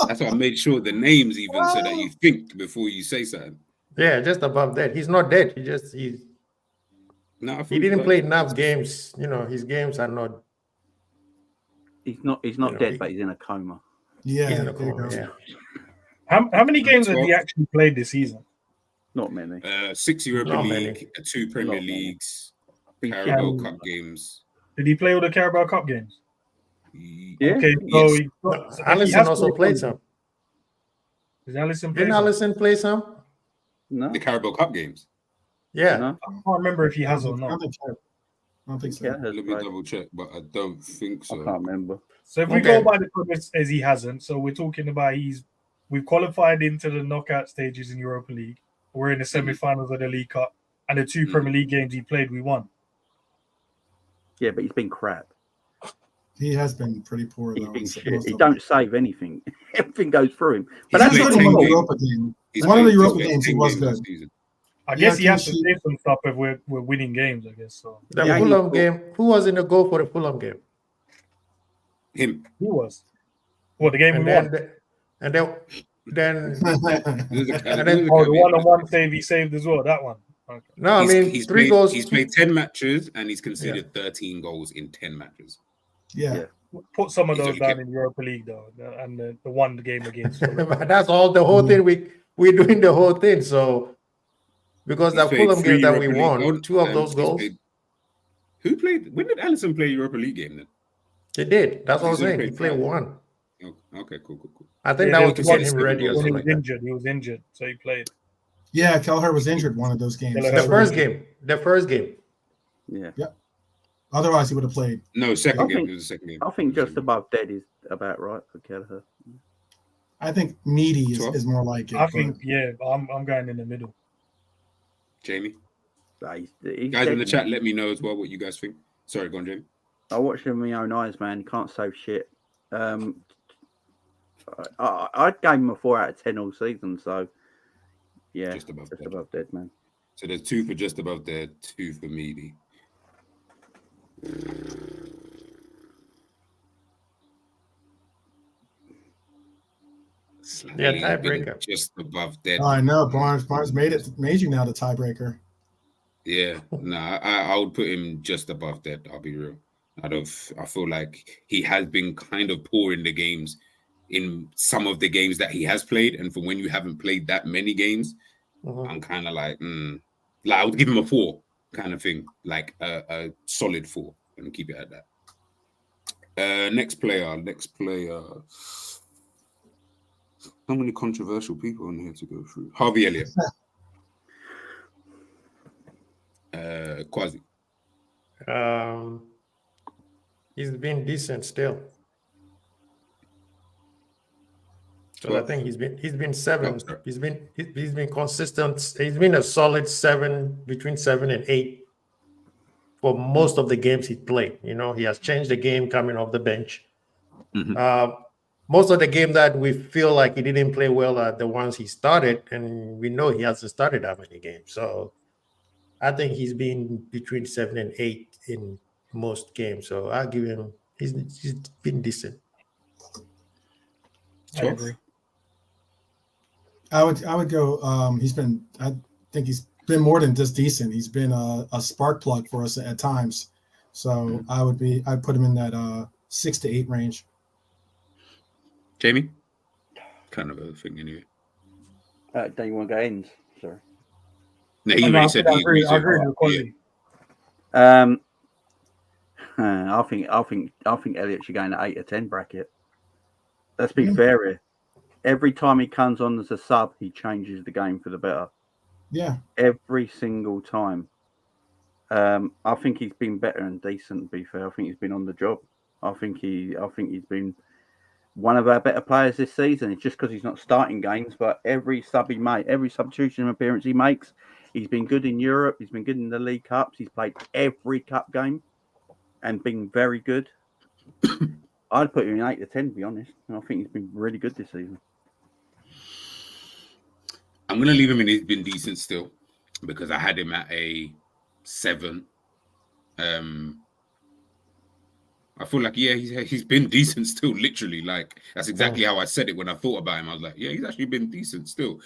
That's why I made sure the names even so that you think before you say something. Yeah, just above that. He's not dead. He didn't play enough games. You know, his games are not. He's not dead, but he's in a coma. Yeah, He's in a coma, yeah. how many games have he actually played this season? Not many. 6 Europa Not League, many. 2 Premier Not many. Leagues, Carabao Cup games. Did he play all the Carabao Cup games? Yeah. Okay, Yes. so Alisson also played some. Did Alisson play? Didn't Alisson play some? No. The Carabao Cup games. Yeah. No. I can't remember if he has or I not. don't think so. Yeah, has Let me played. double check, but I don't think I so. can't remember. So if we Okay. go by the premise as he hasn't, so we're talking about we've qualified into the knockout stages in Europa League. We're in the semi-finals of the League Cup, and the 2 Premier League games he played, we won. Yeah, but he's been crap. He has been pretty poor He's though. been most shit. of He them. don't save anything. Everything goes through him. But He's that's played not Including 10 one of the games. Europa games. He's One of the played- Europa he's played games he 10 was games this good. season. I guess he Yeah, has to say some stuff if we're winning games, I guess. So The Yeah, Fulham game. Who was in the goal for the Fulham game? Him. he was. Well, the game And we then, won. and then This is a- And then- this is a Oh, the caveat. one-on-one save he saved as well. That one. Okay. no, I mean He's 3 played, goals. He's played 10 matches and he's conceded 13 goals in 10 matches. Yeah. Put some of He's those only down kept- in Europa League though, and the one game against. Fulham. That's all the whole thing. We're doing the whole thing. So because He's the played Fulham 3 game that we Europa won, League- 2 of those he's goals, played- Who played? When did Alisson play Europa League game then? they did. That's what I'm He's only saying. He played played 5. 1. Oh, okay, cool. I think Yeah, that there was to was get one him seven ready or goals. When he something was like that. injured, he was injured, so he played. Yeah, Kelleher was injured one of those games. Kelleher The was first injured. game. The first game. Yeah. Otherwise, he would have played. No, second I game. think- It was the second game. I think just above dead is about right for Kelleher. I think meaty is, 12? is more like it. I but- think, I'm going in the middle. Jamie? He's Guys in the definitely- chat, let me know as well what you guys think. Sorry, go on, Jamie. I watched him with my own eyes, man. You can't say shit. I'd give him a 4 out of 10 all season. So, yeah, Just above dead. above dead, man. So there's 2 for just above dead, 2 for meaty. Yeah, Slightly tiebreaker. just above dead. Oh, I know. Barnes made you now the tiebreaker. Yeah, no, I would put him just above dead. I'll be real. I feel like he has been kind of poor in the games, in some of the games that he has played, and for when you haven't played that many games, I'm kind of like, I would give him a 4 kind of thing, like a solid 4, and keep it at that. Next player. So many controversial people on here to go through. Harvey Elliott. Quasi. He's been decent still. So I think he's been 7. Oh, He's been consistent. He's been a solid 7, between 7 and 8 for most of the games he played. You know, he has changed the game coming off the bench. Most of the game that we feel like he didn't play well are the ones he started, and we know he hasn't started that many games. So I think he's been between 7 and 8 in most games. So I'll give him. He's been decent. I agree. I would go. I think he's been more than just decent. He's been a spark plug for us at times. So I'd put him in that 6 to 8 range. Jamie? Kind of a thing anyway. Don't you want to go ends? Sorry. No, he already said I he agree. agrees I with agree that. with Quasi. I think Elliott should go in the 8 or 10 bracket. Let's be fair here. Every time he comes on as a sub, he changes the game for the better. Yeah. Every single time. I think he's been better and decent, to be fair. I think he's been on the job. I think he's been one of our better players this season. It's just because he's not starting games, but every substitution appearance he makes, he's been good in Europe. He's been good in the League Cups. He's played every cup game and been very good. I'd put him in 8 to 10, to be honest. I think he's been really good this season. I'm going to leave him in. He's been decent still because I had him at a 7. I feel like, yeah, he's been decent still, literally. Like, that's exactly how I said it when I thought about him. I was like, yeah, he's actually been decent still.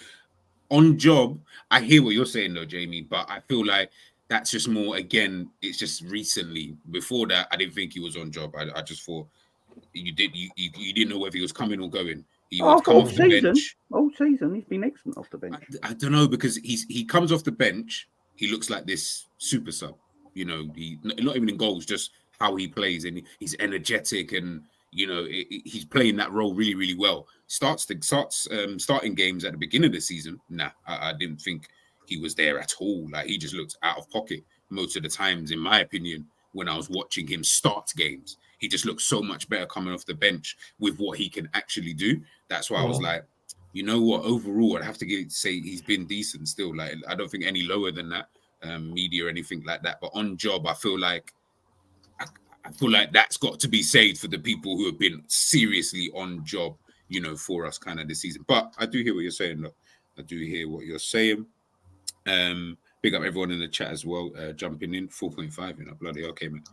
On job, I hear what you're saying, though, Jamie, but I feel like that's just more, again, it's just recently. Before that, I didn't think he was on job. I just thought you didn't know whether he was coming or going. He would come off the bench. All season, he's been excellent off the bench. I don't know, because he comes off the bench, he looks like this super sub. You know, he not even in goals, just how he plays, and he's energetic, and you know he's playing that role really, really well. Starting games at the beginning of the season. Nah, I didn't think he was there at all. Like, he just looked out of pocket most of the times, in my opinion. When I was watching him start games, he just looked so much better coming off the bench with what he can actually do. That's why I was like, you know what? Overall, I'd have to say he's been decent still. Like, I don't think any lower than that, media or anything like that. But on job, I feel like that's got to be saved for the people who have been seriously on job, you know, for us kind of this season. But I do hear what you're saying, though. I do hear what you're saying. Big up everyone in the chat as well, jumping in. 4.5, you know, bloody okay, man.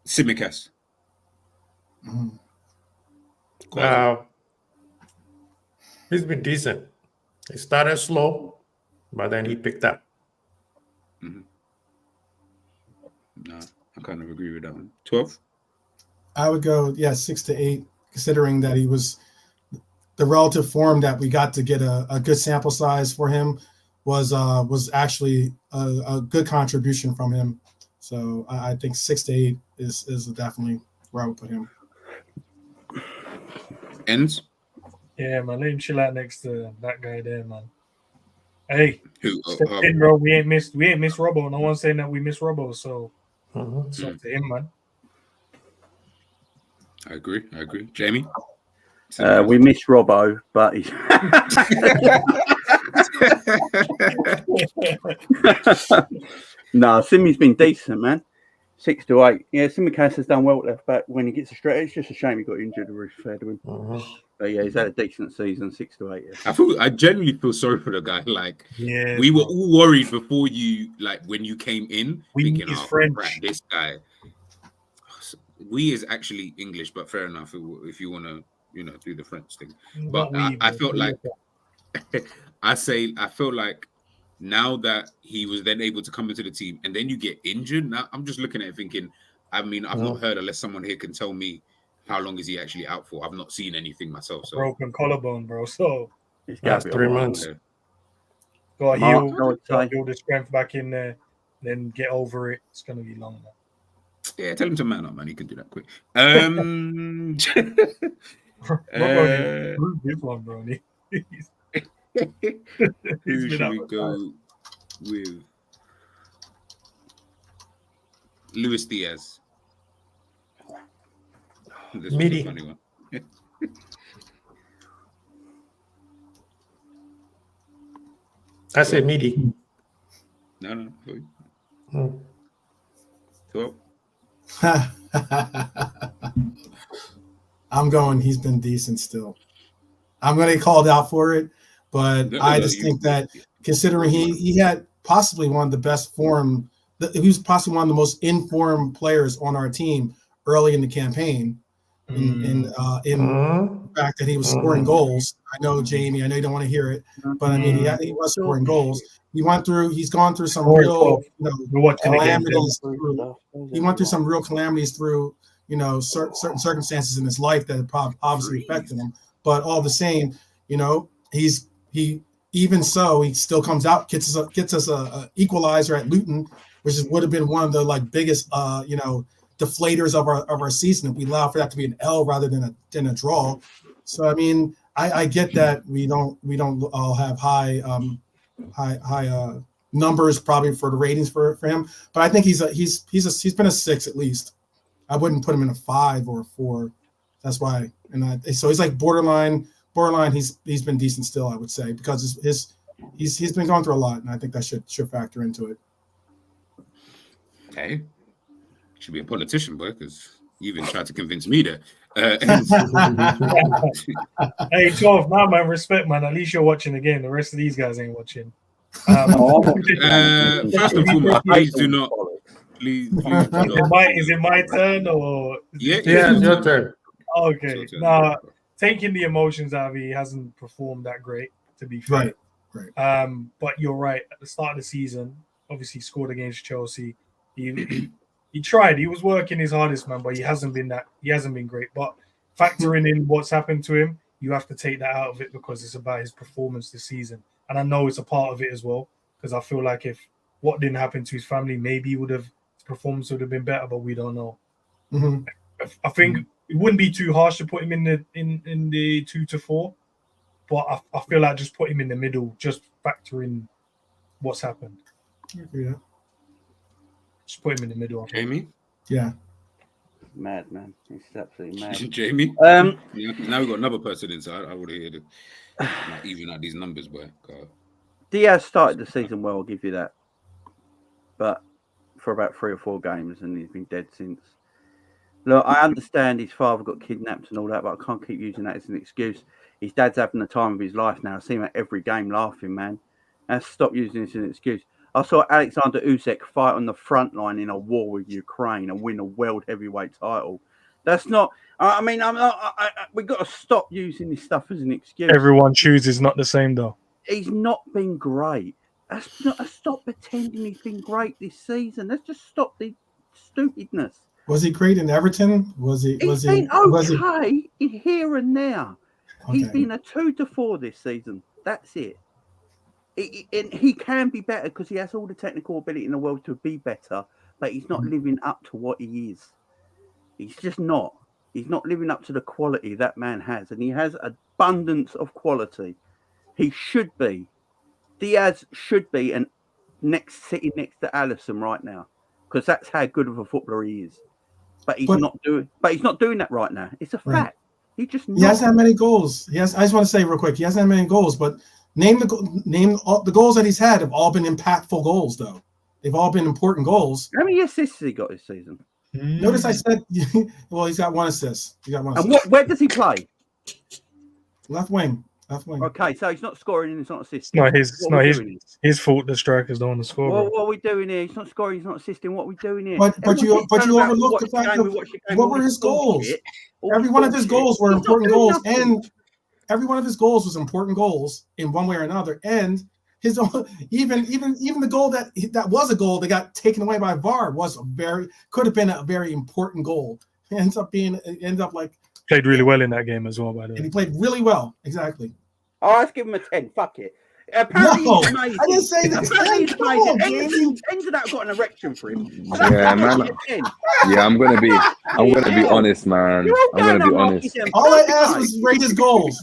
Simicast. He's been decent. He started slow, but then he picked up. No, I kind of agree with that one. 12? I would go, 6 to 8, considering that he was the relative form that we got to get a good sample size for him was actually a good contribution from him. So I think 6 to 8 is definitely where I would put him. Ends? Yeah, man. Let him chill out next to that guy there, man. Hey, Who? step in, bro. We ain't missed Robbo. No one's saying that we missed Robbo, so it's up to him, man. I agree. Jamie? We miss Robbo, but he's no, Simi's been decent, man. 6 to 8. Yeah, Simicast has done well at left back when he gets a stretch. It's just a shame he got injured. To be fair to him. But yeah, he's had a decent season. 6 to 8. Yeah. I genuinely feel sorry for the guy. Like, Yeah, we were all worried before you, like, when you came in, thinking, is oh, French. crap, this guy. We is actually English, but fair enough if you want to, do the French thing. But I felt like I feel like now that he was then able to come into the team and then you get injured. Now I'm just looking at it thinking, I mean, I've not heard, unless someone here can tell me how long is he actually out for. I've not seen anything myself. So broken collarbone, bro. So that's 3 months. Got to build the strength back in there, then get over it. It's gonna be long now. Yeah, tell him to man up, man. He can do that quick. This one, bro. Who should we go with? Luis Diaz. This was a funny one. I said Midi. No. 12. I'm going. He's been decent still. I'm going to get called out for it, but I just think that considering he had possibly one of the best form, he was possibly one of the most informed players on our team early in the campaign. In the fact that he was scoring goals. I know, Jamie, I know you don't want to hear it, but I mean, he was scoring goals. He's gone through some real calamities. He went through some real calamities through, certain circumstances in his life that have obviously affected him. But all the same, he even so, he still comes out, gets us a equalizer at Luton, which would have been one of the biggest, deflators of our season if we allow for that to be an L rather than a draw. So I mean, I get that we don't all have high numbers probably for the ratings for him, but I think he's been a 6 at least. I wouldn't put him in a 5 or a 4. That's why, so he's like borderline. He's been decent still, I would say, because he's been going through a lot, and I think that should factor into it. Okay. Should be a politician, boy, because you even tried to convince me that. Hey, 12, now, man, respect, man. At least you're watching the game. The rest of these guys ain't watching. First and foremost, please do not. Please do not. Is it my turn or? Yeah, it's your turn. Okay. Nah, taking the emotions out of it, he hasn't performed that great, to be fair. Right. But you're right. At the start of the season, obviously he scored against Chelsea. He tried. He was working his hardest, man, but he hasn't been great. But factoring in what's happened to him, you have to take that out of it because it's about his performance this season. And I know it's a part of it as well, because I feel like if what didn't happen to his family, maybe his performance would have been better, but we don't know. Mm-hmm. I think it wouldn't be too harsh to put him in the 2 to 4, but I feel like just put him in the middle, just factor in what's happened. Yeah. Just put him in the middle. Jamie? Yeah. Mad, man. He's absolutely mad. Jamie? Now we've got another person inside. I would have heard it. Like, even out these numbers, boy. God. Diaz started the season well, I'll give you that. But for about 3 or 4 games, and he's been dead since. Look, I understand his father got kidnapped and all that, but I can't keep using that as an excuse. His dad's having the time of his life now. I see him at every game laughing, man. And stop using this as an excuse. I saw Alexander-Arnold fight on the front line in a war with Ukraine and win a world heavyweight title. That's not. I mean, we've got to stop using this stuff as an excuse. Everyone chooses not the same, though. He's not been great. Stop pretending he's been great this season. Let's just stop the stupidness. Was he great in Everton? He's been okay in here and now. Okay. He's been a 2 to 4 this season. That's it. And he can be better because he has all the technical ability in the world to be better, but he's not living up to what he is. He's just not. He's not living up to the quality that man has, and he has abundance of quality. He should be. Diaz should be sitting next to Alisson right now, because that's how good of a footballer he is. but he's not doing that right now. It's a fact. He hasn't had many goals. I just want to say real quick, he hasn't had many goals, but name all the goals that he's had have all been impactful goals, though. They've all been important goals. How many assists has he got this season? Notice I said, well, he's got 1 assist. And where does he play? Left wing. Okay, so he's not scoring and he's not assisting. It's not his fault. The strikers don't want to score. What are we doing here? He's not scoring. He's not assisting. What are we doing here? But you overlooked the fact of what were his goals. Every one of his goals were important goals, and every one of his goals was important goals in one way or another. And his own, even the goal that was a goal that got taken away by VAR could have been a very important goal. It ends up like played really well in that game as well. By the way, and he played really well. Exactly. Oh, let's give him a 10. Fuck it. Apparently No, he's amazing. I didn't say that. Apparently he's Come on, amazing. Tens of that have got an erection for him. Yeah, man. Yeah, I'm gonna be honest, man. I'm gonna be honest. All I asked was rate his goals.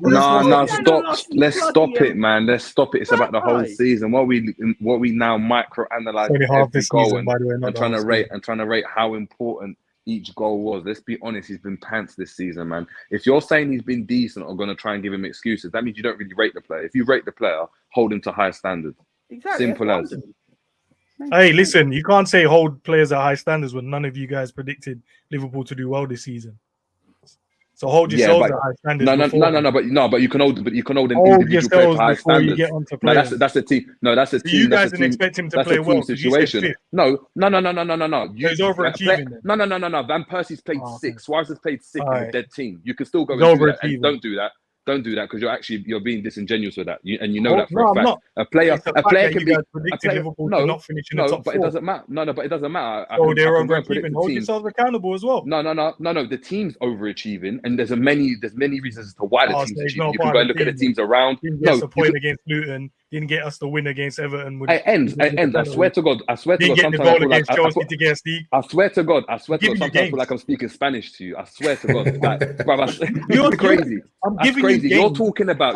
No, stop. Let's stop it, man. Let's stop it. It's about the whole season. What we now micro-analyze every goal and trying to rate how important each goal was. Let's be honest, he's been pants this season, man. If you're saying he's been decent or going to try and give him excuses, that means you don't really rate the player. If you rate the player, hold him to high standards. Exactly. Simple as. Hey, listen, you can't say hold players at high standards when none of you guys predicted Liverpool to do well this season. So hold yourselves at high standards. But you can hold an individual player to high standards. That's a team. No, that's a team. You guys didn't expect him to play well. Situation. No. He's overachieving. No. Van Persie's played 6. Suarez has played 6 in a dead team. You can still go and do that. And don't do that. Don't do that because you're being disingenuous with that. You know that for a fact. A player can be Liverpool not finishing the top 4. But it doesn't matter. No, but it doesn't matter. So they're overachieving. Hold yourselves accountable as well. No. The team's overachieving, and there's many reasons as to why the team's achieving. You can go and look at the teams around. Didn't get us a point against Luton. Didn't get us the win against Everton. It ends. I swear to God. Didn't get the goal against Chelsea to get us deep. I swear to God. Sometimes I feel like I'm speaking Spanish to you. I swear to God. You're crazy. That's crazy. We're talking about.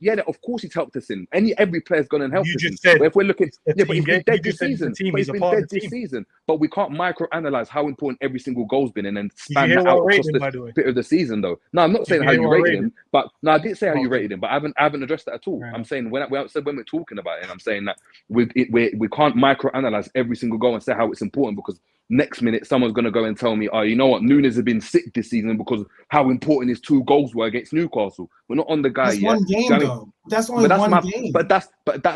Yeah, of course he's helped us in. Every player's gone and helped us in. But if we're looking, but he's been dead this season. But we can't micro-analyze how important every single goal's been and then span that out across the bit of the season, though. No, I'm not saying how you rated him, but no, I did say how you rated him, but I haven't addressed that at all. I'm saying when we're talking about it, I'm saying that we can't micro-analyze every single goal and say how it's important because next minute someone's going to go and tell me, oh, you know what, Nunes has been sick this season because how important his 2 goals were against Newcastle. We're not on the guy yet. One game, though. That's only one game. But that's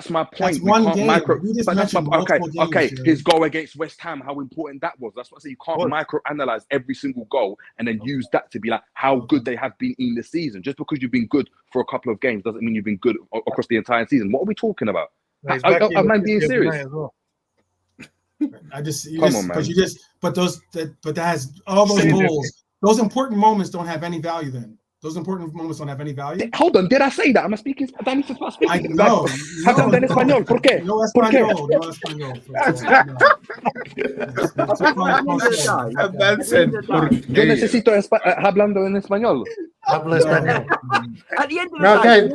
my point. That's one game. Okay. His goal against West Ham, how important that was. That's what I say. You can't micro-analyze every single goal and then use that to be like how good they have been in the season. Just because you've been good for a couple of games doesn't mean you've been good across the entire season. What are we talking about? Am I being serious? But that has all those goals. Those important moments don't have any value then. Those important moments don't have any value. Hold on, did I say that? Am I speaking? I need to start speaking. I know. Hablan en español. ¿Por qué? No español. No español. Yo necesito hablando en español. Habla español. At the end of the No, day,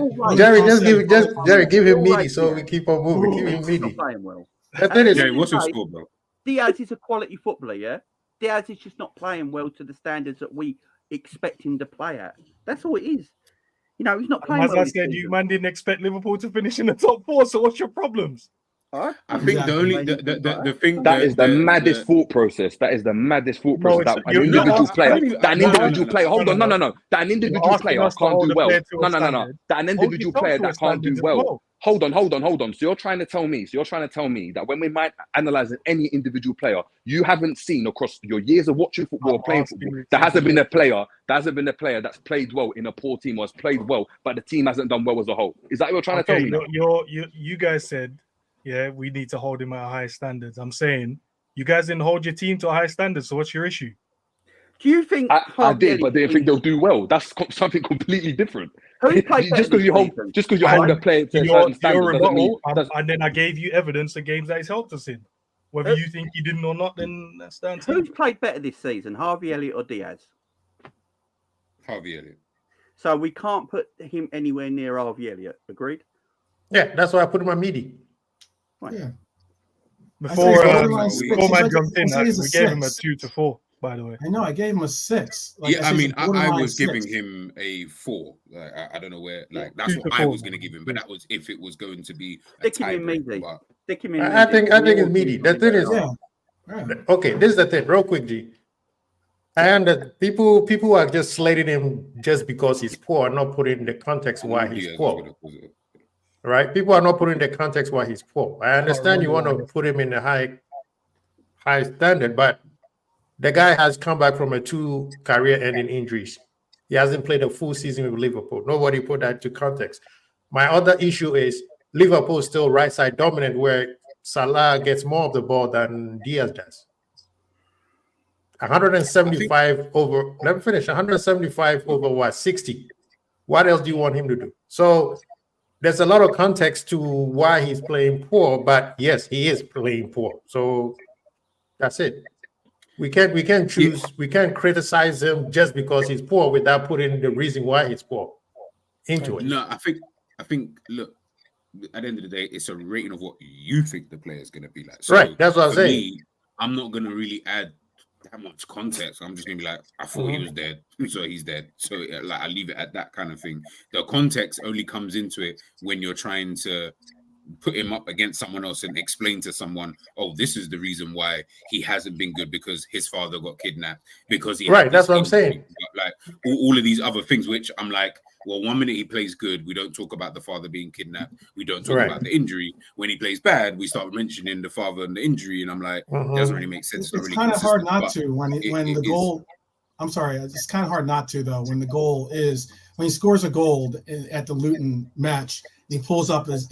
guys, Jerry, give him meaty so we keep on moving. Give him meaty. Jerry, what's your score, bro? Diaz is a quality footballer, yeah? Diaz is just not playing well to the standards that we expect him to play at. That's all it is. He's not playing As well. I said, you man didn't expect Liverpool to finish in the top 4, so what's your problems? I think the thing that is the maddest thought process. That is the maddest thought process. That an individual player. Hold on, no. That an individual player can't do well. No. That an individual player that can't do well. Hold on. So you're trying to tell me that when we might analyze any individual player, you haven't seen across your years of watching football or playing football, there hasn't been a player that's played well in a poor team or has played well, but the team hasn't done well as a whole. Is that what you're trying to tell me? You guys said, yeah, we need to hold him at high standards. I'm saying you guys didn't hold your team to a high standard. So what's your issue? Do you think I did, but didn't think they'll do well? That's something completely different. Just because you hold a player to a certain standard doesn't mean. And then I gave you evidence of games that he's helped us in. Whether you think he didn't or not, then that's down to who's played better this season, Harvey Elliott or Diaz? Harvey Elliott. So we can't put him anywhere near Harvey Elliott. Agreed? Yeah, that's why I put him on meaty. Right. Yeah. Before before man jumped in, we gave him a 2 to 4. By the way, I know I gave him a 6. Like, yeah, I mean, I was giving him a 4. I don't know where. Like that's what I was going to give him, but that was if it was going to be a tiebreak. I think it's meaty. The thing is, okay. This is the thing, real quick, G. And people are just slating him just because he's poor, not putting the context why he's poor. Right? People are not putting the context why he's poor. I understand you want to put him in a high standard, but the guy has come back from 2 career-ending injuries. He hasn't played a full season with Liverpool. Nobody put that to context. My other issue is Liverpool is still right side dominant, where Salah gets more of the ball than Diaz does. 175 over. Let me finish. 175 over what? 60. What else do you want him to do? So there's a lot of context to why he's playing poor, but yes, he is playing poor. So that's it. We can't choose. We can't criticize him just because he's poor without putting the reason why he's poor into it. No, I think. Look, at the end of the day, it's a rating of what you think the player is going to be like. So right. That's what I'm saying. Me, I'm not going to really add that much context. I'm just going to be like, I thought he was dead, so he's dead. So like, I leave it at that kind of thing. The context only comes into it when you're trying to put him up against someone else and explain to someone, oh, this is the reason why he hasn't been good, because his father got kidnapped, because he right. That's what I'm saying. Like all of these other things, which I'm like, well, 1 minute he plays good, we don't talk about the father being kidnapped. We don't talk about the injury. When he plays bad, we start mentioning the father and the injury, and I'm like, it doesn't really make sense. It's kind of hard not to when the goal. I'm sorry, it's kind of hard not to though. When the goal is when he scores a goal at the Luton match. He pulls up his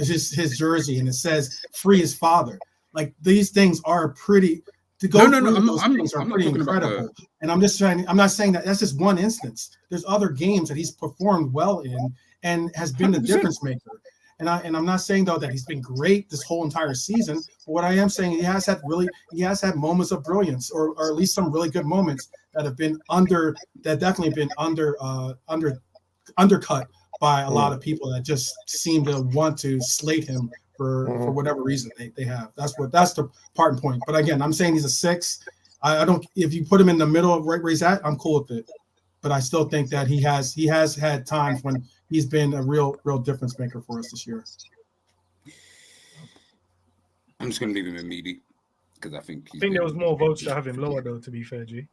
jersey and it says "Free his father." Like these things are pretty. To go through those things are pretty incredible. And I'm just trying. I'm not saying that that's just one instance. There's other games that he's performed well in and has been the difference maker. And I'm not saying though that he's been great this whole entire season. But what I am saying, he has had moments of brilliance, or at least some really good moments that have been definitely been undercut by a lot of people that just seem to want to slate him for whatever reason they have. That's the part and point. But again, I'm saying he's a 6. I don't. If you put him in the middle of right where he's at, I'm cool with it. But I still think that he has had times when he's been a real difference maker for us this year. I'm just gonna leave him in meaty because I think there was more votes to have him lower though. To be fair, G.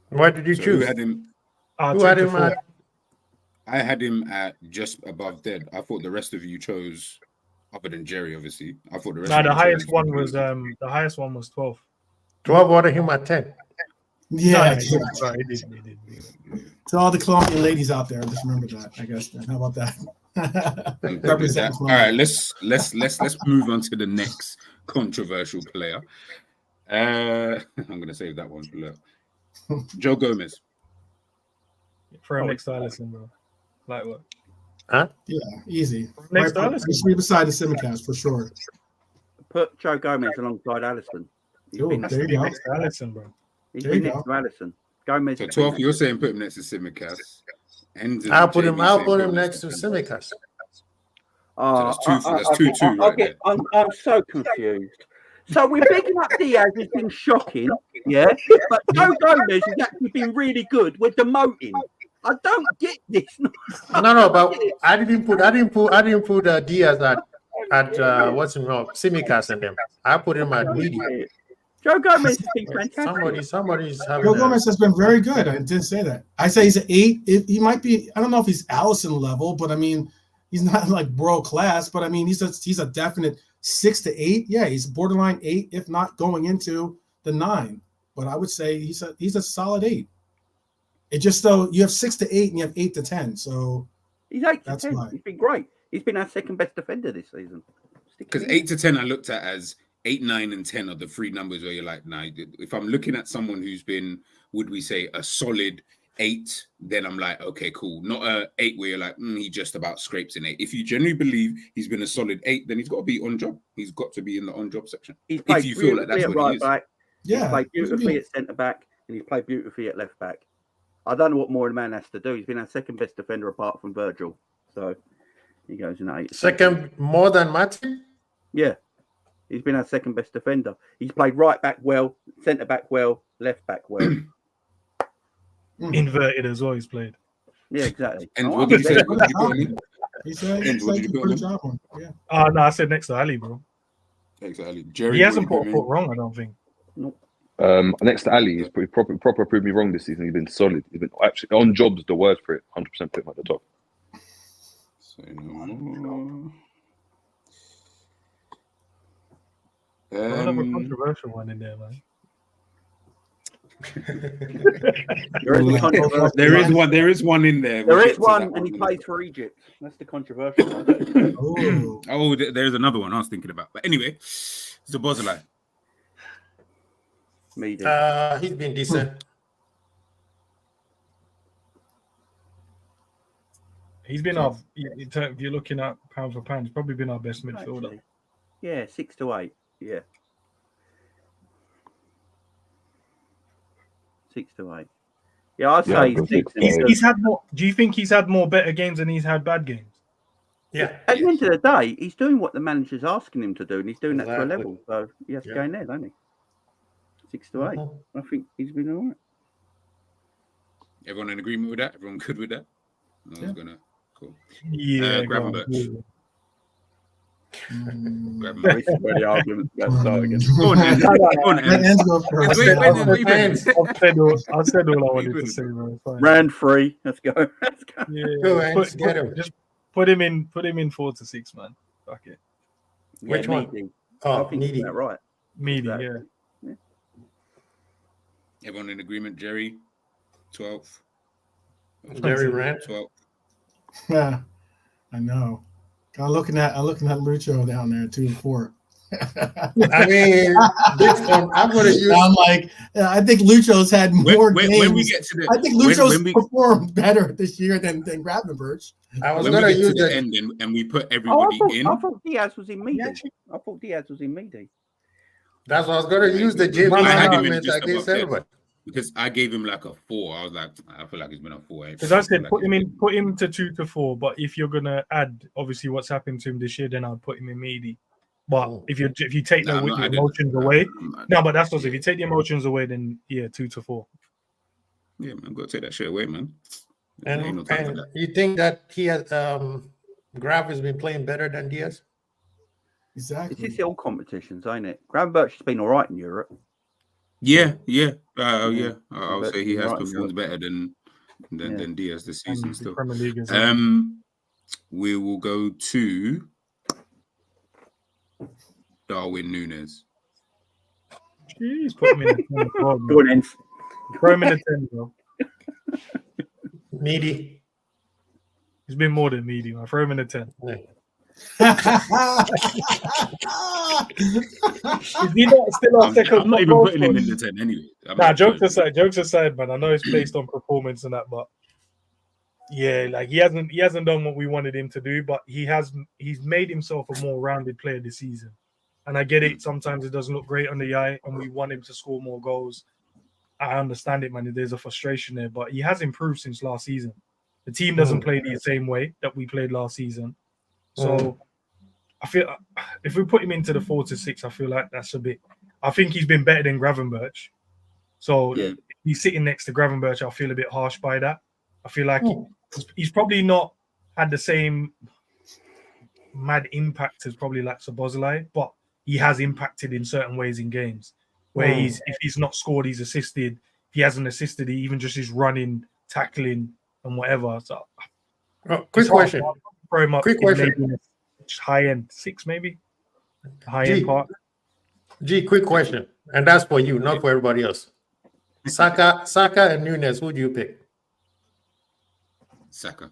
Why did you choose? Who had him? Who had him at? I had him at just above dead. I thought the rest of you chose, other than Jerry, obviously. I thought the rest. The highest one was 12. 12 wanted him at 10. Yeah, sorry, it did. To all the Colombian ladies out there, just remember that. I guess. How about that? Represent. All right, let's move on to the next controversial player. I'm gonna save that one for later. Joe Gomez. For him next to Alisson, bro. Like what? Huh? Yeah, easy. Next to Alisson. Just beside the Simicast for sure. Put Joe Gomez alongside Alisson. There you go. Next to Alisson, bro. He's been next to Alisson. Gomez. So 12, you're saying put him next to Simicast. I'll put him next to Simicast. So that's 2-2 right there. I'm so confused. So we're picking up Diaz has been shocking, yeah. But Joe Gomez has actually been really good. We're demoting. I don't get this. No, but I didn't put Diaz at what's his name, Simicast and them. I put him at media. Joe Gomez has been fantastic. Somebody's having. Joe Gomez has been very good. I didn't say that. I say he's an 8. He might be. I don't know if he's Alisson level, but I mean, he's not like world class. But I mean, he's a definite 6 to 8. Yeah, he's borderline 8, if not going into the 9. But I would say he's a solid 8. It just though you have 6 to 8 and you have 8 to 10. So he's 8 to 10. He's been great. He's been our second best defender this season. Because 8 to 10, I looked at as 8, 9, and 10 are the 3 numbers where you're like, nah. If I'm looking at someone who's been, would we say, a solid 8, then I'm like, okay, cool. Not a 8 where you're like, he just about scrapes an 8. If you genuinely believe he's been a solid 8, then he's got to be on job. He's got to be in the on job section. He's played if you feel like that's at what right he is. back. Yeah, he's played beautifully at centre back, and he's played beautifully at left back. I don't know what more a man has to do. He's been our second best defender apart from Virgil. So he goes in 8. Second more than Martin? Yeah. He's been our second best defender. He's played right back well, centre back well, left back well. Inverted as well, he's played. Yeah, exactly. And what did you say? What did you put on him? He said What did you put on him? Yeah. No, I said next to Ali, bro. Next to Ali. Jerry, he hasn't put a foot wrong, I don't think. Nope. Next to Ali, he's pretty proper proved me wrong this season. He's been solid. He's been actually on job's the word for it. 100% put him at the top. Say no more. Another controversial one in there, man. There is one in there. There is one, and he plays for Egypt. That's the controversial one. There's another one I was thinking about. But anyway, it's a Bozolai. He's been decent. He's been our. If you're looking at pound for pound, he's probably been our best midfielder. Actually, yeah, 6 to 8. Yeah, 6 to 8. Yeah, I'd say he's had more. Do you think he's had more better games than he's had bad games? Yeah. At the end of the day, he's doing what the manager's asking him to do, and he's doing that to a level. So he has to go in there, don't he? 6 to 8. I think he's been all right. Everyone in agreement with that? Everyone good with that? I was gonna. Cool. Yeah. Gravenberch. Where the arguments go start again. Go on, I said all I wanted to say, bro. Round 3. Let's go. Yeah. Go get him. Just put him in 4 to 6, man. Fuck it. Which one? Needy. Oh, I think Needy. that's right. Meaty, Exactly. yeah. Everyone in agreement? Jerry, 12th. Jerry ran 12th. Yeah, I know. I'm looking at Lucho down there 2 and 4. I mean, I'm going to use. I'm like, I think Lucho's had more games. When we get to the, I think Lucho's performed better this year than Gravenberch. I was going to use the end and we put everybody in. I thought Diaz was in Meaty. That's what I was going to use the JB argument against everybody. Because I gave him like a 4. I was like, I feel like he's been a 4. Because I said put him to 2 to 4. But if you're gonna add obviously what's happened to him this year, then I'd put him in Meaty. But if you take the emotions away, but that's also if you take the emotions away, then 2 to 4. Yeah, man, go take that shit away, man. And you think that he has Grav has been playing better than Diaz? Exactly. It's all competitions, ain't it? Gravenberch has been all right in Europe. Yeah. I would say he has performed better than Diaz this season still. We will go to Darwin Núñez. Jeez, put him in the 10. Go on, Throw him in the 10, bro. Meaty. He's been more than meaty, man. Throw him in the 10. Yeah. Is he not still our second? I'm not even putting him in the 10 anyway. Jokes aside, man. I know it's based on performance and that, but yeah, like he hasn't done what we wanted him to do, but he's made himself a more rounded player this season. And I get it. Sometimes it doesn't look great on the eye, and we want him to score more goals. I understand it, man. There's a frustration there, but he has improved since last season. The team doesn't play the same way that we played last season. So I feel if we put him into the 4 to 6, I feel like that's a bit. I think he's been better than Gravenberch. So if he's sitting next to Gravenberch, I feel a bit harsh by that. I feel like he's probably not had the same mad impact as probably like Szoboszlai, but he has impacted in certain ways in games. Where if he's not scored, he's assisted. If he hasn't assisted, he even just is running, tackling, and whatever. So, quick question. Quick question. High end 6, maybe. High end part. Quick question, and that's for you, not for everybody else. Saka and Núñez, who do you pick? Saka.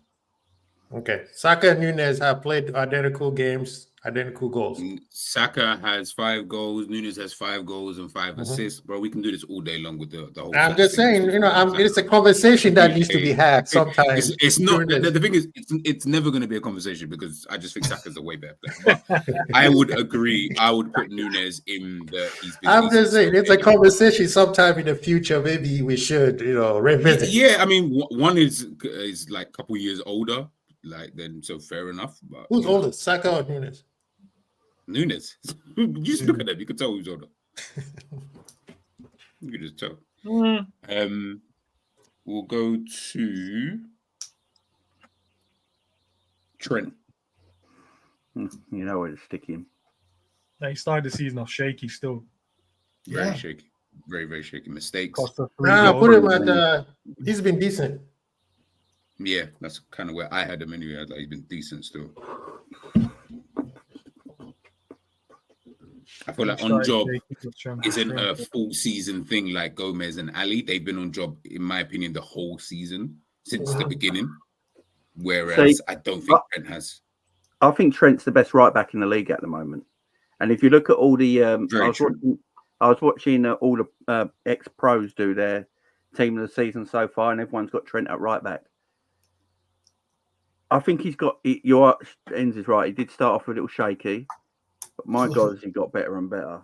Okay, Saka and Núñez have played identical games, identical goals. Saka has 5 goals. Núñez has 5 goals and 5 assists. Bro, we can do this all day long with the whole. I'm just saying, it's a conversation that needs to be had sometimes. It's not. The thing is, it's never going to be a conversation because I just think Saka's a way better player. But I would agree. I would put Núñez in the. I'm just saying, it's a conversation sometime in the future. Maybe we should, revisit. Yeah, I mean, one is like a couple years older. Like then, so fair enough. But who's older, Saka or Núñez? Nunes. You just look at them. You can tell who's older. You can just tell. We'll go to Trent. You know where to stick him. He started the season off shaky still. Very shaky. Very, very shaky. Mistakes. Put him at he's been decent. Yeah, that's kind of where I had him anyway. I thought he's been decent still. I feel like on job isn't a full season thing like Gomez and Ali. They've been on job, in my opinion, the whole season since the beginning. Whereas I don't think Trent has. I think Trent's the best right back in the league at the moment. And if you look at all the, I was watching all the ex-pros do their team of the season so far, and everyone's got Trent at right back. I think he's got. Your Enz is right. He did start off a little shaky, but my God, has he got better and better?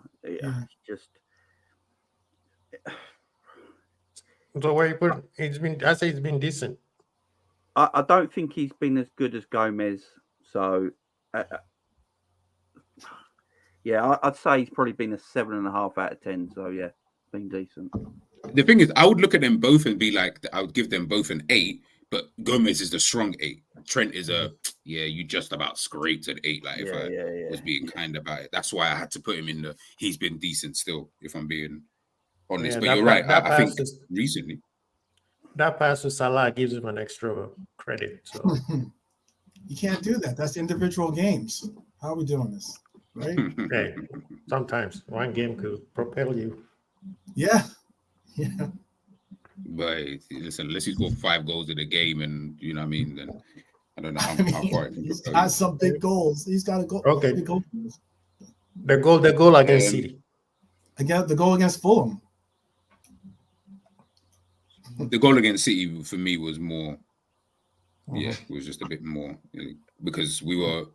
Just. So where you put? He's been. I say he's been decent. I don't think he's been as good as Gomez. So. Yeah, I'd say he's probably been a 7.5 out of 10. So yeah, been decent. The thing is, I would look at them both and be like, I would give them both an 8. But Gomez is the strong 8. Trent is you just about scraped an 8. Like if I was being kind about it, that's why I had to put him in the. He's been decent still, if I'm being honest. But you're right. I think recently that pass to Salah gives him an extra credit. So you can't do that. That's individual games. How are we doing this? Right? Hey, sometimes one game could propel you. Yeah. But listen, unless he's got 5 goals in a game, and you know what I mean, then I don't know how far it can he's got some big goals. He's got a goal. Okay. The goal against City. Again, the goal against Fulham. The goal against City for me was more. Yeah, it was just a bit more because we were.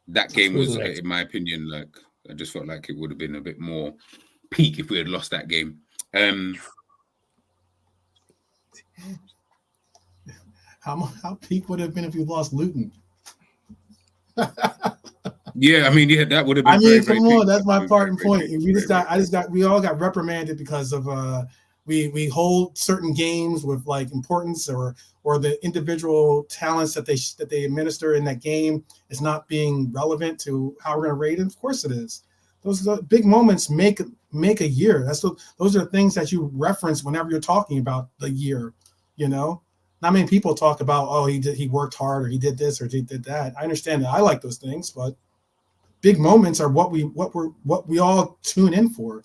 That game was, in my opinion, like I just felt like it would have been a bit more peak if we had lost that game. How peak would it have been if you lost Luton? Yeah, I mean, that would have been. I mean, come on, that's my part and point. We all got reprimanded because of we hold certain games with like importance or the individual talents that they administer in that game is not being relevant to how we're going to rate it. Of course it is. Those big moments make a year. Those are things that you reference whenever you're talking about the year. You know, not many people talk about he worked hard or he did this or he did that. I understand that. I like those things, but big moments are what we all tune in for.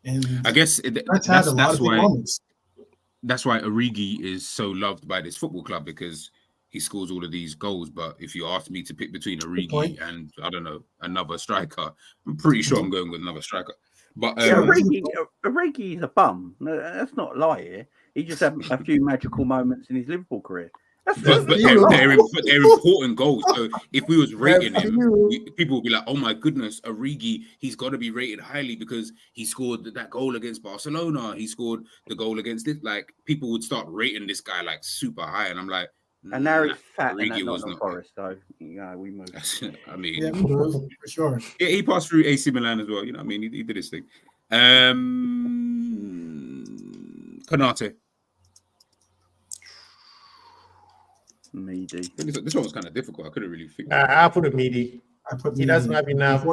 And I guess that's why moments. That's why Origi is so loved by this football club, because he scores all of these goals. But if you ask me to pick between Origi and I don't know another striker, I'm pretty sure I'm going with another striker. But Origi is a bum. No, that's not a lie here. He just had a few magical moments in his Liverpool career. But they're important goals. So if we was rating him, people would be like, "Oh my goodness, Origi, he's got to be rated highly because he scored that goal against Barcelona. He scored the goal against it." Like people would start rating this guy like super high, and I'm like, and now he's fat, and that's not Forest, so yeah, we moved. I mean, yeah, for sure. Yeah, he passed through AC Milan as well. You know, what I mean, he did his thing. Konate. Meaty. This one was kind of difficult. I couldn't really think. I put a meaty. He doesn't have enough.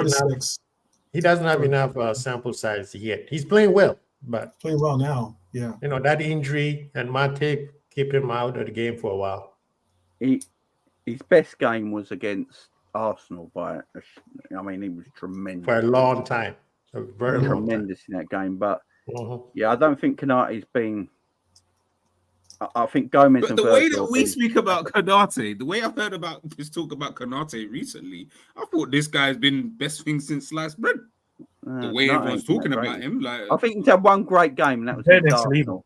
He doesn't have enough sample size yet. He's playing well, but playing well now. Yeah, you know that injury and Mate keep him out of the game for a while. His best game was against Arsenal he was tremendous for a long time. Very tremendous in that game, but yeah, I don't think Konate's been. I think Gomez. But the way that we speak about Konate, the way I've heard about this talk about Konate recently, I thought this guy's been best thing since sliced bread. The way everyone's talking about him, like I think he's had one great game, and that was against Arsenal.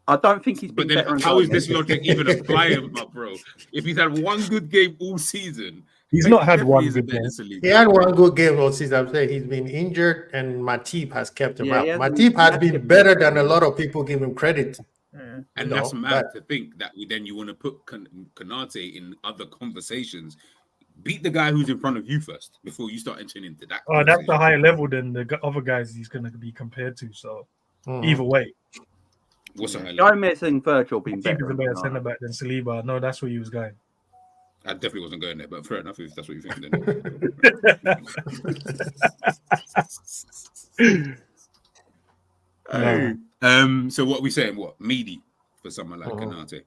I don't think he's been. But then, how is this logic even applying, bro? If he's had one good game all season, he's not had one good game. He had one good game all season. I'm saying he's been injured, and Matip has kept him out. Matip has been better than a lot of people give him credit. And that's mad to think that you want to put Konate in other conversations. beat the guy who's in front of you first before you start entering into that. Oh, that's a higher level than the other guys he's going to be compared to. So either way, what's a high level? Gomez and Virgil being better. better. A better centre back than Saliba. No, that's where he was going. I definitely wasn't going there, but fair enough if that's what you think. Then. So what are we saying? What meaty for someone like Konate? Are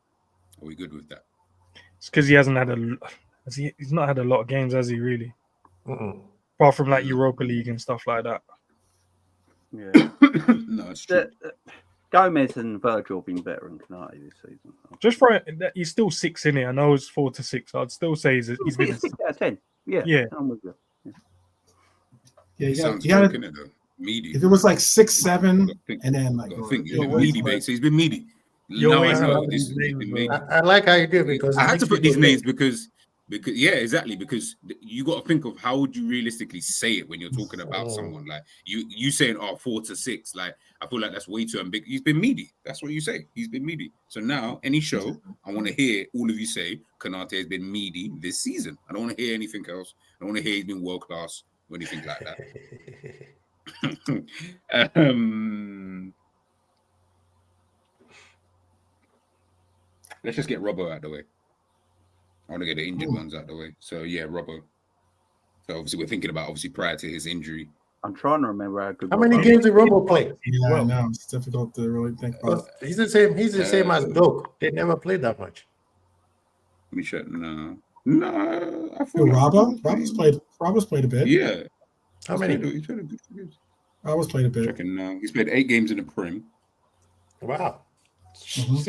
we good with that? It's because he hasn't had he's not had a lot of games, has he? Really? Apart from like Europa League and stuff like that. Yeah. No, it's true. Gomez and Virgil have been better than Konate this season. Just for he's still 6 in it. I know it's 4 to 6. I'd still say he's been 6 out of 10. Yeah. I'm with you. Yeah, you got it though. Meaty. If it was like 6, 7, and then like I think he's been meaty, mate. So he's been meaty. I like how you do it because I had to put these names because yeah, exactly, because you got to think of how would you realistically say it when you're talking about someone like you saying 4 to 6. Like I feel like that's way too ambiguous. He's been meaty. That's what you say. He's been meaty. So now any show, I want to hear all of you say Konate has been meaty this season. I don't want to hear anything else. I don't want to hear he's been world class or anything like that. Let's just get Robbo out of the way. I want to get the injured ones out of the way. So yeah, Robbo. So obviously we're thinking about prior to his injury. I'm trying to remember how many games did Robbo play. Yeah, well, no, it's difficult to really think about. He's the same. He's the same as Doak. They never played that much. Let me check. No. I thought Robbo's played a bit. Yeah. How many? He's played a good few games. Robbo's played a bit. Checking now. He's played 8 games in the Prem. Wow. That's all he's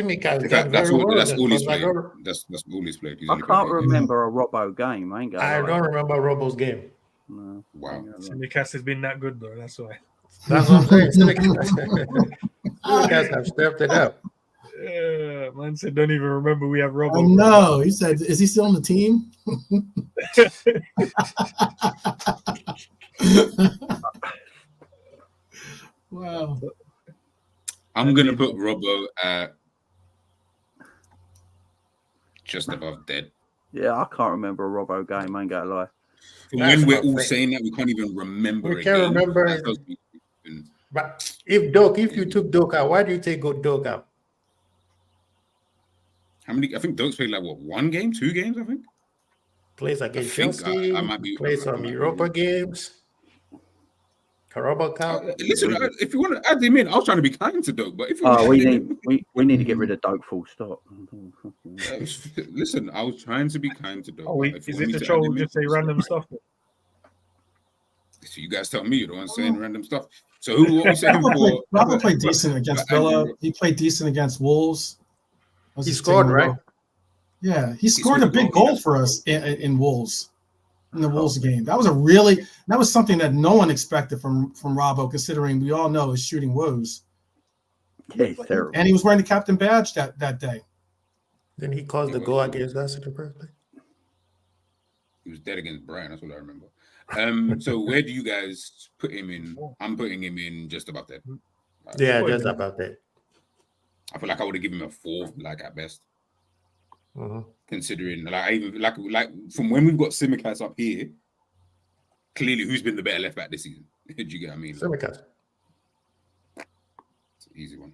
played. That's all he's played. I can't remember a Robbo game. I don't remember Robbo's game. No. Wow. Simicast has been that good though. That's why. That's what I'm saying. Simicast have stepped it up. Yeah, man said don't even remember we have Robbo. Oh no, he said, is he still on the team? Wow. I'm gonna put Robbo at just above dead. Yeah, I can't remember a Robbo game. I ain't gonna lie. When we're all saying that, we can't even remember. We can't remember. But if you took Doak out, why do you take Doak out? How many? I think Doak's played like 1 game, 2 games. I think plays against Chelsea. I might be plays some Europa games. Listen, if you want to add him in, I was trying to be kind to Doak, but if we need to get rid of Doak full stop. Listen, I was trying to be kind to Doak. Oh, wait, is it the troll just say random stuff? So you guys tell me you're the one saying random stuff. So what we saying for? Robbo played decent against Villa. He played decent against Wolves. He scored, right? Yeah, he scored a big goal for us in Wolves. In the Wolves game. That was something that no one expected from Robbo, considering we all know his shooting woes. Yeah, he's terrible. And he was wearing the captain badge that day. Then he caused the goal against us in the first place. He was dead against Brian, that's what I remember. So where do you guys put him in? I'm putting him in just about that. Yeah, just about that. I feel like I would have given him a 4, like at best. Considering like from when we've got Simicast up here, clearly who's been the better left back this season? Do you get what I mean? Simicast. It's an easy one.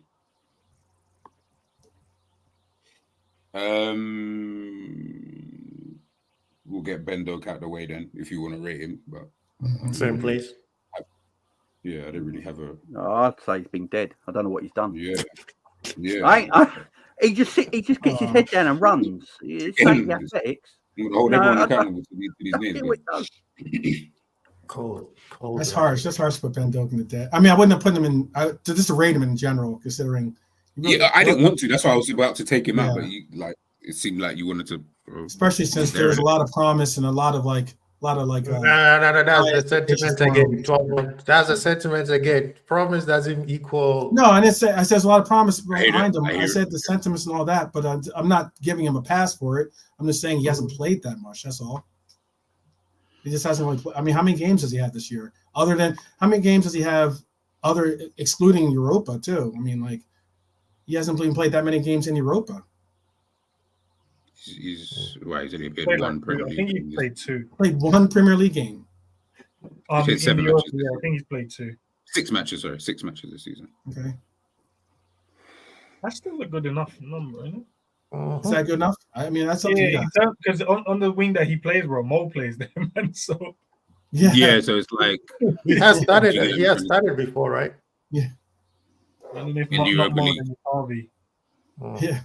We'll get Ben Doak out of the way then if you want to rate him, but same place. Yeah, I don't really have a. I'd say he's been dead. I don't know what he's done. Yeah. He just gets his head down and runs. It's like the athletics. Hold everyone accountable to these names. Cold. That's harsh. That's harsh to put Ben Doak in the dead. I mean, I wouldn't have put him in. Just to rate him in general, considering. I didn't want to. That's why I was about to take him out, but it seemed like you wanted to. Especially since there's a lot of promise and a lot of like. No. That's the sentiment again. That's a sentiment again. Promise doesn't equal. No, and I said there's a lot of promise behind him. I said the sentiments and all that, but I'm not giving him a pass for it. I'm just saying he hasn't played that much. That's all. He just hasn't really played. I mean, how many games has he had this year? Other than how many games does he have? Excluding Europa too. I mean, like he hasn't even played that many games in Europa. He's only played Played one like Premier I League. think he game. played 2. Played one Premier League game. He played 7 in the matches. yeah, I think he's played 2. 6 matches, sorry. 6 matches this season. Okay. That's still a good enough number, isn't it? Is that good enough? I mean, that's up to you guys. Because on the wing that he plays, bro, Mo plays there, man. So Yeah, so it's like He has started. He has started before, right? Yeah. and if In not Europa more League. than Harvey. Yeah.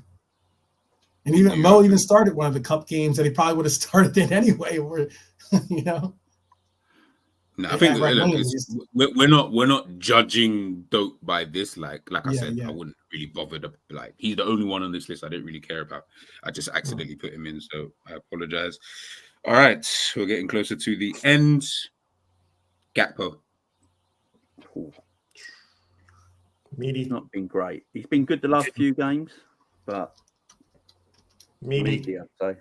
And even Mo even started one of the cup games that he probably would have started in anyway. Where, you know. No, I think look, we're not judging Dope by this. Like I said, I wouldn't really bother to like. He's the only one on this list I didn't really care about. I just accidentally put him in, so I apologize. All right, we're getting closer to the end. Gakpo. He's not been great. He's been good the last few games, but meaty, I'd say.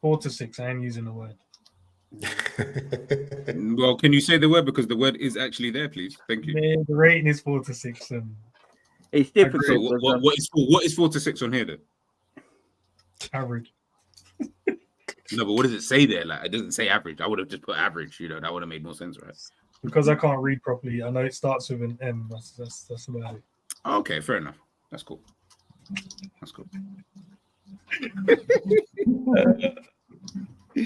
4 to 6. I am using the word. Well, can you say the word, because the word is actually there, please? Thank you. Man, the rating is 4 to 6. It's difficult. So what is 4 to 6 on here then? Average. No, but what does it say there? Like, it doesn't say average. I would have just put average. You know, that would have made more sense, right? Because I can't read properly. I know it starts with an M. That's about it. Okay, fair enough. That's cool. That's cool.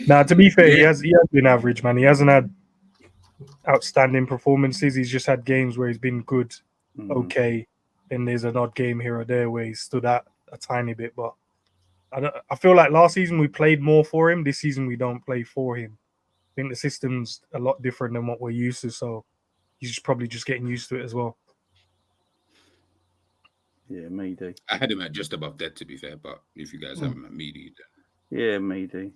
Now, to be fair, he has been average, man. He hasn't had outstanding performances. He's just had games where he's been good, okay, and there's an odd game here or there where he stood out a tiny bit. But I feel like last season we played more for him. This season we don't play for him. I think the system's a lot different than what we're used to, so he's probably just getting used to it as well. Yeah, maybe. I had him at just above dead, to be fair, but if you guys have him at meaty, then... Yeah, maybe.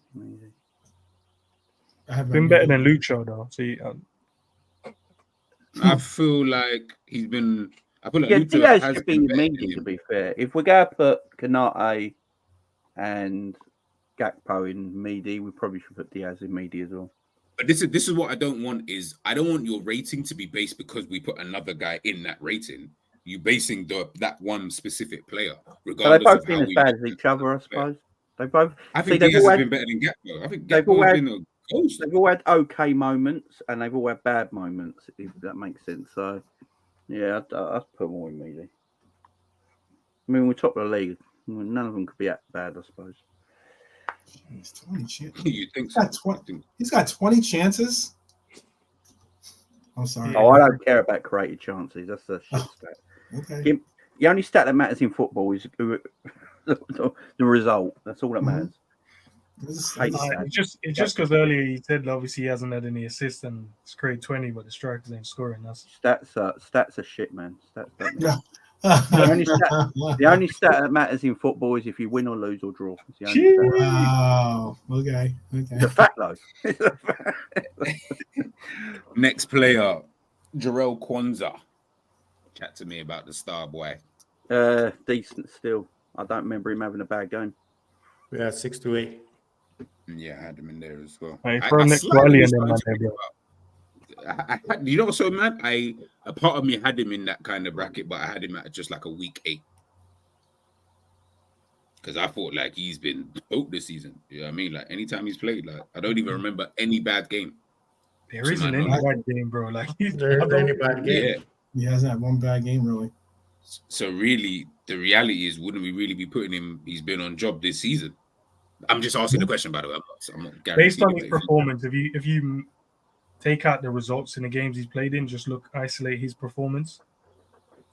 Been better than Lucho, though. See, I feel like he's been... I feel like Lucho Diaz has been meaty, to be fair. If we're going to put Kanate and Gakpo in meaty, we probably should put Diaz in meaty as well. But this is what I don't want is I don't want your rating to be based because we put another guy in that rating. You basing that one specific player, regardless so they've both of been how as bad as each other, I suppose. They both. I think Diaz has been better than Gakpo. I think Gakpo has been a ghost. They've all had okay moments and they've all had bad moments, if that makes sense. So, yeah, I'd put more in meaty. I mean, we're top of the league. None of them could be that bad, I suppose. He's 20 chances. You think so? He's got 20 chances. I'm sorry. Oh, I don't care about created chances. That's a shit stat. Okay. The only stat that matters in football is the result. That's all that matters. It's just because earlier he said obviously he hasn't had any assists and it's created 20, but the strikers ain't scoring. Stats are shit, man. The only stat that matters in football is if you win or lose or draw. Wow. Okay. It's a fact, though. Next player, Jarrell Kwanzaa. Chat to me about the star boy. Decent still. I don't remember him having a bad game. Yeah, 6 to 8. Yeah, I had him in there as well. You know what's so mad? A part of me had him in that kind of bracket, but I had him at just like a week 8. Because I thought like he's been dope this season. You know what I mean? Like anytime he's played, like I don't even remember any bad game. There isn't any bad game, bro. Like there isn't any bad game. Yeah. He hasn't had one bad game, really. So really, the reality is, wouldn't we really be putting him? He's been on job this season. I'm just asking the question, by the way. I'm not based on his performance. If you take out the results in the games he's played in, just isolate his performance.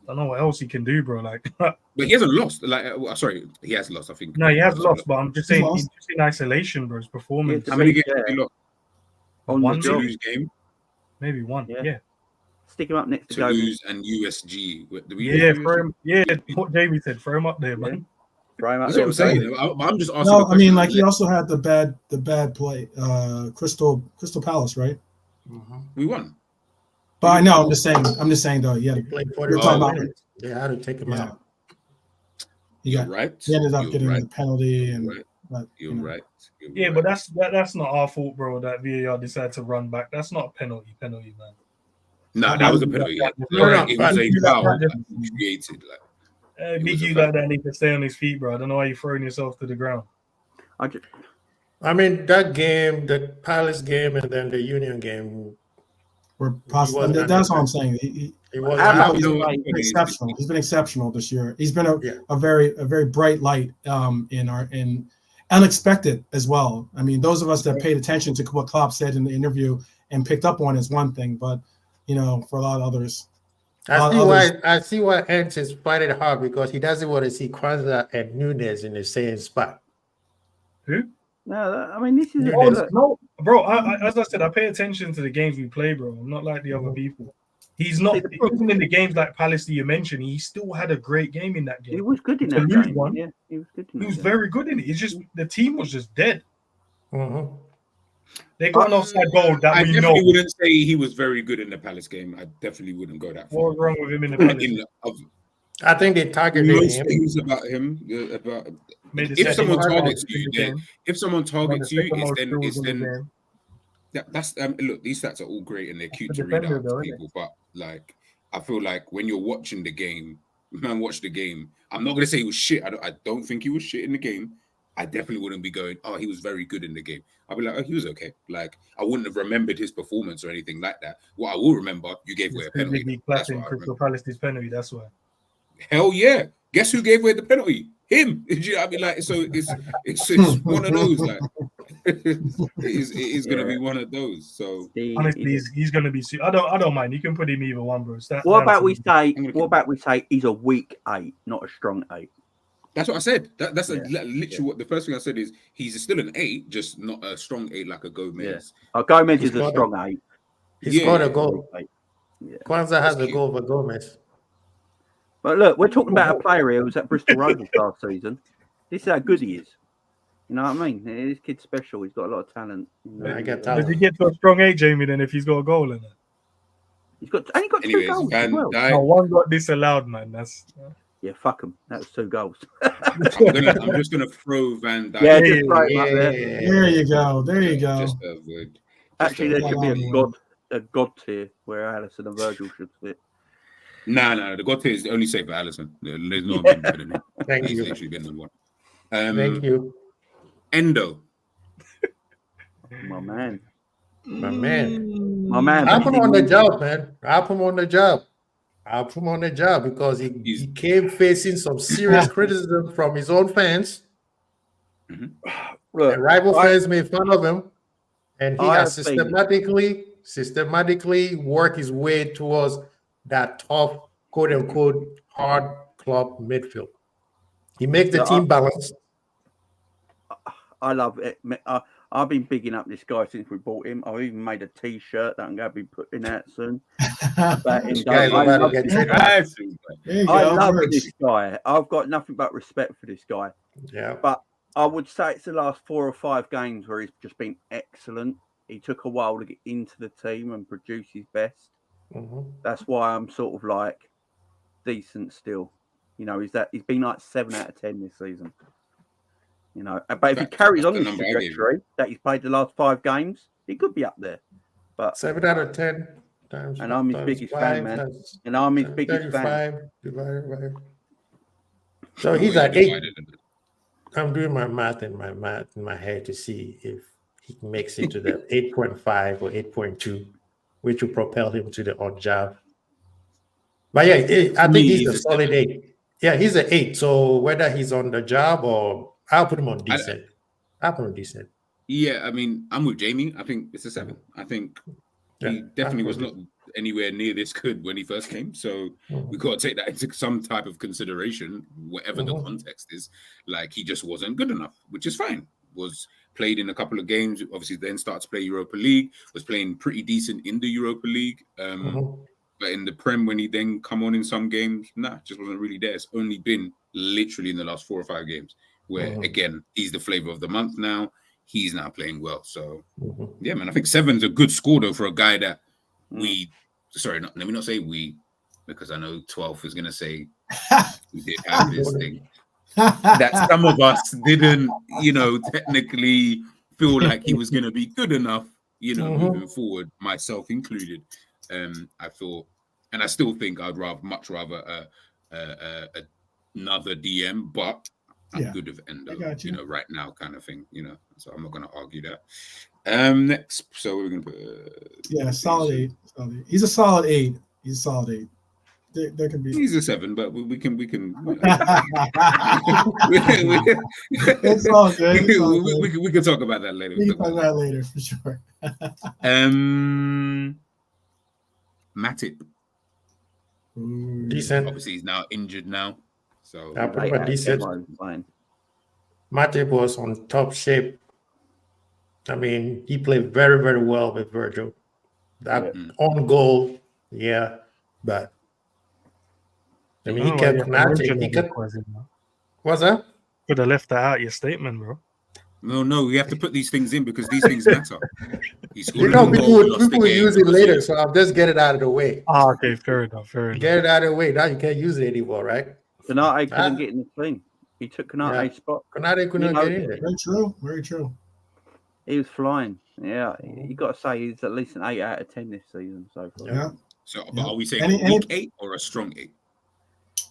I don't know what else he can do, bro. Like, but he hasn't lost. Like, sorry, he has lost. I think. No, he has lost. But I'm just saying, he's just in isolation, bro. His performance. How many games he lost? On one Toulouse game. Maybe one. Yeah. Stick him up next to Toulouse and USG. Throw him. Yeah, what Jamie said. Throw him up there, man. That's what I'm saying. I'm just asking. No, I mean, like he also had the bad play. Crystal Palace, right? We won. But I know. I'm just saying though. Yeah, you're talking about it. They had to take him out. He ended up getting a penalty, and you're right. Yeah, but that's not our fault, bro. That VAR decided to run back. That's not a penalty, man. No, that was a penalty. It was a foul created. Big you like that need to stay on his feet, bro. I don't know why you're throwing yourself to the ground. I mean, that game, the Palace game, and then the Union game were possible. That's what I'm saying. He's been exceptional. He's been exceptional this year. He's been a very bright light in unexpected as well. I mean, those of us that paid attention to what Klopp said in the interview and picked up on is one thing, but for a lot of others. I see why Ents is fighting hard, because he doesn't want to see Kwanzaa and Nunes in the same spot. Who? No, I mean, this is no, bro. As I said, I pay attention to the games we play, bro. I'm not like the other people. He's not even in the games like Palace that you mentioned. He still had a great game in that game. He was good in that game. One. Yeah, he was good. He was very good in it. It's just the team was just dead. Mm-hmm. They got an offside goal that I we definitely know. wouldn't say he was very good in the Palace game. I definitely wouldn't go that far. What was wrong with him in the Palace? I think they targeted most him. things about him. If someone targets you, it's then. That's look. These stats are all great and they're cute to read out to people, but like I feel like when you're watching the game, man, watch the game. I'm not gonna say he was shit. I don't think he was shit in the game. I definitely wouldn't be going, oh, he was very good in the game. I'd be like, oh, he was okay. Like, I wouldn't have remembered his performance or anything like that. What I will remember, you gave away a penalty. That's what I Crystal Palace's penalty, that's why. Hell yeah. Guess who gave away the penalty? Him. You know what I mean? Like, so it's one of those, like, it is going to be one of those. So honestly, he's going to be. I don't mind. You can put him either one, bro. What about we say he's a weak 8, not a strong 8? That's what I said. That's literally what the first thing I said is he's still an 8, just not a strong 8 like a Gomez. Yeah. Gomez is a strong 8. He scored a goal. Kwanzaa has a goal for Gomez. But look, we're talking about a player here who was at Bristol Rovers last season. This is how good he is. You know what I mean? This kid's special. He's got a lot of talent. I get talent. Does he get to a strong 8, Jamie, then if he's got a goal in it? He's got 2 goals as well. No, one got disallowed, man. That's... Yeah, fuck him. That was 2 goals. I'm just gonna throw Van Dijk. Yeah, just right up there. There you go. There you go. Just avoid. Actually, there should be a god tier where Alisson and Virgil should fit. No, the god tier is only safe for Alisson. There's no one better than him. He's literally been the one. Thank you. Endo. My man. I'll put him on the job, man. I'll put him on the job because he came facing some serious criticism from his own fans. Mm-hmm. Look, and rival fans made fun of him, and he has systematically worked his way towards that tough, quote unquote, hard club midfield. He makes the team balanced. I love it. I've been bigging up this guy since we bought him. I've even made a T-shirt that I'm going to be putting out soon. I love this guy. I've got nothing but respect for this guy. Yeah. But I would say it's the last 4 or 5 games where he's just been excellent. He took a while to get into the team and produce his best. Mm-hmm. That's why I'm sort of like decent still. You know, he's been like 7 out of 10 this season. You know, but if he carries on this trajectory that he's played the last 5 games, he could be up there. But 7 out of 10 times. And I'm his biggest fan, man. And I'm his biggest fan. So he's at 8. I'm doing my math in my head to see if he makes it to the 8.5 or 8.2, which will propel him to the odd job. But yeah, I think he's a solid 8. Yeah, he's an 8. So whether he's on the job or I'll put him on decent. I'll put him on decent. Yeah, I mean, I'm with Jamie. I think it's a 7. I think he definitely was not anywhere near this good when he first came. So we got to take that into some type of consideration, whatever the context is. Like, he just wasn't good enough, which is fine. Was played in a couple of games, obviously then started to play Europa League, was playing pretty decent in the Europa League. But in the Prem, when he then come on in some games, just wasn't really there. It's only been literally in the last 4 or 5 games where, again, he's the flavor of the month now. He's now playing well. So, yeah, man, I think 7's a good score, though, for a guy that let me not say we, because I know 12 is going to say we did have this thing. That some of us didn't, technically feel like he was going to be good enough, moving forward, myself included. I thought, and I still think I'd much rather a another DM, but I'm Yeah. good with Endo, I got you. you know, right now kind of thing, you know. So I'm not going to argue that. Next, so we're going to put solid 8. He's a solid 8. He's a solid 8. There can be. He's a 7, but we can. It's all good. It's all good. We can talk about that later. We can talk about that later for sure. Matip. Decent. Obviously, he's now injured now, so decent. Matip was on top shape. I mean, he played very, very well with Virgil. That on goal, but I mean, he kept What's that? Could have left that out of your statement, bro. No, we have to put these things in because these things matter. People will use it later, so I'll just get it out of the way. Ah, okay, fair enough. Get it out of the way. Now you can't use it anymore, right? Konate couldn't get in the team. He took Konate's spot. Konate couldn't get in there. Very true. Very true. He was flying. Yeah, you got to say he's at least an 8 out of 10 this season so far. Yeah. So, but are we saying a weak 8 or a strong 8?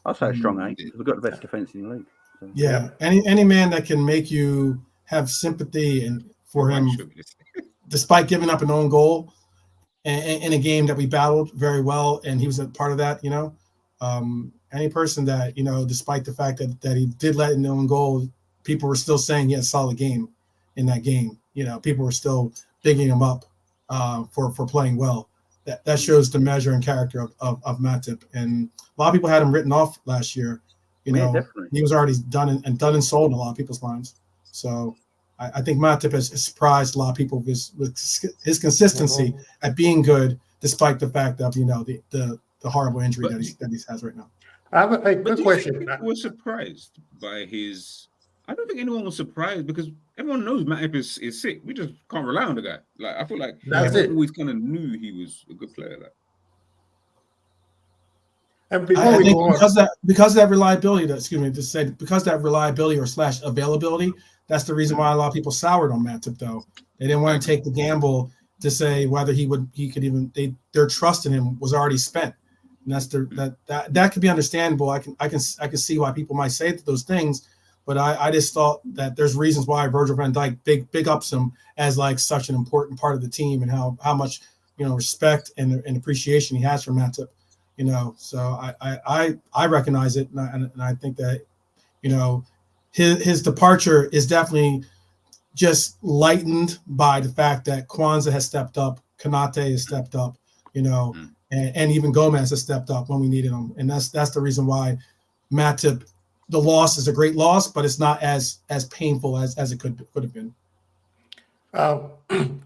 I'll say a strong 8 because we've got the best defense in the league. So. Yeah, any man that can make you have sympathy and for him, despite giving up an own goal in a game that we battled very well, and he was a part of that. You know, any person that despite the fact that he did let in an own goal, people were still saying he had a solid game in that game. You know, people were still digging him up for playing well. That shows the measure and character of Matip. And a lot of people had him written off last year. You know, he was already done and sold in a lot of people's minds. So I think Matip has surprised a lot of people with his consistency at being good, despite the fact of the horrible injury that he has right now. I have a quick question. I was surprised by his. I don't think anyone was surprised because everyone knows Matip is sick. We just can't rely on the guy. Like I feel like everyone always kind of knew he was a good player. Like. And before we go on, because that reliability, because that reliability or / availability, that's the reason why a lot of people soured on Matip. Though they didn't want to take the gamble to say whether he could even. Their trust in him was already spent, and that's that could be understandable. I can see why people might say those things. But I just thought that there's reasons why Virgil van Dijk big ups him as like such an important part of the team and how much respect and appreciation he has for Matip. So I recognize it and I think that his departure is definitely just lightened by the fact that Kwanzaa has stepped up, Konate has stepped up, and even Gomez has stepped up when we needed him, and that's the reason why Matip. The loss is a great loss, but it's not as painful as it could have been.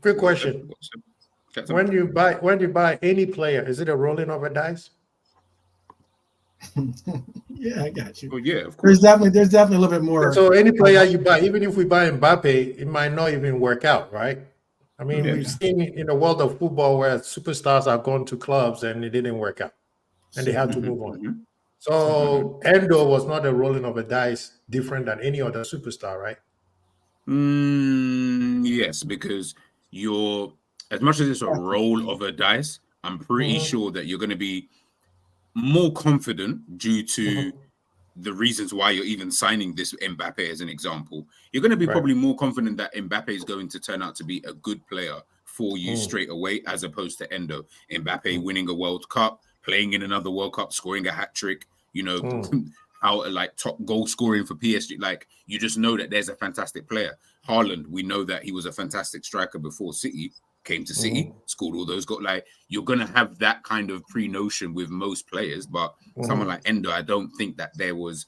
Quick question: When you buy any player, is it a rolling of a dice? Yeah, I got you. Well, yeah, of course. There's definitely a little bit more. So any player you buy, even if we buy Mbappe, it might not even work out, right? I mean, we've seen in the world of football where superstars are going to clubs and it didn't work out, and they had to move on. So Endo was not a rolling of a dice different than any other superstar, right? Yes, because as much as it's a roll of a dice, I'm pretty sure that you're going to be more confident due to the reasons why you're even signing this Mbappe as an example. You're going to be probably more confident that Mbappe is going to turn out to be a good player for you straight away, as opposed to Endo. Mbappe winning a World Cup, playing in another World Cup, scoring a hat trick, out like top goal scoring for PSG. Like, you just know that there's a fantastic player. Haaland, we know that he was a fantastic striker before City came to City, scored all those goals. Like, you're gonna have that kind of pre-notion with most players, but someone like Endo, I don't think that there was.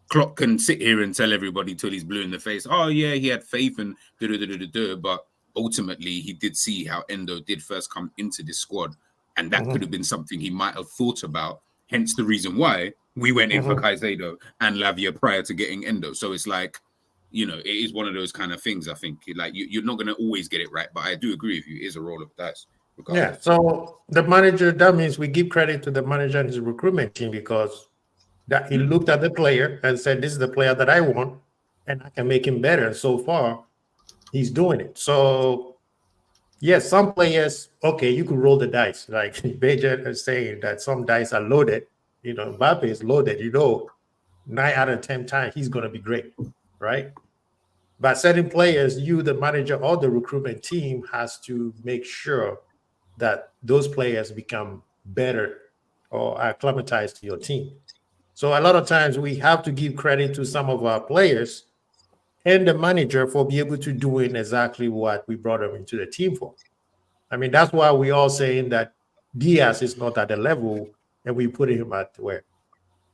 Klopp can sit here and tell everybody till he's blue in the face, oh yeah, he had faith and but ultimately he did see how Endo did first come into this squad, and that could have been something he might have thought about. Hence the reason why we went in for Caicedo and Lavia prior to getting Endo. So it's like, it is one of those kind of things. I think like you're not going to always get it right, but I do agree with you. It is a roll of dice. Yeah. So the manager, that means we give credit to the manager and his recruitment team because that he looked at the player and said, this is the player that I want and I can make him better. And so far, he's doing it. So yes, some players, okay, you could roll the dice. Like Beja is saying that some dice are loaded. Mbappe is loaded. 9 out of 10 times he's going to be great, right? But certain players, you, the manager or the recruitment team, has to make sure that those players become better or acclimatized to your team. So a lot of times we have to give credit to some of our players and the manager for being able to doing exactly what we brought them into the team for. I mean, that's why we all saying that Diaz is not at the level and we put him at where?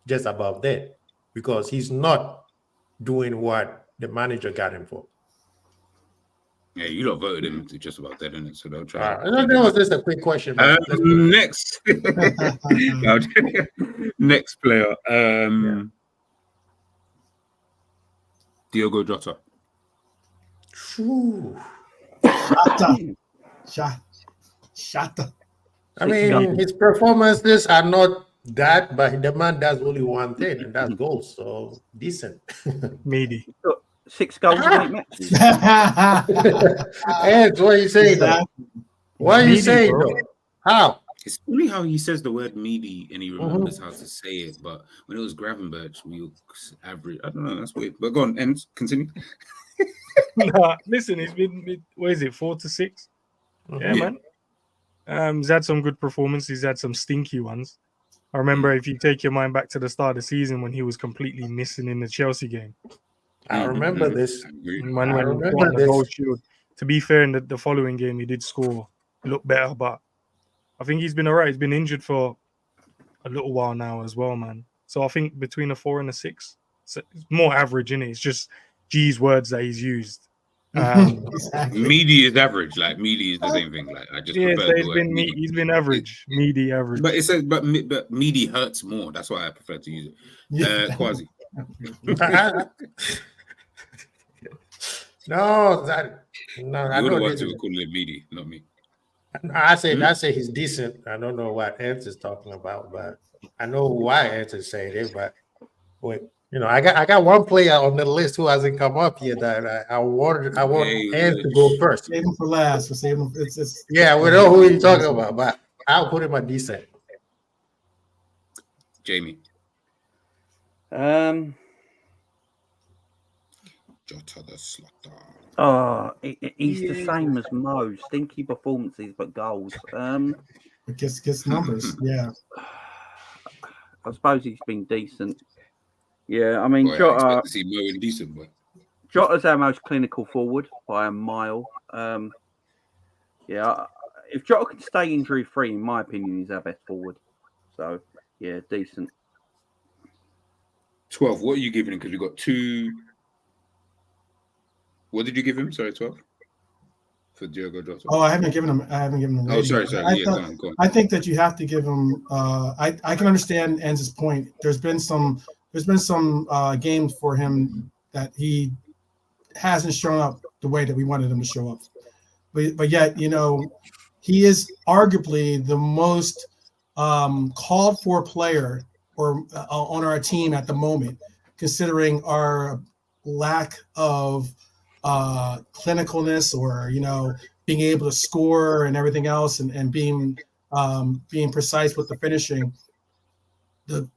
Just above that, because he's not doing what the manager got him for. Yeah, you lot voted him to just about that, innit? So they'll try. That was just a quick question. Next. Next player. Diogo Jota. Shata. I mean, his performances are not that, but the man does only one thing, and that's goals. So decent. Meaty. 6 goals in 8 matches. Ed, what are you saying though? What are you saying though? How? It's funny how he says the word meaty and he remembers how to say it, but when it was Gravenberch, we were average. I don't know, that's weird. But go on, and continue. Nah, listen, it's been what is it, 4 to 6? Yeah, man. He's had some good performances, he's had some stinky ones. I remember if you take your mind back to the start of the season when he was completely missing in the Chelsea game. I remember this. When the goal shield. To be fair, in the following game, he did score, look better, but I think he's been all right. He's been injured for a little while now as well, man. So I think between a 4 and a 6, it's more average, isn't it? It's just G's words that he's used. Meaty is average. Like meaty is the same thing. Like I just prefer the word meaty. He's been average, meaty average. But it says, but meaty hurts more. That's why I prefer to use it. Quasi. No, I You're the ones who were calling it meaty, not me. I say he's decent. I don't know what Ernst is talking about, but I know why Ernst is saying it. But wait, I got one player on the list who hasn't come up yet that I want Ernst to go first. Save him for last. Or save him. Yeah, we know who you're talking about, but I'll put him at decent. Jamie. Jota the Slaughter. Oh, he's the same as Mo. Stinky performances, but goals. Gets numbers. Yeah. I suppose he's been decent. Yeah, I mean, Boy, Jota. I expect to see Mo indecent, boy. Jota's our most clinical forward by a mile. Yeah, if Jota can stay injury free, in my opinion, he's our best forward. So, yeah, decent. 12. What are you giving him? Because we got 2. What did you give him? Sorry, 12 for Diogo Jota. Oh, I haven't given him. Oh, sorry. Go on. I think that you have to give him. I can understand Enz's point. There's been some games for him that he hasn't shown up the way that we wanted him to show up. But yet, he is arguably the most called for player or on our team at the moment, considering our lack of clinicalness or being able to score and everything else and being precise with the finishing. The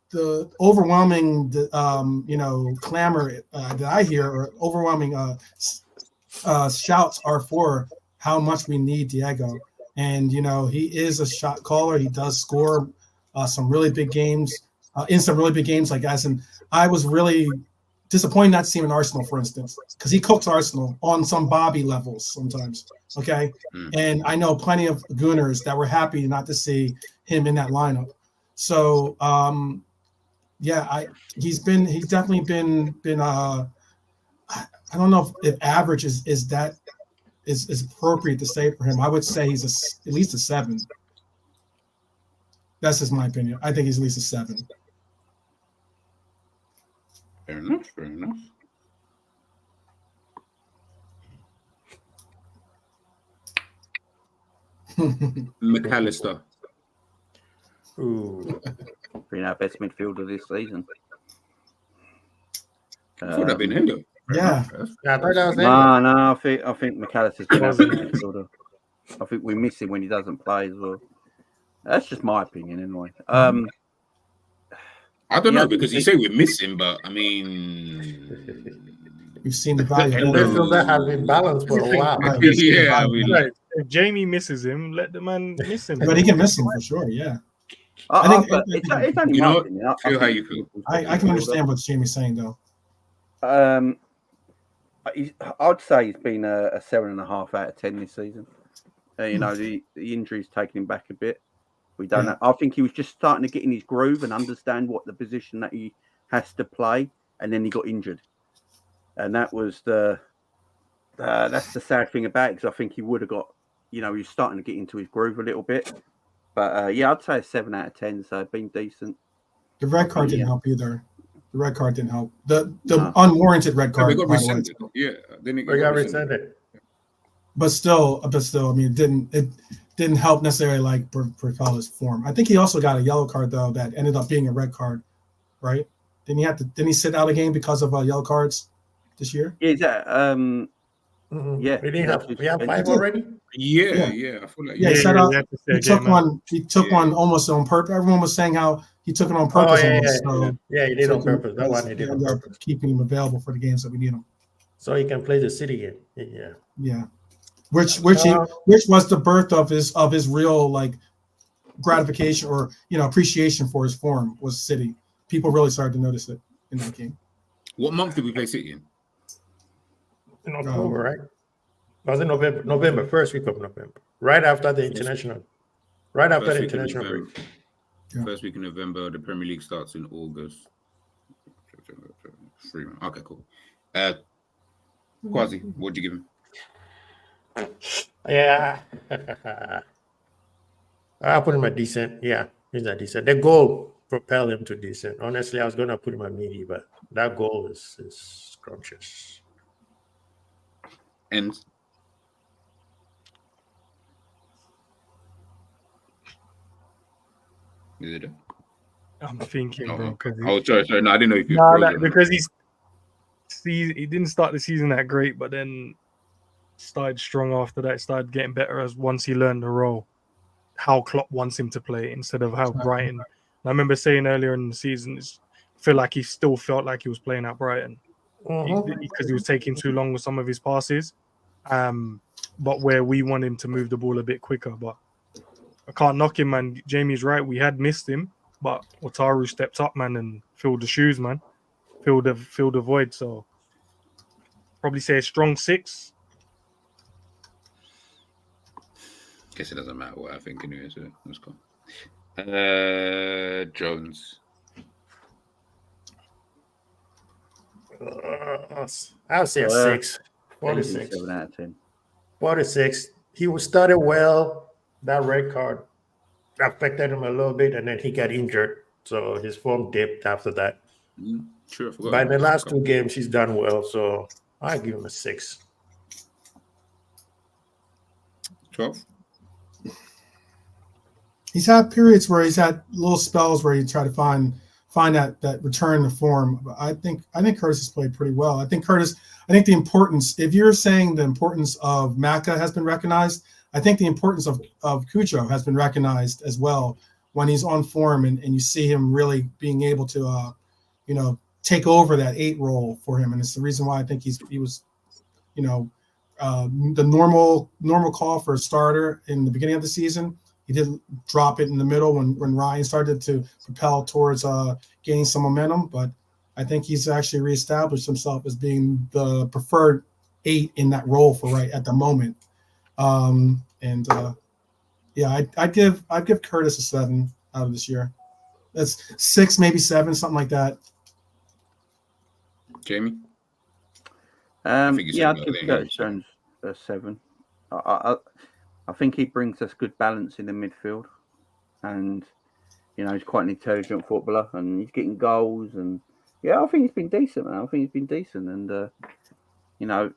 overwhelming clamor that I hear or overwhelming shouts are for how much we need Diego. And he is a shot caller. He does score some really big games in some really big games. Like I was really disappointed not to see him in Arsenal, for instance, because he cooks Arsenal on some Bobby levels sometimes. Okay. And I know plenty of Gooners that were happy not to see him in that lineup. So he's definitely been I don't know if average is appropriate to say for him. I would say he's at least a 7. That's just my opinion. I think he's at least a 7. Fair enough. McAllister. Ooh. Been our best midfielder this season. I thought that'd been Endo. Yeah. I thought that was No, I think McAllister's been our best midfielder. I think we miss him when he doesn't play as well. That's just my opinion, anyway. I I don't know because you say we're missing, but I mean, we've seen the value. And midfielder has been balanced for a while. Yeah, I mean, right. If Jamie misses him, let the man miss him. But he can miss him for sure. Yeah. I think it's only you my know, opinion. feel how you feel. I can understand what Jamie's saying though. I'd say he's been a 7.5 out of 10 this season. You know, the injury's taken him back a bit. We don't know. I think he was just starting to get in his groove and understand what the position that he has to play, and then he got injured. And that was that's the sad thing about it, because I think he would have got, you know, he's starting to get into his groove a little bit. But yeah, I'd say a 7 out of 10. So been decent. The red card didn't help either. The red card didn't help. The unwarranted red card. We got rescinded. Yeah, then it got rescinded. But still, I mean, it didn't help necessarily like Percala's form. I think he also got a yellow card though that ended up being a red card, right? Didn't he sit out a game because of yellow cards this year? Is that yeah. We have 5 already? Yeah. I feel like he took one. He took one almost on purpose. Everyone was saying how he took it on purpose. He did on purpose. That one he did on purpose. Keeping him available for the games that we need him. So he can play the City game. Yeah. Which was the birth of his real like gratification or appreciation for his form was City. People really started to notice it in that game. What month did we play City in? In October, right? Was it November, first week of November, right after the international, break. First week in November. The Premier League starts in August. 3 months. Okay, cool. Quasi, what'd you give him? Yeah, I put him a decent. Yeah, he's a decent. The goal propelled him to decent. Honestly, I was gonna put him a meaty, but that goal is scrumptious. And is it? I'm thinking, bro. Sorry. No, I didn't know if you. Because he didn't start the season that great, but then started strong after that. Started getting better as once he learned the role, how Klopp wants him to play instead of how Brighton. I remember saying earlier in the season, I feel like he still felt like he was playing at Brighton because he was taking too long with some of his passes. But where we want him to move the ball a bit quicker. But I can't knock him, man. Jamie's right. We had missed him, but Wataru stepped up, man, and filled the shoes, man. Filled the void. So probably say a strong 6. Guess it doesn't matter what I think anyway, so let's go. Jones. I'll say a 6. 46. 7 out of 10. 46. He started well. That red card affected him a little bit, and then he got injured. So his form dipped after that. Sure. By the last 2 games, he's done well. So I give him a 6. 12. He's had periods where he's had little spells where he tried to find that return to form. But I think Curtis has played pretty well. I think the importance, if you're saying the importance of Maka has been recognized, I think the importance of Cujo has been recognized as well when he's on form and you see him really being able to take over that 8 role for him. And it's the reason why I think he was the normal call for a starter in the beginning of the season. He did drop it in the middle when Ryan started to propel towards gaining some momentum, but I think he's actually reestablished himself as being the preferred 8 in that role for right at the moment. I'd give Curtis a 7 out of this year. That's 6, maybe 7, something like that. Jamie? I'd give Curtis Jones a 7. I think he brings us good balance in the midfield, and he's quite an intelligent footballer, and he's getting goals, and I think he's been decent, man. And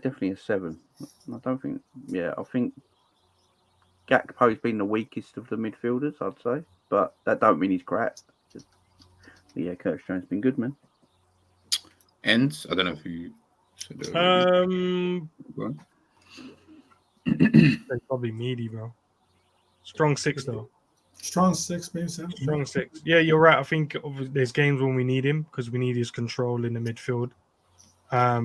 definitely a 7. I think Gakpo's been the weakest of the midfielders, I'd say, but that don't mean he's crap. Curtis Jones been good, man. And I don't know if you probably meaty, bro. Strong 6 though. Strong 6, maybe 7. Strong 6. Yeah, you're right. I think there's games when we need him because we need his control in the midfield. I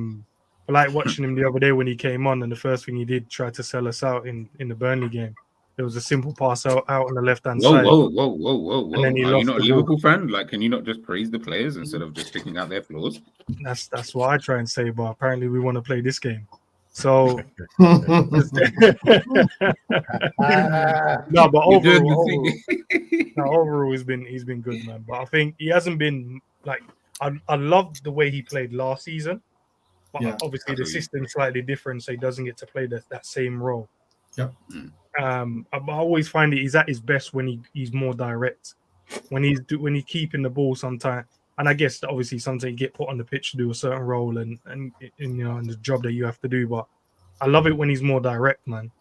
like watching him the other day when he came on, and the first thing he did, try to sell us out in the Burnley game. There was a simple pass out on the left-hand side. Whoa. And then he Are you lost not a the Liverpool fan? Like, can you not just praise the players instead of just picking out their flaws? That's what I try and say, but apparently we want to play this game. So no, but overall he's been good, man. But I think he hasn't been like I loved the way he played last season, but obviously the system's slightly different, so he doesn't get to play that same role. Yep. I always find it he's at his best when he's more direct, when he's keeping the ball sometimes. And I guess obviously sometimes you get put on the pitch to do a certain role and you know, and the job that you have to do. But I love it when he's more direct, man.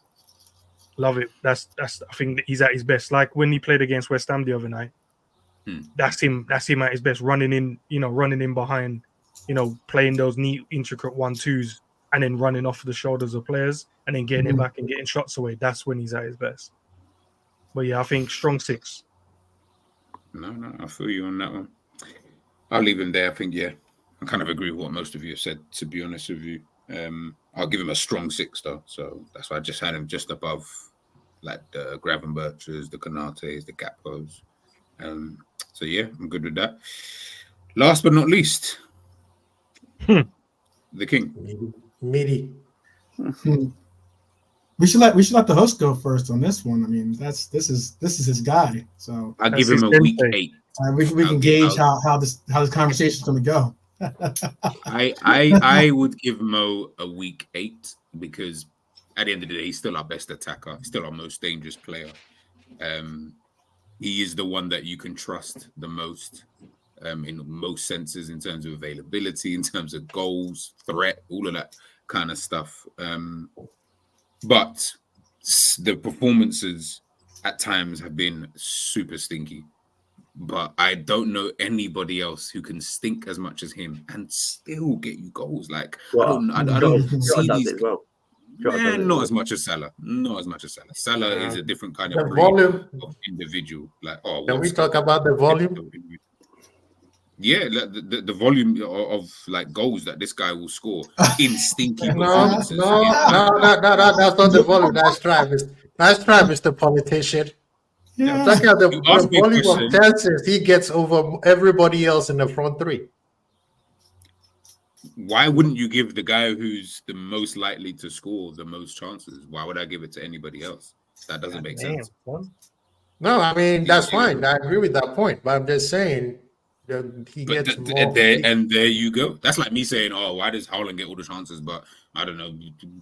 Love it. That's I think that he's at his best. Like when he played against West Ham the other night, that's him at his best, running in behind, you know, playing those neat, intricate 1-2s and then running off the shoulders of players and then getting it back and getting shots away. That's when he's at his best. But yeah, I think strong 6. No, I feel you on that one. I'll leave him there. I think, I kind of agree with what most of you have said, to be honest with you. I'll give him a strong 6, though. So that's why I just had him just above, like, the Gravenberches, the Konates, the Gakpos. So, I'm good with that. Last but not least, the king. Midi. We should let the host go first on this one. I mean, this is his guy. So I'll give him a week 8. We can gauge how this conversation is going to go. I would give Mo a week 8 because at the end of the day, he's still our best attacker, he's still our most dangerous player. He is the one that you can trust the most in most senses, in terms of availability, in terms of goals, threat, all of that kind of stuff. But the performances at times have been super stinky. But I don't know anybody else who can stink as much as him and still get you goals. Like, I don't see these. Man, not as much as Salah. Not as much as Salah. Salah is a different kind of breed of individual. Like, can we talk about the volume? Yeah, the volume of like goals that this guy will score in stinky performances. No, that's not the volume. That's Travis. That's Travis, the politician. Yeah. Look at the volume of chances he gets over everybody else in the front 3. Why wouldn't you give the guy who's the most likely to score the most chances? Why would I give it to anybody else? That doesn't make sense. No, I mean, that's fine. I agree with that point. But I'm just saying he gets more. And there you go. That's like me saying, why does Haaland get all the chances, but I don't know,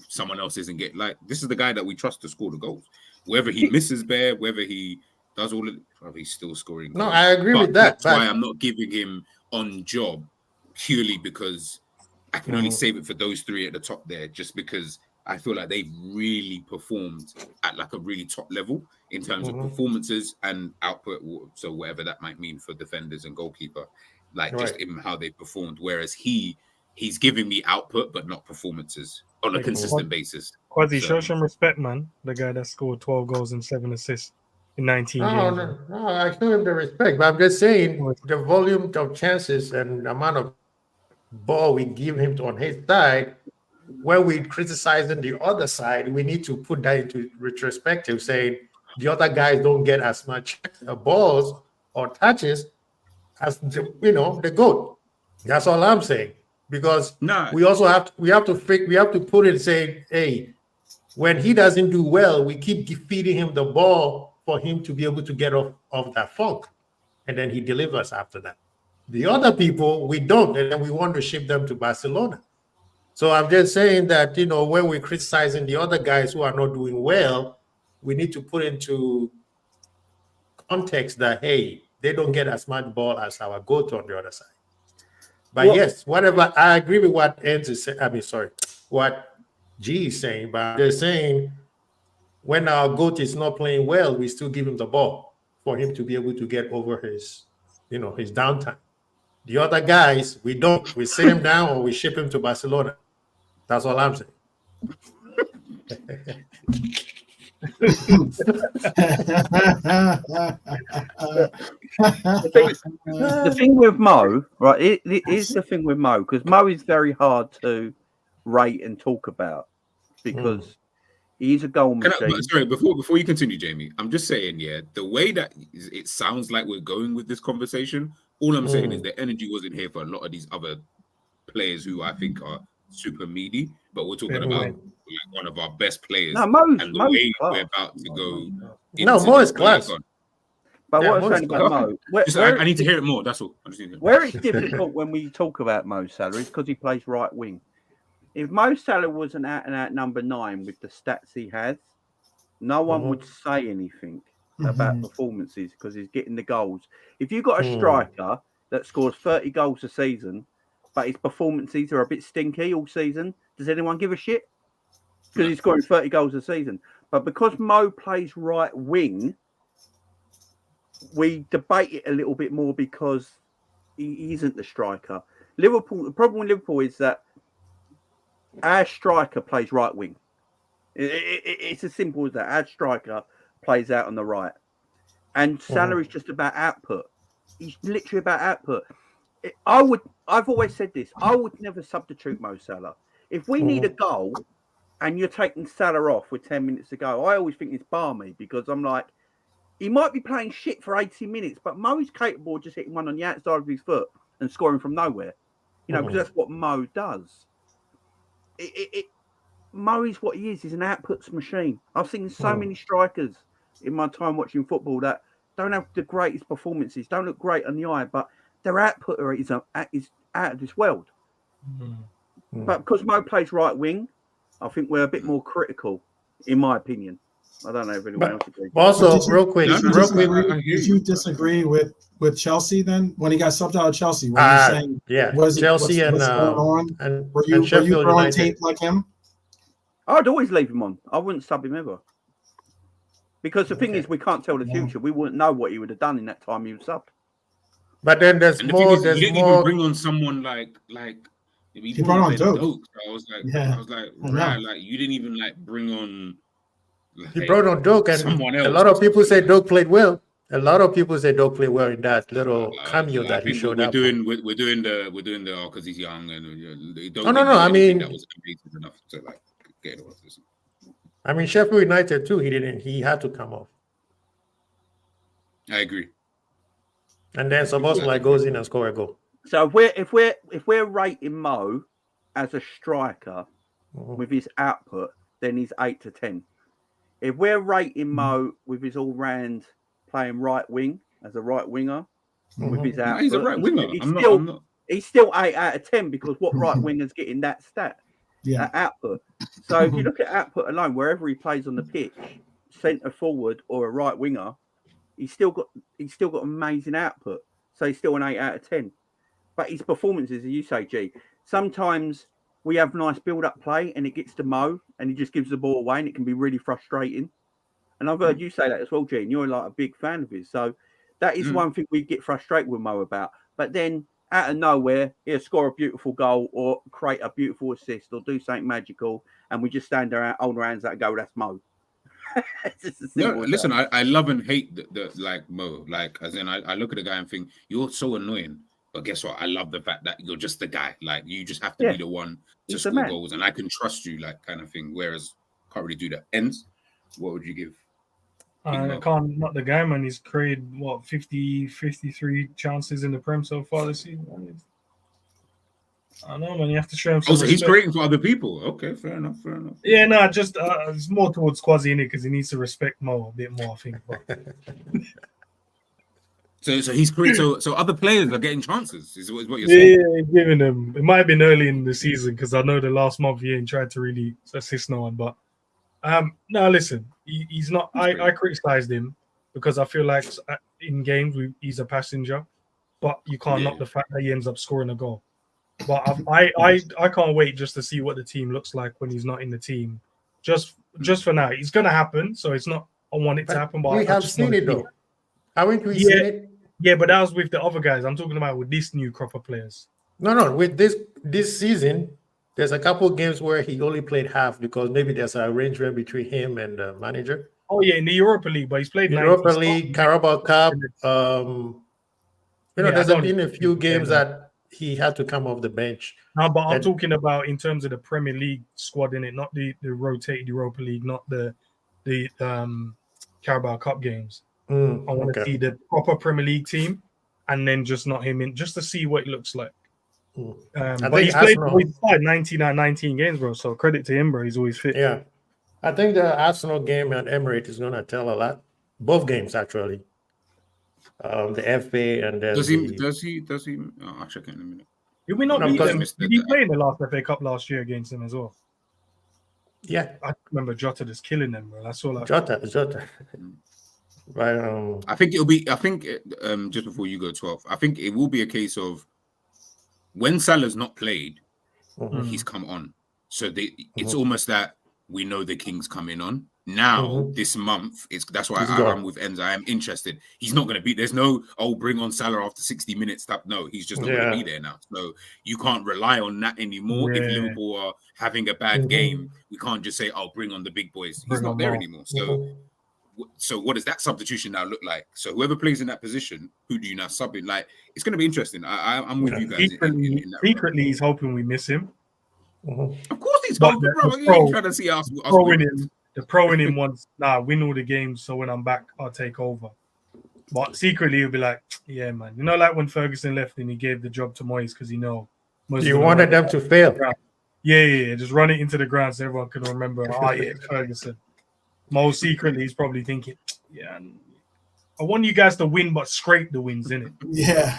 someone else isn't getting. Like, this is the guy that we trust to score the goals. Whether he misses bare, whether he does all of it, he's still scoring goals. No, I agree with that. That's why I'm not giving him on job, purely because I can only save it for those 3 at the top there, just because I feel like they've really performed at like a really top level in terms of performances and output. So whatever that might mean for defenders and goalkeeper, like just in how they performed. Whereas he's giving me output, but not performances on a consistent basis. Quasi, show some respect, man. The guy that scored 12 goals and 7 assists in 19 games. No, I show him the respect, but I'm just saying the volume of chances and the amount of ball we give him on his side, when we criticizing the other side, we need to put that into retrospective, saying the other guys don't get as much balls or touches as the GOAT. That's all I'm saying. Because we also have to put it saying, hey, when he doesn't do well, we keep feeding him the ball for him to be able to get off that funk, and then he delivers after that. The other people, we don't, and then we want to ship them to Barcelona. So I'm just saying that, when we're criticizing the other guys who are not doing well, we need to put into context that, hey, they don't get as much ball as our GOAT on the other side. But yes, whatever, I agree with what Enz is saying. What G is saying, but I'm just saying when our GOAT is not playing well, we still give him the ball for him to be able to get over his downtime. The other guys, we don't. We sit him down or we ship him to Barcelona. That's all I'm saying. The thing with Mo, right? It is the thing with Mo, because Mo is very hard to rate and talk about because he's a goal machine. Sorry, before you continue, Jamie, I'm just saying, the way that it sounds like we're going with this conversation, all I'm saying is the energy wasn't here for a lot of these other players who I think are super meaty, but we're talking about like one of our best players. No, Mo's way class. we're about to go. No, Mo is class. But what I'm saying about Mo, I need to hear it more. That's all. Where it's difficult when we talk about Mo Salah is because he plays right wing. If Mo Salah was an out-and-out number 9 with the stats he has, no one would say anything about performances because he's getting the goals. If you've got a striker that scores 30 goals a season, but his performances are a bit stinky all season, does anyone give a shit? Because he's scoring 30 goals a season. But because Mo plays right wing, we debate it a little bit more because he isn't the striker. Liverpool. The problem with Liverpool is that our striker plays right wing. It's as simple as that. Our striker plays out on the right. And Salah is just about output. He's literally about output. I've always said this. I would never substitute Mo Salah. If we need a goal and you're taking Salah off with 10 minutes to go, I always think it's balmy because I'm like, he might be playing shit for 80 minutes, but Mo is capable of just hitting one on the outside of his foot and scoring from nowhere. You know, because that's what Mo does. Mo is what he is. He's an outputs machine. I've seen so many strikers in my time watching football that don't have the greatest performances, don't look great on the eye, but their output is out of this world. But because Mo plays right wing, I think we're a bit more critical, in my opinion. I don't know if anyone else agrees. Also, real quick, did you disagree with Chelsea then when he got subbed out of Chelsea? Were you saying, Chelsea what's going on? And were you throwing tape like him? I'd always leave him on. I wouldn't sub him ever. Because the thing is, we can't tell the future. We wouldn't know what he would have done in that time he was subbed. But then there's more. You didn't even bring on someone like he brought on Doak. I was like, right, like you didn't even like bring on. Like, he brought on Doak, and someone else. A lot of people say Doak played well. A lot of people say Doak played well in that little cameo that he showed up. We're doing the because he's young and no. I mean, that was amazing enough to like get off this. I mean, Sheffield United too. He had to come off. I agree. And then Szoboszlai goes in and score a goal. So if we're rating Mo as a striker with his output, then he's 8 to 10. If we're rating Mo with his all-round playing right wing as a right winger with his output, he's a right winger. He's still 8 out of 10 because what right winger's getting that stat? That output. So if you look at output alone, wherever he plays on the pitch, centre forward or a right winger, he's still got amazing output. So he's still an 8 out of 10. But his performances, as you say, G, sometimes we have nice build-up play and it gets to Mo and he just gives the ball away and it can be really frustrating. And I've heard you say that as well, G, and you're like a big fan of his. So that is one thing we get frustrated with Mo about. But then out of nowhere, he'll score a beautiful goal or create a beautiful assist or do something magical and we just stand there, hold our hands out and go, that's Mo. No, listen, I love and hate the like Mo. Like, as in, I look at the guy and think, you're so annoying. But guess what? I love the fact that you're just the guy. Like, you just have to be the one to score goals, and I can trust you, like, kind of thing. Whereas, can't really do that. Ends, what would you give? I can't, not the guy, man. He's created, 53 chances in the Prem so far this season. I know, man. You have to show him some so he's creating for other people. Okay, fair enough. Yeah, no, just it's more towards Quasi in it because he needs to respect Mo a bit more, I think. So he's creating. So other players are getting chances. Is what you're saying? Yeah, giving them. It might have been early in the season because I know the last month he ain't tried to really assist no one. But no, listen, he's not. I criticized him because I feel like in games he's a passenger, but you can't knock the fact that he ends up scoring a goal. But I can't wait just to see what the team looks like when he's not in the team. Just for now, it's gonna happen. So it's not. I want it to happen, but we have seen it though. Haven't we seen it? Yeah, but that was with the other guys. I'm talking about with this new crop of players. No. With this season, there's a couple of games where he only played half because maybe there's an arrangement between him and the manager. Oh yeah, in the Europa League, but he's played Europa League, Carabao Cup. There's been a few games that he had to come off the bench. No, but I'm talking about in terms of the Premier League squad, in it, not the rotated Europa League, not the Carabao Cup games. I want to see the proper Premier League team, and then just not him in, just to see what it looks like. But he's played 19 games, bro. So credit to him, bro. He's always fit. Yeah, I think the Arsenal game at Emirates is going to tell a lot. Both games, actually. The FA and then does he? Oh, I'll check in a minute. Did we not beat them? Did he play in the last FA Cup last year against them as well? Yeah, I remember Jota just killing them, bro. That's all. Jota. Right. I think it'll be. I think just before you go 12, I think it will be a case of when Salah's not played, he's come on. So it's almost that we know the King's coming on. Now, this month, that's why I'm with Enzo. I am interested. He's not going to be. There's no, bring on Salah after 60 minutes. No, he's just not going to be there now. So you can't rely on that anymore. If Liverpool are having a bad game, we can't just say, bring on the big boys. He's not there anymore. So what does that substitution now look like? So whoever plays in that position, who do you now sub in? Like, it's going to be interesting. I'm with you guys. Secretly, he's hoping we miss him. Of course he's hoping, bro. He's trying to see us win. The pro in him wants, win all the games, so when I'm back, I'll take over. But secretly, he'll be like, yeah, man. You know, like when Ferguson left and he gave the job to Moyes because he know. You wanted them to fail. Yeah. Just run it into the ground so everyone can remember, Ferguson. Most secretly, he's probably thinking, I want you guys to win, but scrape the wins, innit? Yeah,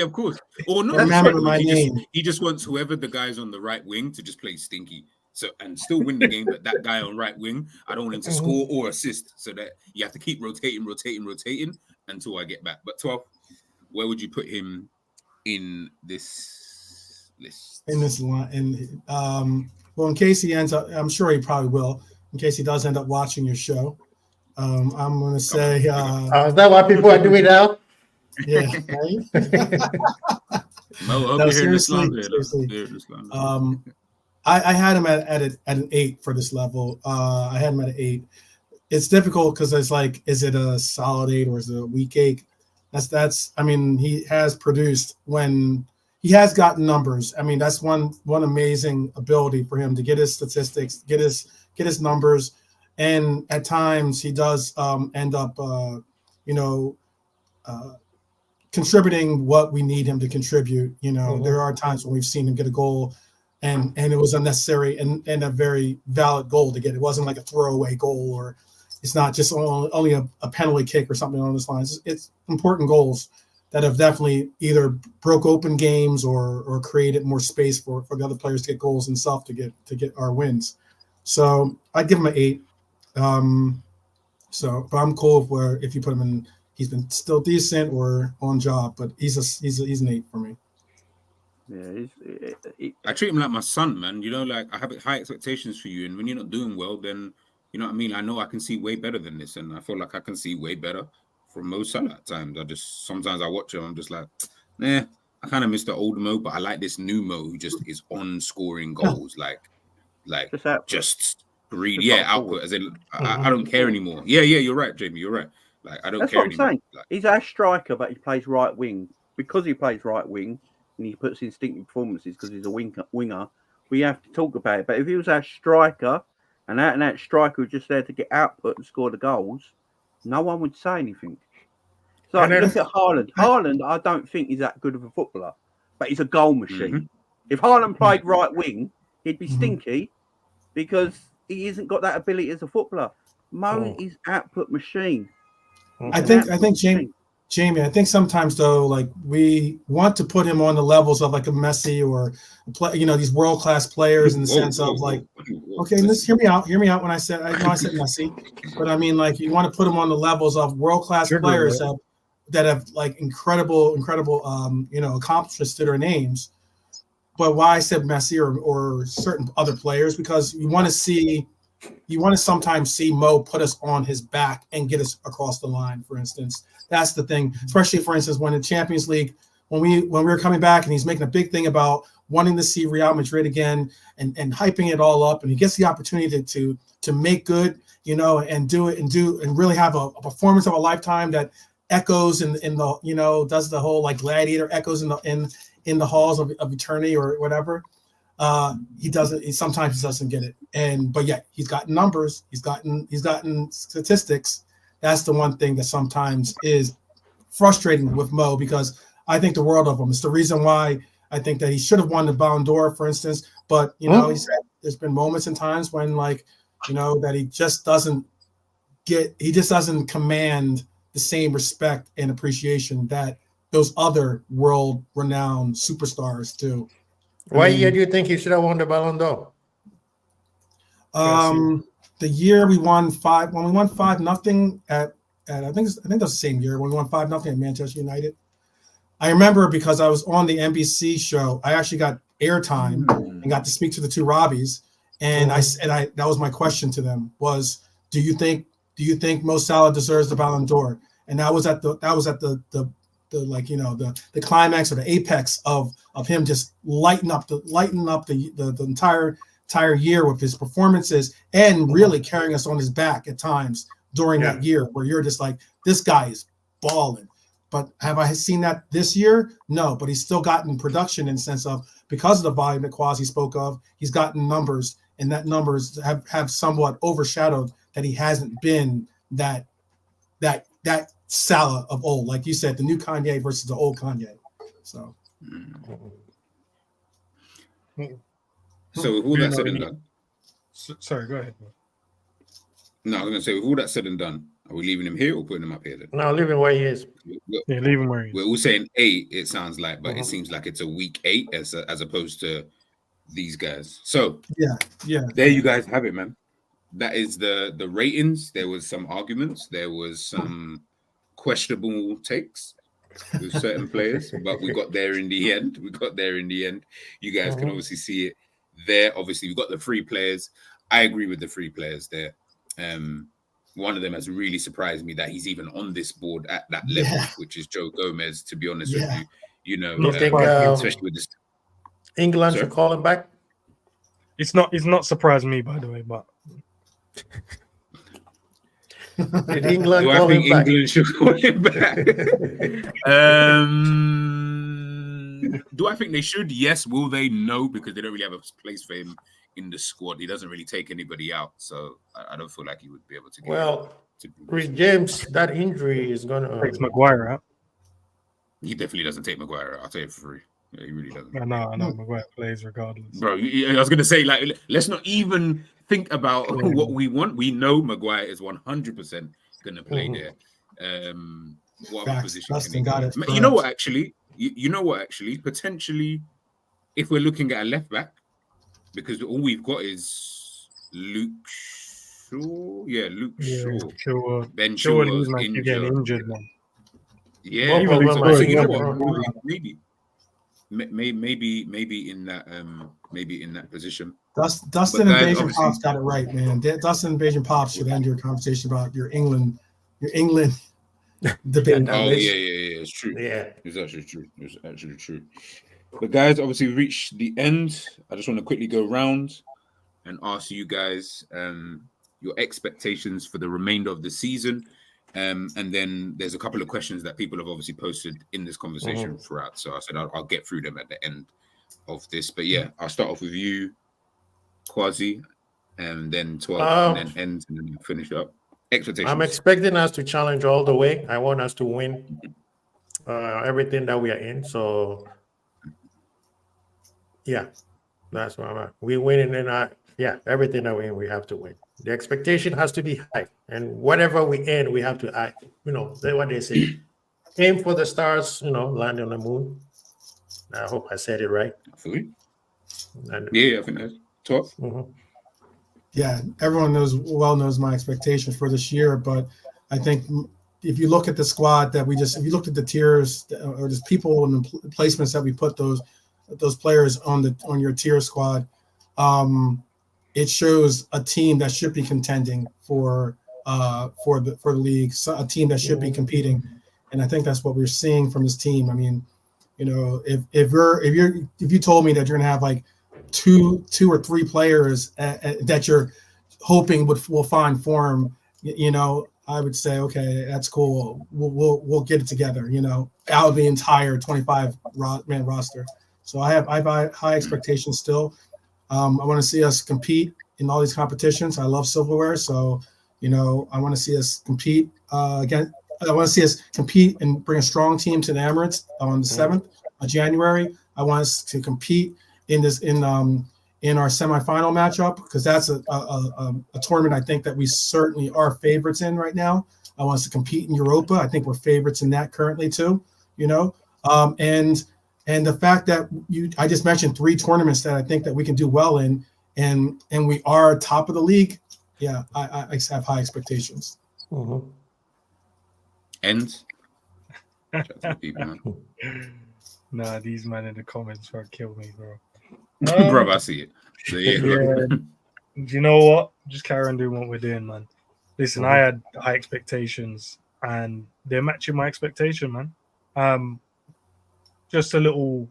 of course. Or not. Remember my name. He just wants whoever the guys on the right wing to just play stinky. So and still win the game, but that guy on right wing, I don't want him to score or assist. So that you have to keep rotating until I get back. But 12, where would you put him in this list? In this line, well, in case he ends up, I'm sure he probably will. In case he does end up watching your show, I'm going to say. Is that what people are doing now? Yeah. No, seriously. I had him at an 8 for this level. I had him at an 8. It's difficult because it's like, is it a solid 8 or is it a weak 8? That's. I mean, he has produced when he has gotten numbers. I mean, that's one amazing ability for him to get his statistics, get his numbers, and at times he does end up, contributing what we need him to contribute. There are times when we've seen him get a goal. And it was unnecessary and a very valid goal to get. It wasn't like a throwaway goal, or it's not just only a penalty kick or something along those lines. It's important goals that have definitely either broke open games or created more space for the other players to get goals themselves to get our wins. So I'd give him an 8. But I'm cool if you put him in. He's been still decent or on job, but he's an 8 for me. Yeah, I treat him like my son, man. Like I have high expectations for you, and when you're not doing well, then you know what I mean. I know I can see way better than this, and I feel like I can see way better from Mo Salah at times. Sometimes I watch him, I'm just like, I kind of miss the old Mo, but I like this new Mo who just is on scoring goals, like just greedy, output. As in, I don't care anymore. Yeah, you're right, Jamie. You're right. Like I don't That's care what I'm anymore. saying. Like, he's our striker, but he plays right wing. Because he plays right wing and he puts instinctive performances because he's a winger, we have to talk about it. But if he was our striker and that striker was just there to get output and score the goals, no one would say anything. So look at Haaland. Haaland, I don't think he's that good of a footballer, but he's a goal machine. If Haaland played right wing, he'd be stinky because he hasn't got that ability as a footballer. Mo is output machine. I think Jamie, I think sometimes though, like we want to put him on the levels of like a Messi or these world-class players in the sense of like, okay, let's hear me out when I said Messi, but I mean like you want to put him on the levels of world-class players that have like incredible accomplishments to their names. But why I said Messi or certain other players, because you want to sometimes see Mo put us on his back and get us across the line, for instance. That's the thing, especially, for instance, when in Champions League, when we were coming back and he's making a big thing about wanting to see Real Madrid again and hyping it all up, and he gets the opportunity to make good, and do it and really have a performance of a lifetime that echoes in the does the whole like gladiator echoes in the halls of eternity or whatever. He sometimes doesn't get it, but yet he's gotten numbers, he's gotten statistics. That's the one thing that sometimes is frustrating with Mo, because I think the world of him. It's the reason why I think that he should have won the Ballon d'Or, for instance. But there's been moments and times when that he just doesn't command the same respect and appreciation that those other world-renowned superstars do. What year do you think he should have won the Ballon d'Or? The year we won 5-0 at I think that was the same year when we won 5-0 at Manchester United. I remember because I was on the NBC show. I actually got airtime and got to speak to the two Robbies, and I that was my question to them was, do you think Mo Salah deserves the Ballon d'Or? And that was at the climax or the apex of him just lighting up the entire year with his performances and really carrying us on his back at times during that year, where you're just like, this guy is balling. But have I seen that this year? No, but he's still gotten production in the sense of, because of the volume that Kwasi spoke of, he's gotten numbers, and that numbers have somewhat overshadowed that he hasn't been that Salah of old. Like you said, the new Kanye versus the old Kanye. So with all that said and done. Sorry, go ahead. No, I was going to say, with all that said and done, are we leaving him here or putting him up here then? No, leave him where he is. Leave him where he is. We're all saying 8, it sounds like, but it seems like it's a week 8 as opposed to these guys. So, yeah. There you guys have it, man. That is the ratings. There was some arguments. There was some questionable takes with certain players, but we got there in the end. You guys can obviously see it there. Obviously, we've got the 3 players. I agree with the 3 players there. One of them has really surprised me that he's even on this board at that level, which is Joe Gomez, to be honest with you. You think, especially with this England should call him back? It's not surprised me, by the way, but did England do call I think him back? England should call him back? Do I think they should? Yes. Will they? No, because they don't really have a place for him in the squad. He doesn't really take anybody out, so I don't feel like he would be able to get Chris James, that injury is gonna takes Maguire out. He definitely doesn't take Maguire out. I'll tell you for free. Yeah, he really doesn't. I know Maguire plays regardless. Bro, I was gonna say, like, let's not even think about what we want. We know Maguire is 100% gonna play there. What other position can he got it? You know what? Actually, potentially, if we're looking at a left back, because all we've got is Luke Shaw. Yeah, Luke Shaw. Ben Shaw is injured. Man. Yeah, maybe in that position. Dustin Invasion Pops got it right, man. Dustin Invasion Pops should end your conversation about your England debate. Oh yeah, it's true. Yeah, it's actually true. But guys, obviously we reached the end. I just want to quickly go round and ask you guys your expectations for the remainder of the season. And then there's a couple of questions that people have obviously posted in this conversation throughout. So I said I'll get through them at the end of this. But yeah, I'll start off with you, Kwasi, and then 12, and then end, and then finish up. Expectations. I'm expecting us to challenge all the way. I want us to win everything that we are in. So yeah, that's what I'm at. We win, and then everything that we have to win. The expectation has to be high, and whatever we end, we have to say what they say. Aim for the stars, land on the moon. I hope I said it right. Yeah, I think that's 12. Yeah, everyone knows my expectations for this year, but I think if you look at the squad if you looked at the tiers or just people and the placements that we put those players on your tier squad, it shows a team that should be contending for the league, a team that should be competing, and I think that's what we're seeing from this team. I mean, You know, if you told me that you're gonna have like two or three players that you're hoping will find form, you know, I would say, okay, that's cool. We'll get it together. You know, out of the entire 25-man roster. So I have high expectations still. I want to see us compete in all these competitions. I love silverware, so you know I want to see us compete again. I want to see us compete and bring a strong team to the Emirates on the 7th of January. I want us to compete in our semifinal matchup because that's a tournament I think that we certainly are favorites in right now. I want us to compete in Europa. I think we're favorites in that currently too. You know, and the fact that I just mentioned 3 tournaments that I think that we can do well in, and we are top of the league. Yeah, I have high expectations. Mm-hmm. Ends. Nah, these men in the comments try to kill me, bro. Bro, I see it. So, yeah. Do you know what? Just carry on doing what we're doing, man. Listen, I had high expectations, and they're matching my expectation, man. Just a little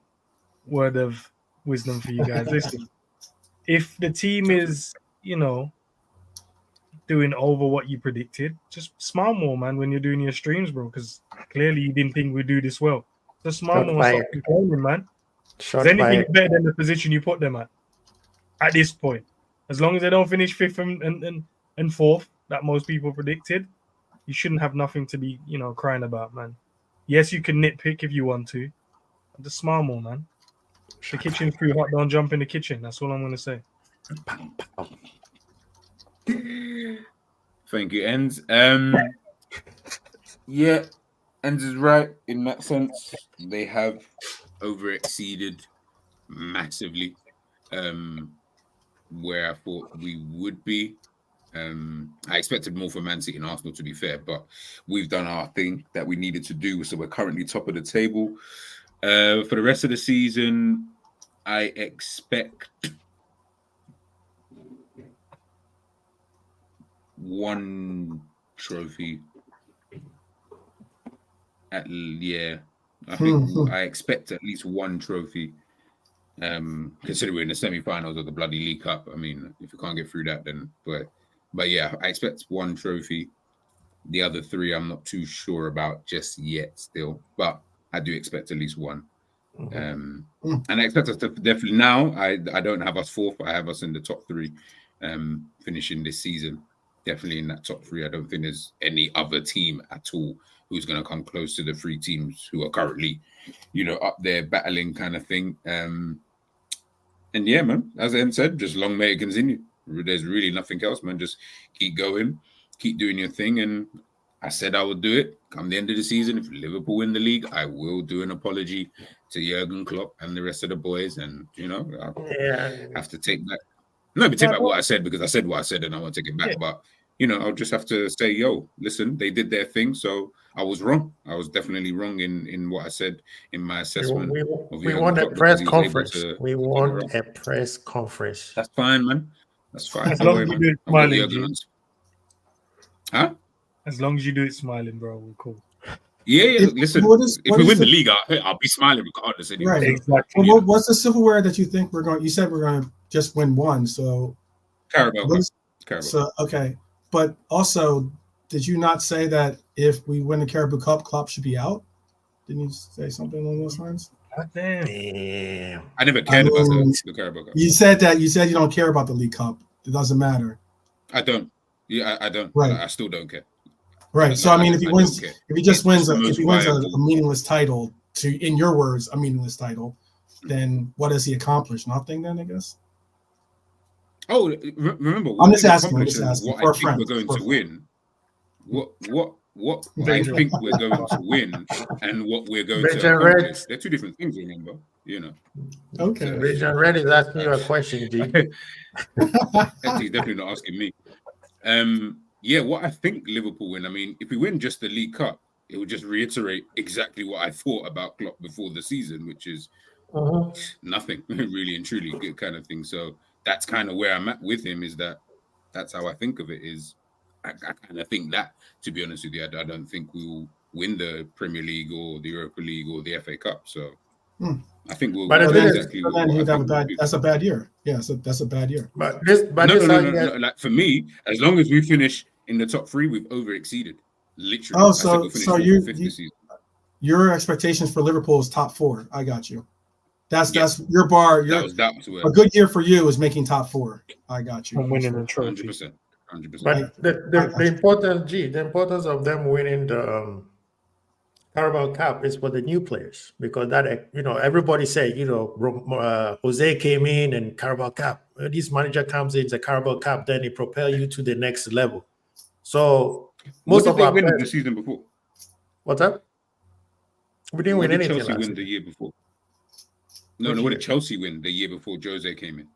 word of wisdom for you guys. Listen, if the team is, you know, doing over what you predicted, just smile more, man, when you're doing your streams, bro, because clearly you didn't think we'd do this well. Just smile more and stop complaining, man. Because anything's better than the position you put them at this point. As long as they don't finish 5th and 4th, that most people predicted, you shouldn't have nothing to be, you know, crying about, man. Yes, you can nitpick if you want to. Just smile more, man. The kitchen's too hot. Don't jump in the kitchen. That's all I'm going to say. Thank you, Enz. Yeah, Enz is right in that sense. They have over-exceeded massively where I thought we would be. I expected more for Man City and Arsenal, to be fair, but we've done our thing that we needed to do, so we're currently top of the table. For the rest of the season, I expect 1 trophy. I think I expect at least 1 trophy. Considering we're in the semi-finals of the bloody League Cup. I mean, if you can't get through that, then but yeah, I expect 1 trophy. The other 3 I'm not too sure about just yet still, but I do expect at least 1. And I expect us to definitely now. I don't have us 4th, but I have us in the top 3 finishing this season. Definitely in that top 3. I don't think there's any other team at all who's going to come close to the 3 teams who are currently, you know, up there battling kind of thing. And yeah, man, as Em said, just long may it continue. There's really nothing else, man. Just keep going, keep doing your thing. And I said I would do it. Come the end of the season, if Liverpool win the league, I will do an apology to Jurgen Klopp and the rest of the boys. And, you know, I have to take back. No, but take back what I said, because I said what I said and I want to take it back. Yeah. But, you know, I'll just have to say, yo, listen, they did their thing. So I was wrong. I was definitely wrong in what I said in my assessment. We want a press conference. We want a press conference. That's fine, man. That's fine. As long as you do it smiling. Huh? As long as you do it smiling, bro, we're cool. Yeah. Listen, if we win the league, I'll be smiling regardless. Anyway. Right, exactly. Well, what's the silverware that you think we're going? You said we're going to just win 1, so Carabao. So okay, but also, did you not say that if we win the Carabao Cup, Klopp should be out? Didn't you say something along those lines? Damn. I never cared about the Carabao Cup. You said that. You said you don't care about the League Cup. It doesn't matter. I don't. Yeah, I don't. Right. I still don't care. Right. So I mean, if he wins a meaningless title, in your words, a meaningless title, then what has he accomplished? Nothing. Then I guess. Oh, remember. I'm just asking. What I think we're going to win. What I think we're going to win and what we're going to accomplish. They're 2 different things. Remember, you know. Okay. So, Richard Red is asking you a question, G. He's definitely not asking me. Yeah, what I think Liverpool win. I mean, if we win just the League Cup, it would just reiterate exactly what I thought about Klopp before the season, which is nothing, really and truly, good kind of thing. So that's kind of where I'm at with him. Is that's how I think of it. Is I kind of think that, to be honest with you, I don't think we will win the Premier League or the Europa League or the FA Cup. So I think we'll. But exactly then he'd have a bad. That's a bad year. Yeah, that's a bad year. But this, no. Like for me, as long as we finish in the top 3, we've over exceeded. Literally. Oh, so your expectations for Liverpool is top 4. I got you. That's your bar. That was a good year for you is making top 4. I got you. I'm winning the trophy. 100%. But the importance of them winning the Carabao Cup is for the new players, because that, everybody say, Jose came in and Carabao Cup. This manager comes in the Carabao Cup, then he propel you to the next level. So most of our win the season before. What's up? We didn't win anything. Chelsea win the year before? No. What did Chelsea win the year before Jose came in?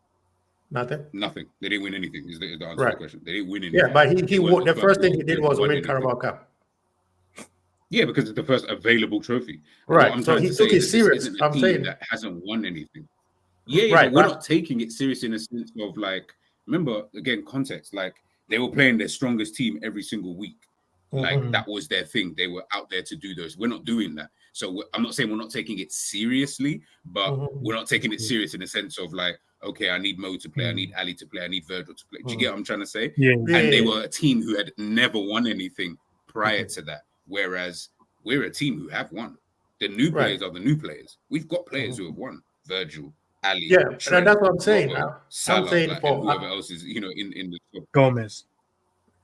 Nothing. They didn't win anything. Is the answer to the question? They didn't win anything. Yeah, but he won. The first thing he did was win Carabao Cup. Yeah, because it's the first available trophy. Right. So he took it serious. I'm saying that hasn't won anything. Yeah, right. But we're not taking it serious in a sense of like. Remember, again, context. Like they were playing their strongest team every single week. Like that was their thing. They were out there to do those. We're not doing that. So I'm not saying we're not taking it seriously, but we're not taking it serious in the sense of like, okay, I need Mo to play, I need Ali to play, I need Virgil to play. Do you get what I'm trying to say? Yeah. And they were a team who had never won anything prior to that. Whereas we're a team who have won. The new players are the new players. We've got players who have won. Virgil, Ali, Trent, that's what I'm saying. Salah, I'm saying for whoever else is, in the top. Gomez.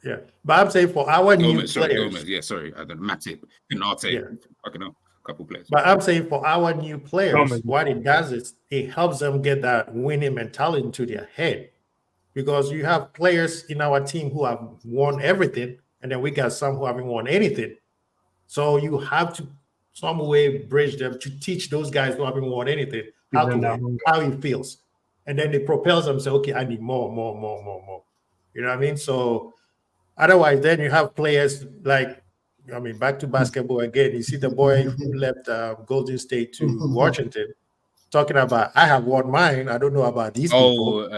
Yeah, but I'm saying for our new players. Gomez. Yeah, sorry. I don't Matip, Pinate. Fucking hell. Couple players. But I'm saying for our new players, what it does is it helps them get that winning mentality into their head, because you have players in our team who have won everything, and then we got some who haven't won anything. So you have to some way bridge them to teach those guys who haven't won anything how to win, how it feels, and then it propels them. Say, okay, I need more. You know what I mean? So otherwise, then you have players like. Back to basketball again. You see the boy who left Golden State to Washington talking about, I have won mine. I don't know about these people.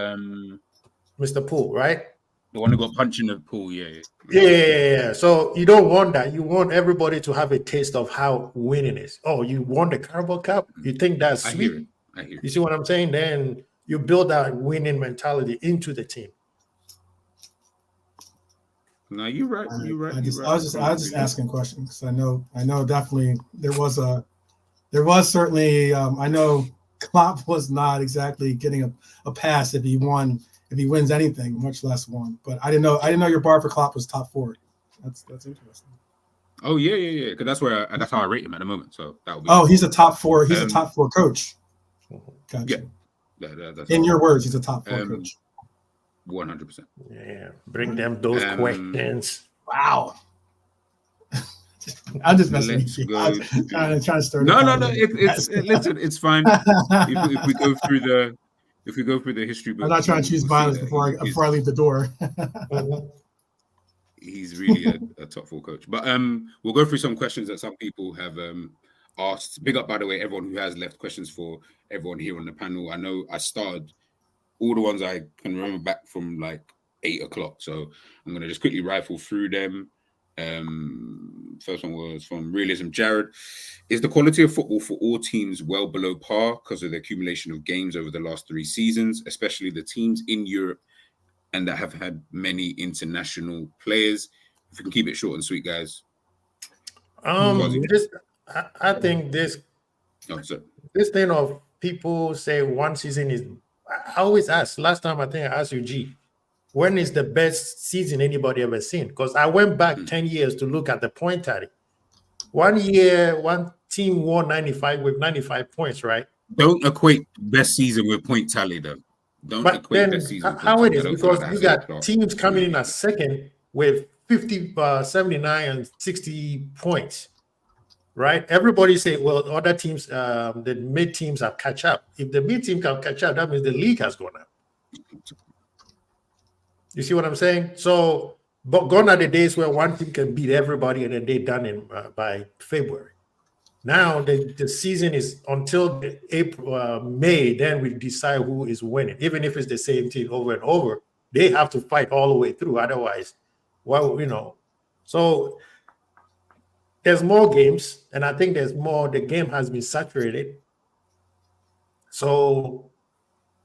Mr. Poole, right? The one who got punched in the pool, Yeah. So you don't want that. You want everybody to have a taste of how winning is. Oh, you won the Carabao Cup? You think that's sweet? I hear it. You see what I'm saying? Then you build that winning mentality into the team. No, you're right. I was just asking questions because I know definitely there was certainly I know Klopp was not exactly getting a pass if he wins anything, much less one. But I didn't know your bar for Klopp was top 4. That's interesting. Oh yeah. Because that's how I rate him at the moment. So that would be. He's a top 4. He's a top 4 coach. Gotcha. Yeah. That's in your words, he's a top 4 coach. 100%. Yeah, bring them those questions. Wow. I'm just messing with you. I'm trying to start. No. Listen, it's fine. if we go through the history book, I'm not trying to choose violence before I leave the door. He's really a top 4 coach. But we'll go through some questions that some people have asked. Big up, by the way, everyone who has left questions for everyone here on the panel. I know I started all the ones I can remember back from like 8 o'clock. So I'm going to just quickly rifle through them. First one was from Realism Jared. Is the quality of football for all teams well below par because of the accumulation of games over the last 3 seasons, especially the teams in Europe and that have had many international players? If we can keep it short and sweet, guys. I think this thing of people say one season is. I always ask. Last time I think I asked you, G, when is the best season anybody ever seen? Because I went back 10 years to look at the point tally. One year, one team won 95 with 95 points, right? Don't equate best season with point tally, though. Don't equate best season. How it is, because you got teams coming in as second with 50, 79, and 60 points. Right? Everybody say, well, other teams, the mid teams have catch up. If the mid team can catch up, that means the league has gone up. You see what I'm saying? So, but gone are the days where one team can beat everybody and then they're done by February. Now the season is until April, May. Then we decide who is winning. Even if it's the same team over and over, they have to fight all the way through. Otherwise, so. There's more games, and I think there's more. The game has been saturated. So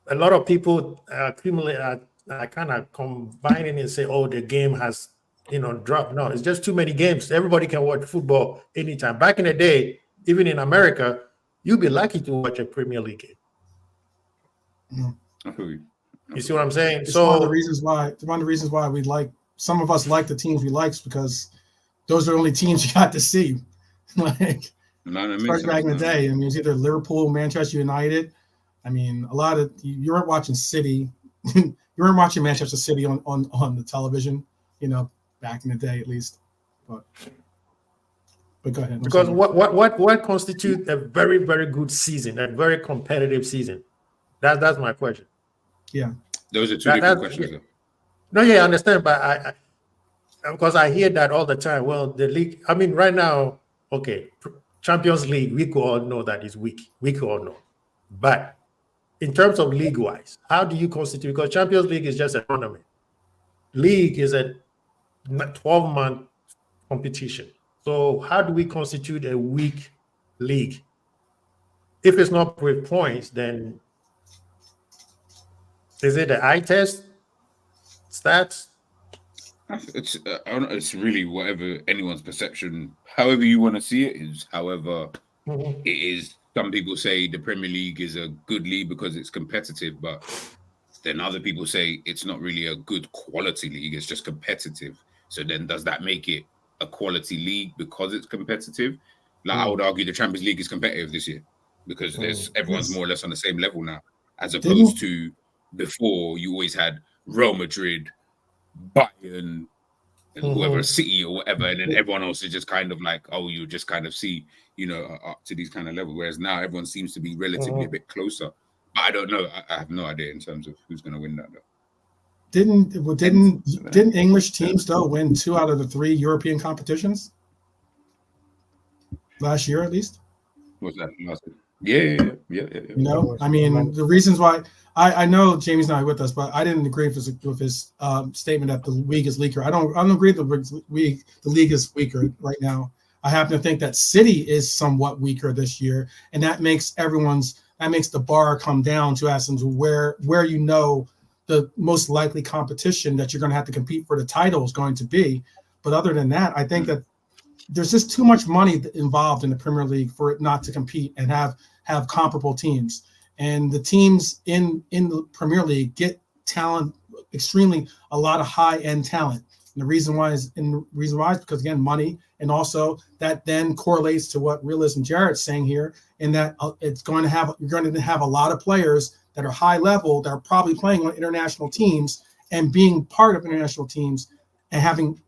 a lot of people accumulate, kind of combining and say, "Oh, the game has dropped." No, it's just too many games. Everybody can watch football anytime. Back in the day, even in America, you'd be lucky to watch a Premier League game. You see what I'm saying? It's one of the reasons why we like, some of us like the teams we like, because those are the only teams you got to see. Like, start back in the day. I mean, it's either Liverpool, Manchester United. I mean, a lot of you weren't watching City. You weren't watching Manchester City on the television, back in the day at least. But go ahead. Because what constitutes a very, very good season, a very competitive season? That's my question. Yeah. Those are two different questions. Yeah. No, yeah, I understand, but because I hear that all the time. Well, the league, I mean, right now, okay, Champions League, we could all know that is weak. We could all know. But in terms of league-wise, how do you constitute? Because Champions League is just a tournament. League is a 12-month competition. So how do we constitute a weak league? If it's not with points, then is it the eye test stats? It's really whatever anyone's perception, however you want to see it is. However, it is. Some people say the Premier League is a good league because it's competitive, but then other people say it's not really a good quality league. It's just competitive. So then, does that make it a quality league because it's competitive? Like I would argue, the Champions League is competitive this year because everyone's more or less on the same level now, as opposed to before. You always had Real Madrid, Bayern, and whoever, City or whatever, and then everyone else is just kind of like, oh, you just kind of see, up to these kind of levels. Whereas now everyone seems to be relatively a bit closer. But I don't know. I have no idea in terms of who's going to win that though. Didn't English teams though win 2 out of the 3 European competitions last year at least? What's that? Yeah. I mean, the reasons why I know Jamie's not with us, but I didn't agree with his statement that the league is weaker. I don't agree that the league is weaker right now. I happen to think that City is somewhat weaker this year, and that makes the bar come down to as to where the most likely competition that you're going to have to compete for the title is going to be. But other than that, I think that there's just too much money involved in the Premier League for it not to compete and have comparable teams. And the teams in the Premier League get talent, a lot of high-end talent. And the reason why is because, again, money, and also that then correlates to what Realism Jarrett's saying here, in that you're going to have a lot of players that are high level, that are probably playing on international teams and being part of international teams and having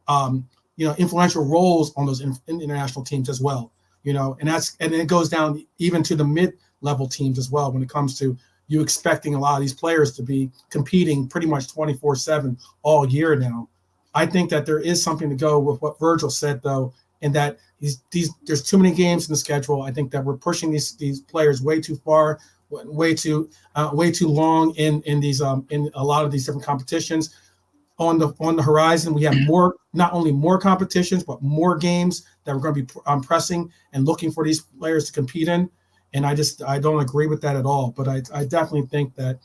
influential roles on those international teams as well. And it goes down even to the mid-level teams as well when it comes to you expecting a lot of these players to be competing pretty much 24/7 all year now. I think that there is something to go with what Virgil said, though, in that there's too many games in the schedule. I think that we're pushing these players way too far, way too long in a lot of these different competitions. On the horizon, we have not only more competitions, but more games that we're going to be pressing and looking for these players to compete in. And I don't agree with that at all. But I definitely think that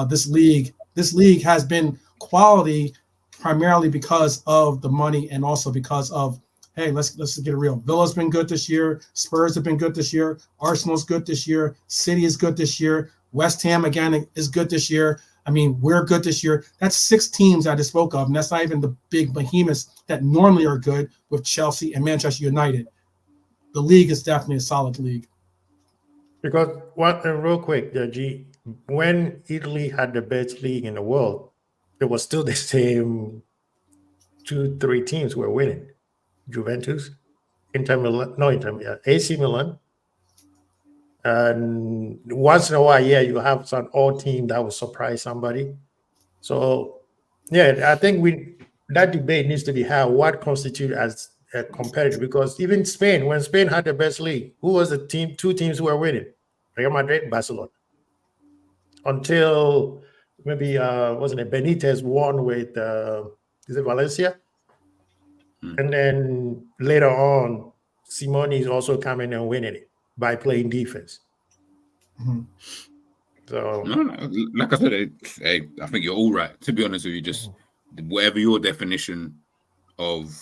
this league has been quality primarily because of the money and also because of, hey, let's get it real. Villa's been good this year. Spurs have been good this year. Arsenal's good this year. City is good this year. West Ham again is good this year. I mean, we're good this year. That's 6 teams I just spoke of, and that's not even the big behemoths that normally are good with Chelsea and Manchester United. The league is definitely a solid league. Because real quick, G, when Italy had the best league in the world, it was still the same 2-3 teams were winning. Juventus, AC Milan. And once in a while, you have some odd team that will surprise somebody. So, I think that debate needs to be had. What constitutes as a competitor? Because even Spain, when Spain had the best league, who was the 2 teams who were winning? Real Madrid, Barcelona. Until maybe wasn't it Benitez won with is it Valencia? And then later on, Simone is also coming and winning it by playing defense. So no, like I said, I think you're all right. To be honest with you, just whatever your definition of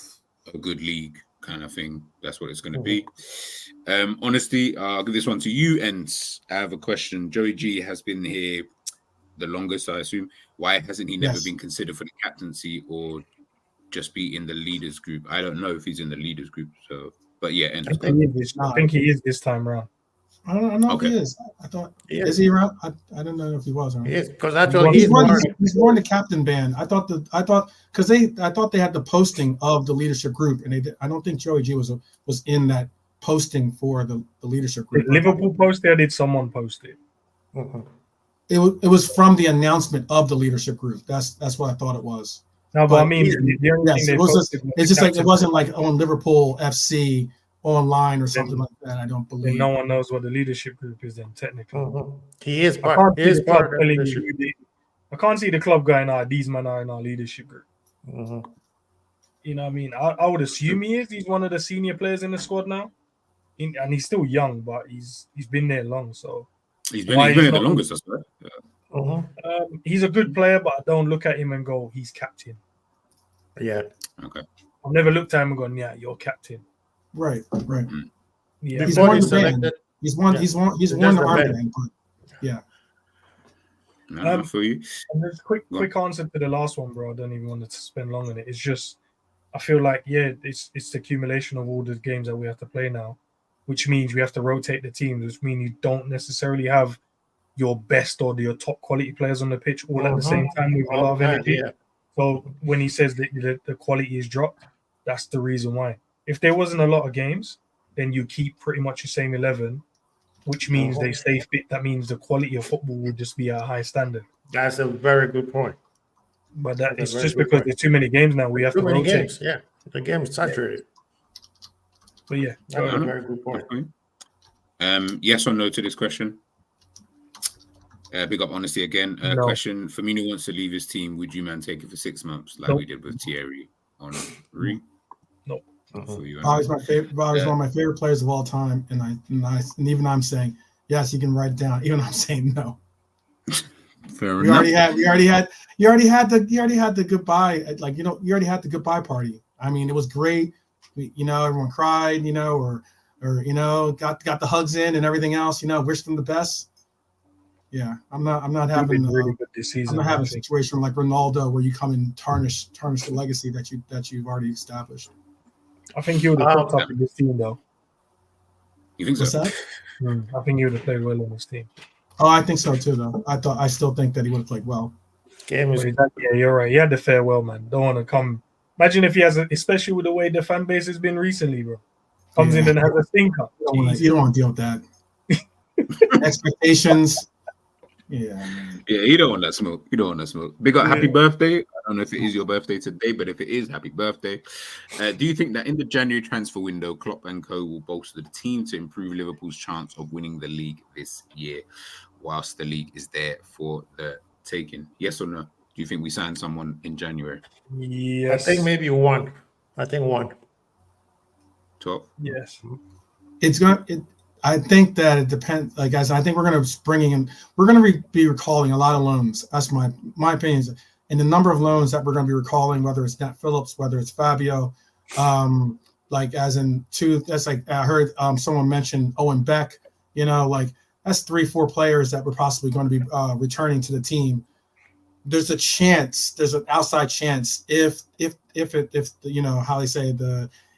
a good league kind of thing, that's what it's going to be. Honestly, I'll give this one to you. And I have a question. Joey G has been here the longest, I assume. Why hasn't he never been considered for the captaincy or just be in the leaders group? I don't know if he's in the leaders group. So, but yeah, I think he is this time around. I don't know if he is. I thought is he around? I don't know if he was around. Yes, because actually he's more in the captain band. I thought because they had the posting of the leadership group, and I don't think Joey G was in that posting for the leadership group. Did Liverpool post it or did someone post it? It was from the announcement of the leadership group. That's what I thought it was. No, but I mean, the only thing they posted it's just like it wasn't like on Liverpool FC online or something like that. I don't believe. No one knows what the leadership group is then technically. He is part. He is part of the leadership. I can't see the club going, these men are in our leadership group. You know what I mean? I would assume he is. He's one of the senior players in the squad now. And he's still young, but he's been there long. So he's been there the longest, that's right. He's a good player, but I don't look at him and go, he's captain. Yeah. Okay. I've never looked at him and gone, yeah, you're captain. Right. Yeah. He's won the band. He's won the armband. Yeah. No, for you. And there's a quick answer to the last one, bro. I don't even want to spend long on it. It's just, I feel like, it's the accumulation of all the games that we have to play now, which means we have to rotate the teams, which means you don't necessarily have your best or your top quality players on the pitch all at the same time with a lot of energy. Yeah. So when he says that the quality is dropped, that's the reason why. If there wasn't a lot of games, then you keep pretty much the same 11, which means they stay fit. That means the quality of football will just be at a high standard. That's a very good point. But it's just because there's too many games now. We have to rotate. Games, yeah. The game is saturated. But yeah, that's a very good point. Yes or no to this question? Big up honesty again. No. Question: Firmino wants to leave his team. Would you man take it for 6 months like we did with Thierry Henry? No. Bobby's my favorite. Bobby's one of my favorite players of all time, and even I'm saying yes. You can write it down. Even I'm saying no. Fair enough. You already had the goodbye. Like you already had the goodbye party. I mean, it was great. Everyone cried. Or got the hugs in and everything else. Wished them the best. Yeah, I'm not having really good this season. I'm not having a situation like Ronaldo where you come and tarnish the legacy that you've already established. I think he would have popped up in this team though. You think so? What's that? I think he would have played well in this team. Oh, I think so too. Though I still think that he would have played well. Yeah, you're right. He had the farewell, man. Don't want to come. Imagine if he has, especially with the way the fan base has been recently, bro. Comes in and has a stinker. You don't want to deal with that. Expectations. Yeah, man. Yeah, you don't want that smoke. Big up, happy birthday. I don't know if it is your birthday today, but if it is, happy birthday. Do you think that in the January transfer window, Klopp and co will bolster the team to improve Liverpool's chance of winning the league this year, whilst the league is there for the taking? Yes or no? Do you think we sign someone in January? Yes. I think maybe one. 12? Yes. I think that it depends. Like guys, I think we're going to be recalling a lot of loans. That's my opinion. And the number of loans that we're going to be recalling, whether it's Nat Phillips, whether it's Fabio, like as in two. That's like I heard someone mention Owen Beck. Like that's 3-4 players that were possibly going to be returning to the team. There's an outside chance if how they say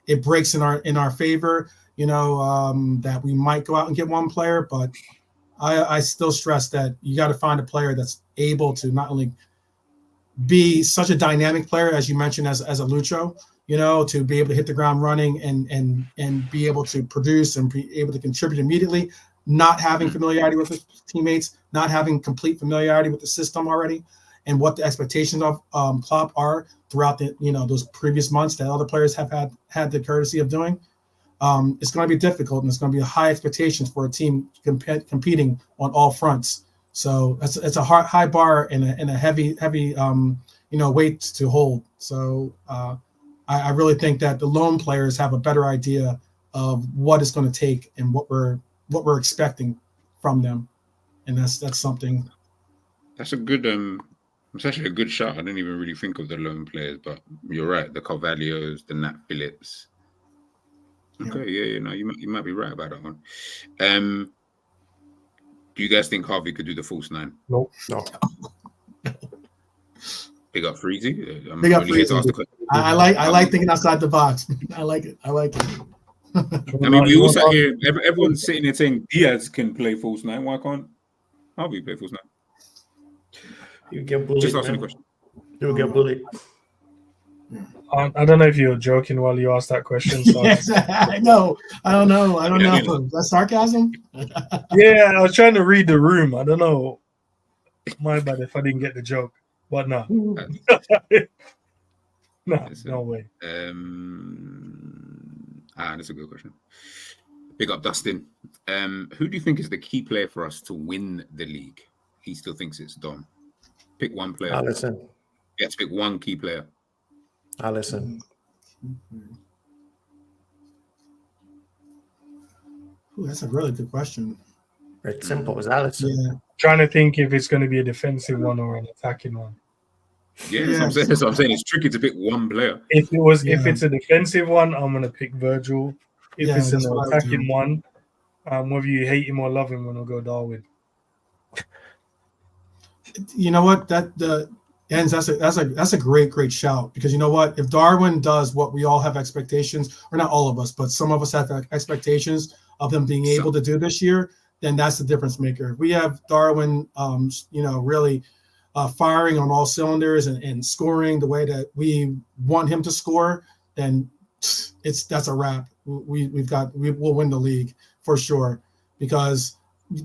it breaks in our favor. That we might go out and get one player, but I still stress that you got to find a player that's able to not only be such a dynamic player, as you mentioned, as a Lucho, to be able to hit the ground running and be able to produce and be able to contribute immediately, not having familiarity with his teammates, not having complete familiarity with the system already, and what the expectations of Klopp are throughout the those previous months that other players have had the courtesy of doing. It's going to be difficult, and it's going to be high expectations for a team competing on all fronts. So it's a high bar and a heavy weight to hold. So I really think that the lone players have a better idea of what it's going to take and what we're expecting from them, and that's something. That's a good it's actually a good shot. I didn't even really think of the lone players, but you're right. The Carvalhos, the Nat Phillips. Okay, yeah, no, you might be right about that one. Do you guys think Harvey could do the false nine? Nope. No. Big up Freezy. Big up Freezy. I like thinking outside the box. I like it. I mean, we all sat here. Everyone's sitting here saying Diaz can play false nine. Why can't Harvey play false nine? You get bullied. Just asking a question. You get bullied. I don't know if you were joking while you asked that question. So yes, I know. I don't know. Is that sarcasm? Yeah, I was trying to read the room. I don't know. My bad if I didn't get the joke, but no. No way. That's a good question. Big up Dustin. Who do you think is the key player for us to win the league? He still thinks it's Dom. Pick one player. Alisson. You have to pick one key player. Alisson. Ooh, that's a really good question. It's simple. It's Alisson. Yeah. Trying to think if it's going to be a defensive one or an attacking one. Yeah, that's what I'm saying. It's tricky to pick one player. If it's a defensive one, I'm going to pick Virgil. If it's an attacking one, whether you hate him or love him, I'm going to go Darwin. You know what? That's a great shout, because you know what? If Darwin does what we all have expectations, or not all of us, but some of us have expectations of him being able to do this year, then that's the difference maker. If we have Darwin, really firing on all cylinders and scoring the way that we want him to score, then that's a wrap. We'll win the league for sure, because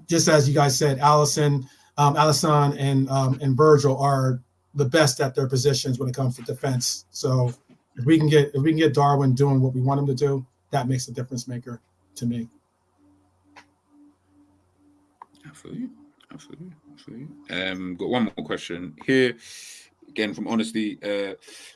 just as you guys said, Alisson and Virgil are the best at their positions when it comes to defense. So if we can get Darwin doing what we want him to do, that makes a difference maker to me. Absolutely. Got one more question here, again from Honesty.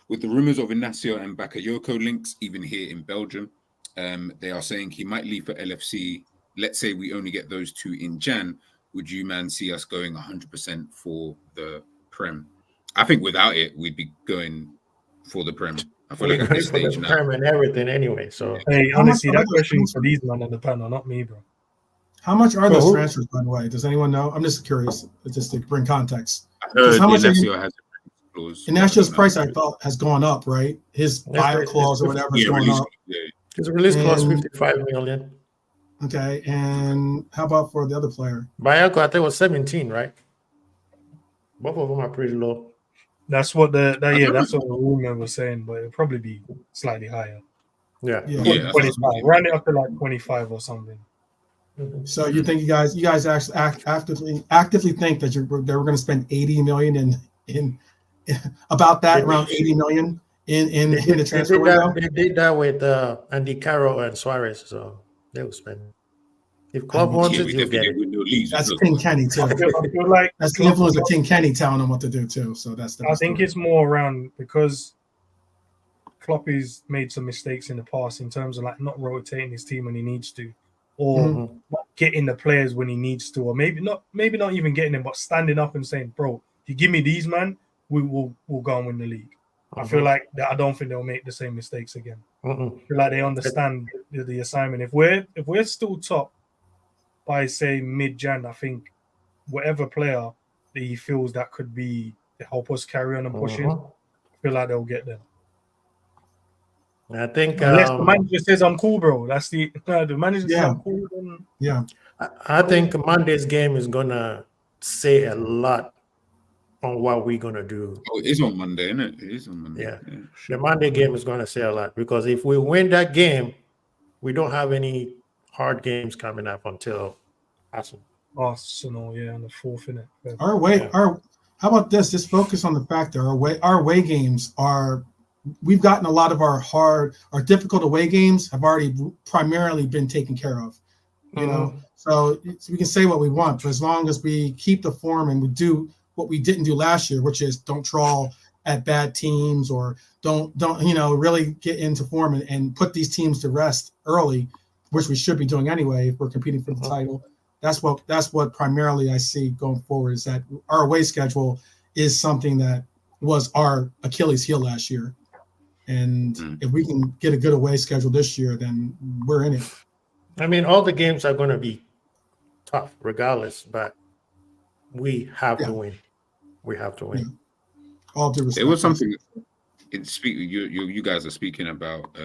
With the rumors of Inacio and Bakayoko links, even here in Belgium, they are saying he might leave for LFC. Let's say we only get those two in Jan. Would you, man, see us going 100% for the Prem? I think without it, we'd be going for the Prem. I feel like at this stage now. Prem and everything anyway. So hey, honestly, that question is for these men in the panel, not me, bro. How much are those transfers, by the way? Does anyone know? I'm just curious, just to bring context. I heard how much Inacio has a clause. Inacio's price, I thought, has gone up, right? His buyout clause or whatever is going up. His release clause 55 million. Okay, and how about for the other player? Bayako, I think it was 17, right? Both of them are pretty low. That's what that's what the rumor was saying, but it'll probably be slightly higher. Yeah. 25. Round it up to like 25 or something. So you think you guys actually actively think that they were going to spend 80 million in about that, around 80 million in the transfer window? They did that with Andy Carroll and Suarez, so they will spend. If Klopp wants it, he'll get it. That's King Kenny too. I feel like that's the influence of King Kenny telling them what to do too. So that's. I think it's more around because Klopp has made some mistakes in the past in terms of like not rotating his team when he needs to, or not getting the players when he needs to, or maybe not even getting them, but standing up and saying, "Bro, if you give me these, man, we'll go and win the league." I feel like I don't think they'll make the same mistakes again. I feel like they understand the assignment. If we're still top by say mid-Jan, I think whatever player that he feels that could be to help us carry on and push in, I feel like they'll get them. I think unless the manager says I'm cool, bro. That's the manager says I'm cool. Then, I think Monday's game is gonna say a lot on what we're gonna do. Oh, it is on Monday, isn't it? It is on Monday. Yeah. The Monday game is gonna say a lot, because if we win that game, we don't have any hard games coming up until Arsenal, on the 4th, innit? How about this? Just focus on the fact that our away games are. We've gotten a lot of our difficult away games have already primarily been taken care of. You know, so we can say what we want, but as long as we keep the form and we do what we didn't do last year, which is don't draw at bad teams, or don't really get into form and put these teams to rest early, which we should be doing anyway if we're competing for the title. that's what primarily I see going forward, is that our away schedule is something that was our Achilles heel last year. And if we can get a good away schedule this year, then we're in it. I mean, all the games are going to be tough regardless, but we have to win. We have to win. Yeah. All due respect. It was something. You guys are speaking about.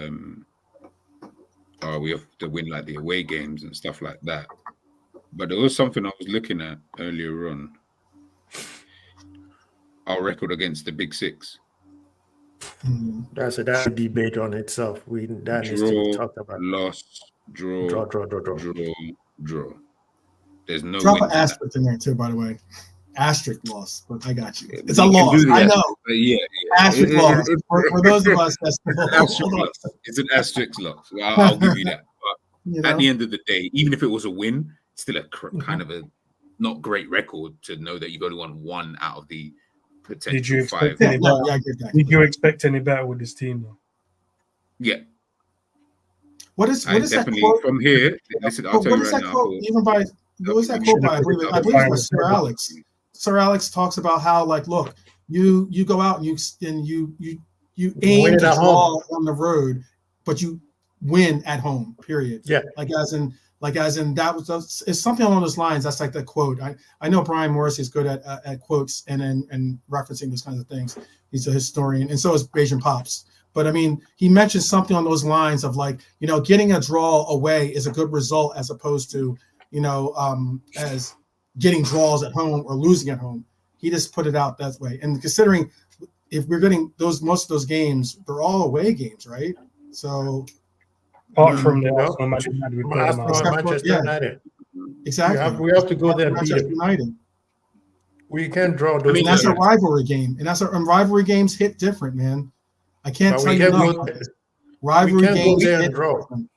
We have to win like the away games and stuff like that. But there was something I was looking at earlier on. Our record against the Big Six. That's a debate on itself. That needs to be talked about. Loss, draw. There's no. Drop an asterisk in there too, by the way. Asterisk loss, but I got you. It's a loss. I know. Yeah. Asterisk loss. For those of us, that's it's an asterisk loss. I'll give you that. But at the end of the day, even if it was a win, it's still a kind of a not great record to know that you've only won one out of the potential 5. Did you expect any better with this team, though? Yeah. What is that quote from here? Listen, I'll tell you right now. What was that quote by? I believe it was Sir Alex. Sir Alex talks about how, like, look, you go out and you aim to draw on the road, but you win at home. Period. Yeah. Like as in that was it's something along those lines. That's like the quote. I know Brian Morrissey is good at quotes and referencing those kinds of things. He's a historian, and so is Beijing Pops. But I mean, he mentioned something on those lines of, like, getting a draw away is a good result as opposed to as getting draws at home or losing at home. He just put it out that way. And considering if we're getting most of those games, they're all away games, right? So apart from the Arsenal match we had with Manchester United. Exactly. We have to go there and beat Manchester United. We can draw those. That's a rivalry game. And rivalry games hit different, man. I can't tell you enough. Rivalry games hit different.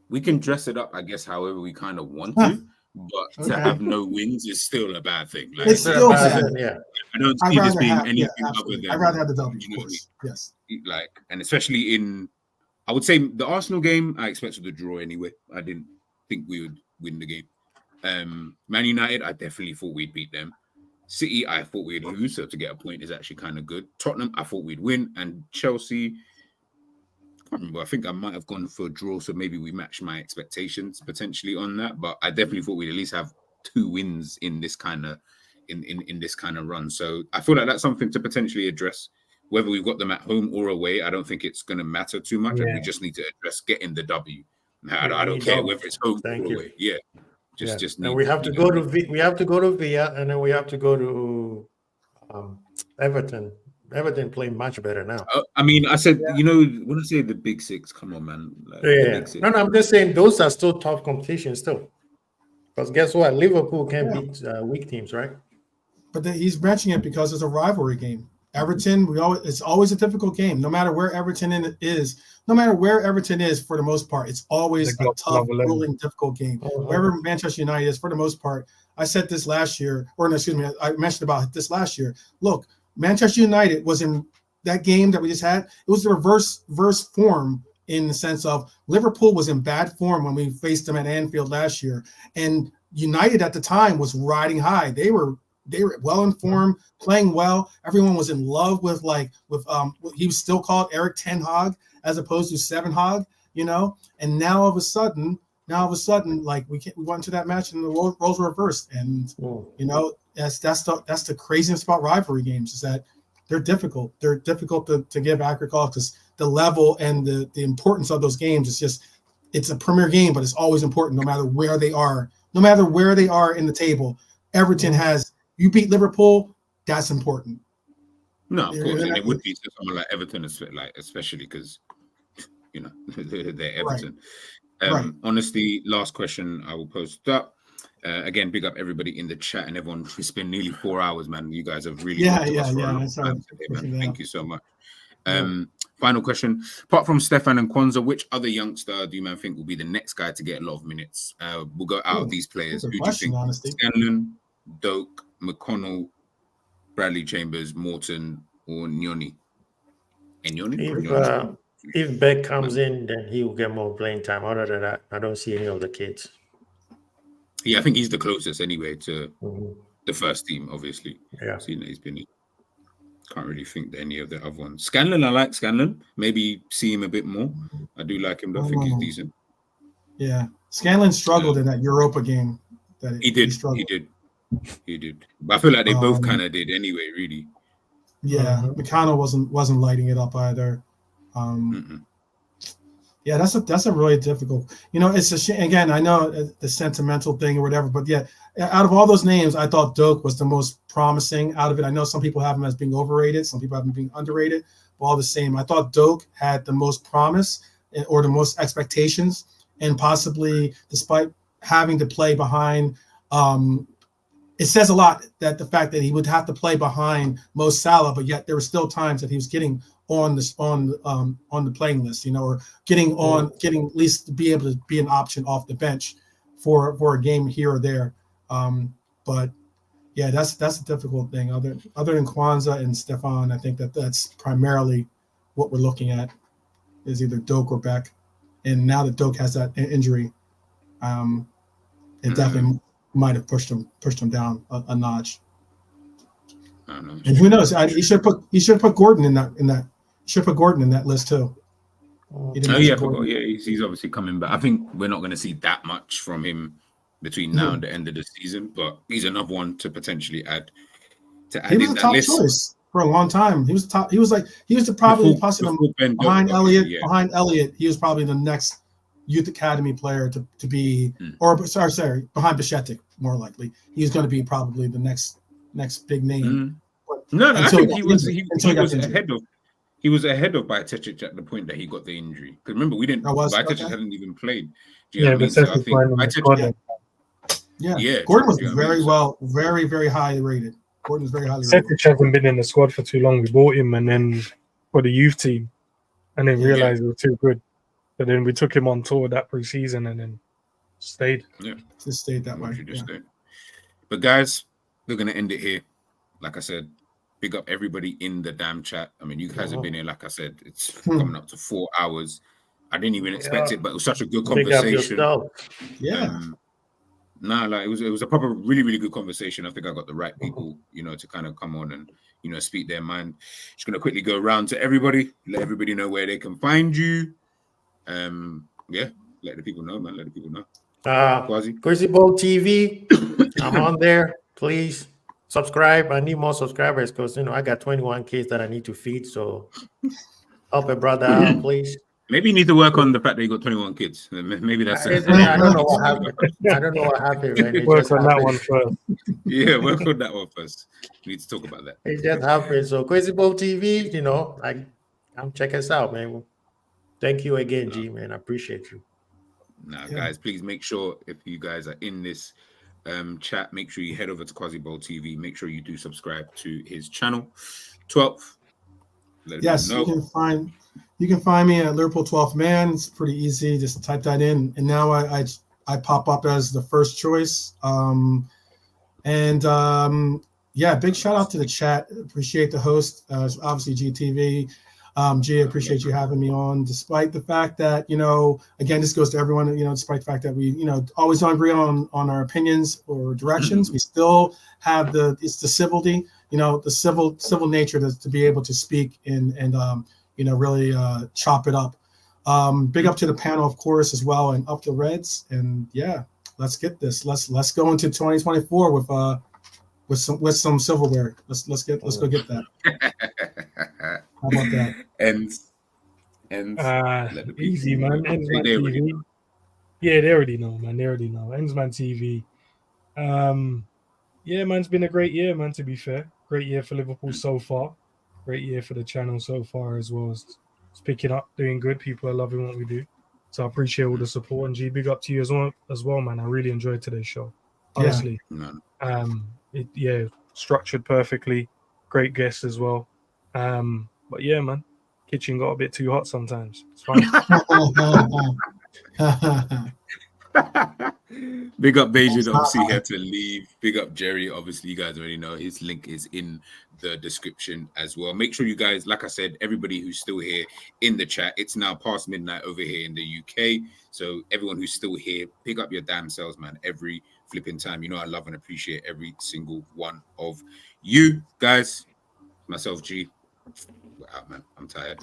We can dress it up, I guess, however we kind of want to, but to have no wins is still a bad thing. Like, it's still bad. Yeah. I don't see this being anything other than. I'd rather have the W. Yes. Like, and especially I would say the Arsenal game, I expected a draw anyway. I didn't think we would win the game. Man United, I definitely thought we'd beat them. City, I thought we'd lose, so to get a point is actually kind of good. Tottenham, I thought we'd win, and Chelsea. I can't remember. I think I might have gone for a draw, so maybe we matched my expectations potentially on that. But I definitely thought we'd at least have 2 wins in this kind of in this kind of run. So I feel like that's something to potentially address. Whether we've got them at home or away, I don't think it's going to matter too much. We just need to address getting the W. I don't care whether it's home or away. Yeah, just. And we have to go to Villa, and then we have to go to Everton. Everton playing much better now. I mean, I said, when I say the Big Six, come on, man. Like, No, I'm just saying those are still tough competitions still. Because guess what? Liverpool can beat weak teams, right? But he's mentioning it because it's a rivalry game. Everton, it's always a difficult game. No matter where Everton is for the most part, it's always a tough, grueling, difficult game. Wherever Manchester United is, for the most part, I said this last year, I mentioned about this last year. Look, Manchester United was in that game that we just had. It was the reverse form, in the sense of Liverpool was in bad form when we faced them at Anfield last year, and United at the time was riding high. They were well informed, playing well. Everyone was in love with he was still called Eric Ten Hag as opposed to Seven Hag, And now all of a sudden, like we went into that match and the roles were reversed, and that's the craziness about rivalry games, is that they're difficult. They're difficult to give accurate calls because the level and the importance of those games is just, it's a premier game, but it's always important no matter where they are. No matter where they are in the table, Everton has, you beat Liverpool, that's important. No, of course, and it would be to someone like Everton, especially because they're Everton. Right. Honestly, last question I will post up. Again, big up everybody in the chat and everyone. It's been nearly 4 hours, man. You guys have really Thank you so much. Final question. Apart from Stefan and Kwanzaa, which other youngster do you think will be the next guy to get a lot of minutes? We'll go out of these players. Who do you think? Scanlon, Doak, McConnell, Bradley Chambers, Morton, or Nyoni? if Beck comes in, then he will get more playing time. Other than that, I don't see any of the kids. Yeah, I think he's the closest anyway to the first team, obviously. Yeah. Seeing that he's been in. Can't really think that any of the other ones. Scanlon, I like Scanlon. Maybe see him a bit more. I do like him, though. I think he's decent. Yeah. Scanlon struggled in that Europa game. He did. But I feel like they both kind of did anyway, really. Yeah. McConnell wasn't lighting it up either. Yeah, that's a really difficult. It's a shame. Again, I know the sentimental thing or whatever, but yeah, out of all those names, I thought Doak was the most promising out of it. I know some people have him as being overrated, some people have him being underrated, but all the same, I thought Doak had the most promise or the most expectations, and possibly, despite having to play behind, it says a lot that the fact that he would have to play behind Mo Salah, but yet there were still times that he was getting on the playing list, or getting at least to be able to be an option off the bench for a game here or there. But yeah, that's a difficult thing. Other than Kwanzaa and Stefan, I think that's primarily what we're looking at is either Doak or Beck. And now that Doak has that injury, it definitely might have pushed him down a notch. I don't know. And who knows? He should put Gordon in that. Should put Gordon in that list too. I forgot. Yeah, he's obviously coming back. I think we're not going to see that much from him between now and the end of the season, but he's another one to potentially add. He was a top choice for a long time. He was top. He was probably behind Elliott. Yeah. Behind Elliott, he was probably the next youth academy player to be, or sorry, behind Bajcetic, more likely. He's going to be probably the next big name. No, I think he was ahead of. He was ahead of Bajcetic at the point that he got the injury. Because remember, Bajcetic hadn't even played. Do you know what I mean? So I think Bajcetic, Gordon was very, very highly rated. Gordon was very highly rated. Bajcetic hasn't been in the squad for too long. We bought him and then for the youth team, and then realized we were too good. So then we took him on tour that pre-season and then stayed. Yeah, just stayed that way. But guys, we're gonna end it here. Like I said. Big up everybody in the damn chat. I mean, you guys have been here, like I said, it's coming up to 4 hours. I didn't even expect it, but it was such a good conversation. It was a proper, really, really good conversation. I think I got the right people, to kind of come on and, speak their mind. Just going to quickly go around to everybody, let everybody know where they can find you. Let the people know, man. Let the people know. Crazy Ball TV. I'm on there. Please. Subscribe. I need more subscribers because I got 21 kids that I need to feed. So help a brother out, please. Maybe you need to work on the fact that you got 21 kids. Maybe that's it. I don't know what happened. Man. Work on that one first. Yeah, work on that one first. We need to talk about that. It just happened. So Crazy Ball TV, I'm check us out, man. Thank you again, G, man. I appreciate you. Guys, please make sure if you guys are in this chat, make sure you head over to Quasi Bowl TV. Make sure you do subscribe to his channel. 12th. Yes, you can find me at Liverpool 12th Man. It's pretty easy. Just type that in, and now I pop up as the first choice. Big shout out to the chat. Appreciate the host. Obviously GTV. G, I appreciate you having me on, despite the fact that, again, this goes to everyone, despite the fact that we, always don't agree on our opinions or directions, we still have the civility, the civil nature to be able to speak and really chop it up. Big up to the panel, of course, as well, and up the Reds. And let's get this. Let's go into 2024 with some silverware. Let's go get that. How about that? Easy, man. Ensman TV. Yeah, they already know, man. Ensman TV. Man, it's been a great year, man, to be fair. Great year for Liverpool so far. Great year for the channel so far as well. It's picking up, doing good. People are loving what we do. So I appreciate all the support. And G, big up to you as well, man. I really enjoyed today's show. Honestly. Structured perfectly. Great guests as well. But yeah, man, kitchen got a bit too hot sometimes. It's fine. Big up Beijing, obviously he had to leave. Big up Jerry, obviously you guys already know his link is in the description as well. Make sure you guys, like I said, everybody who's still here in the chat, it's now past midnight over here in the UK. So everyone who's still here, pick up your damn selves, man, every flipping time. You know I love and appreciate every single one of you guys. Myself, G. We're out, man. I'm tired.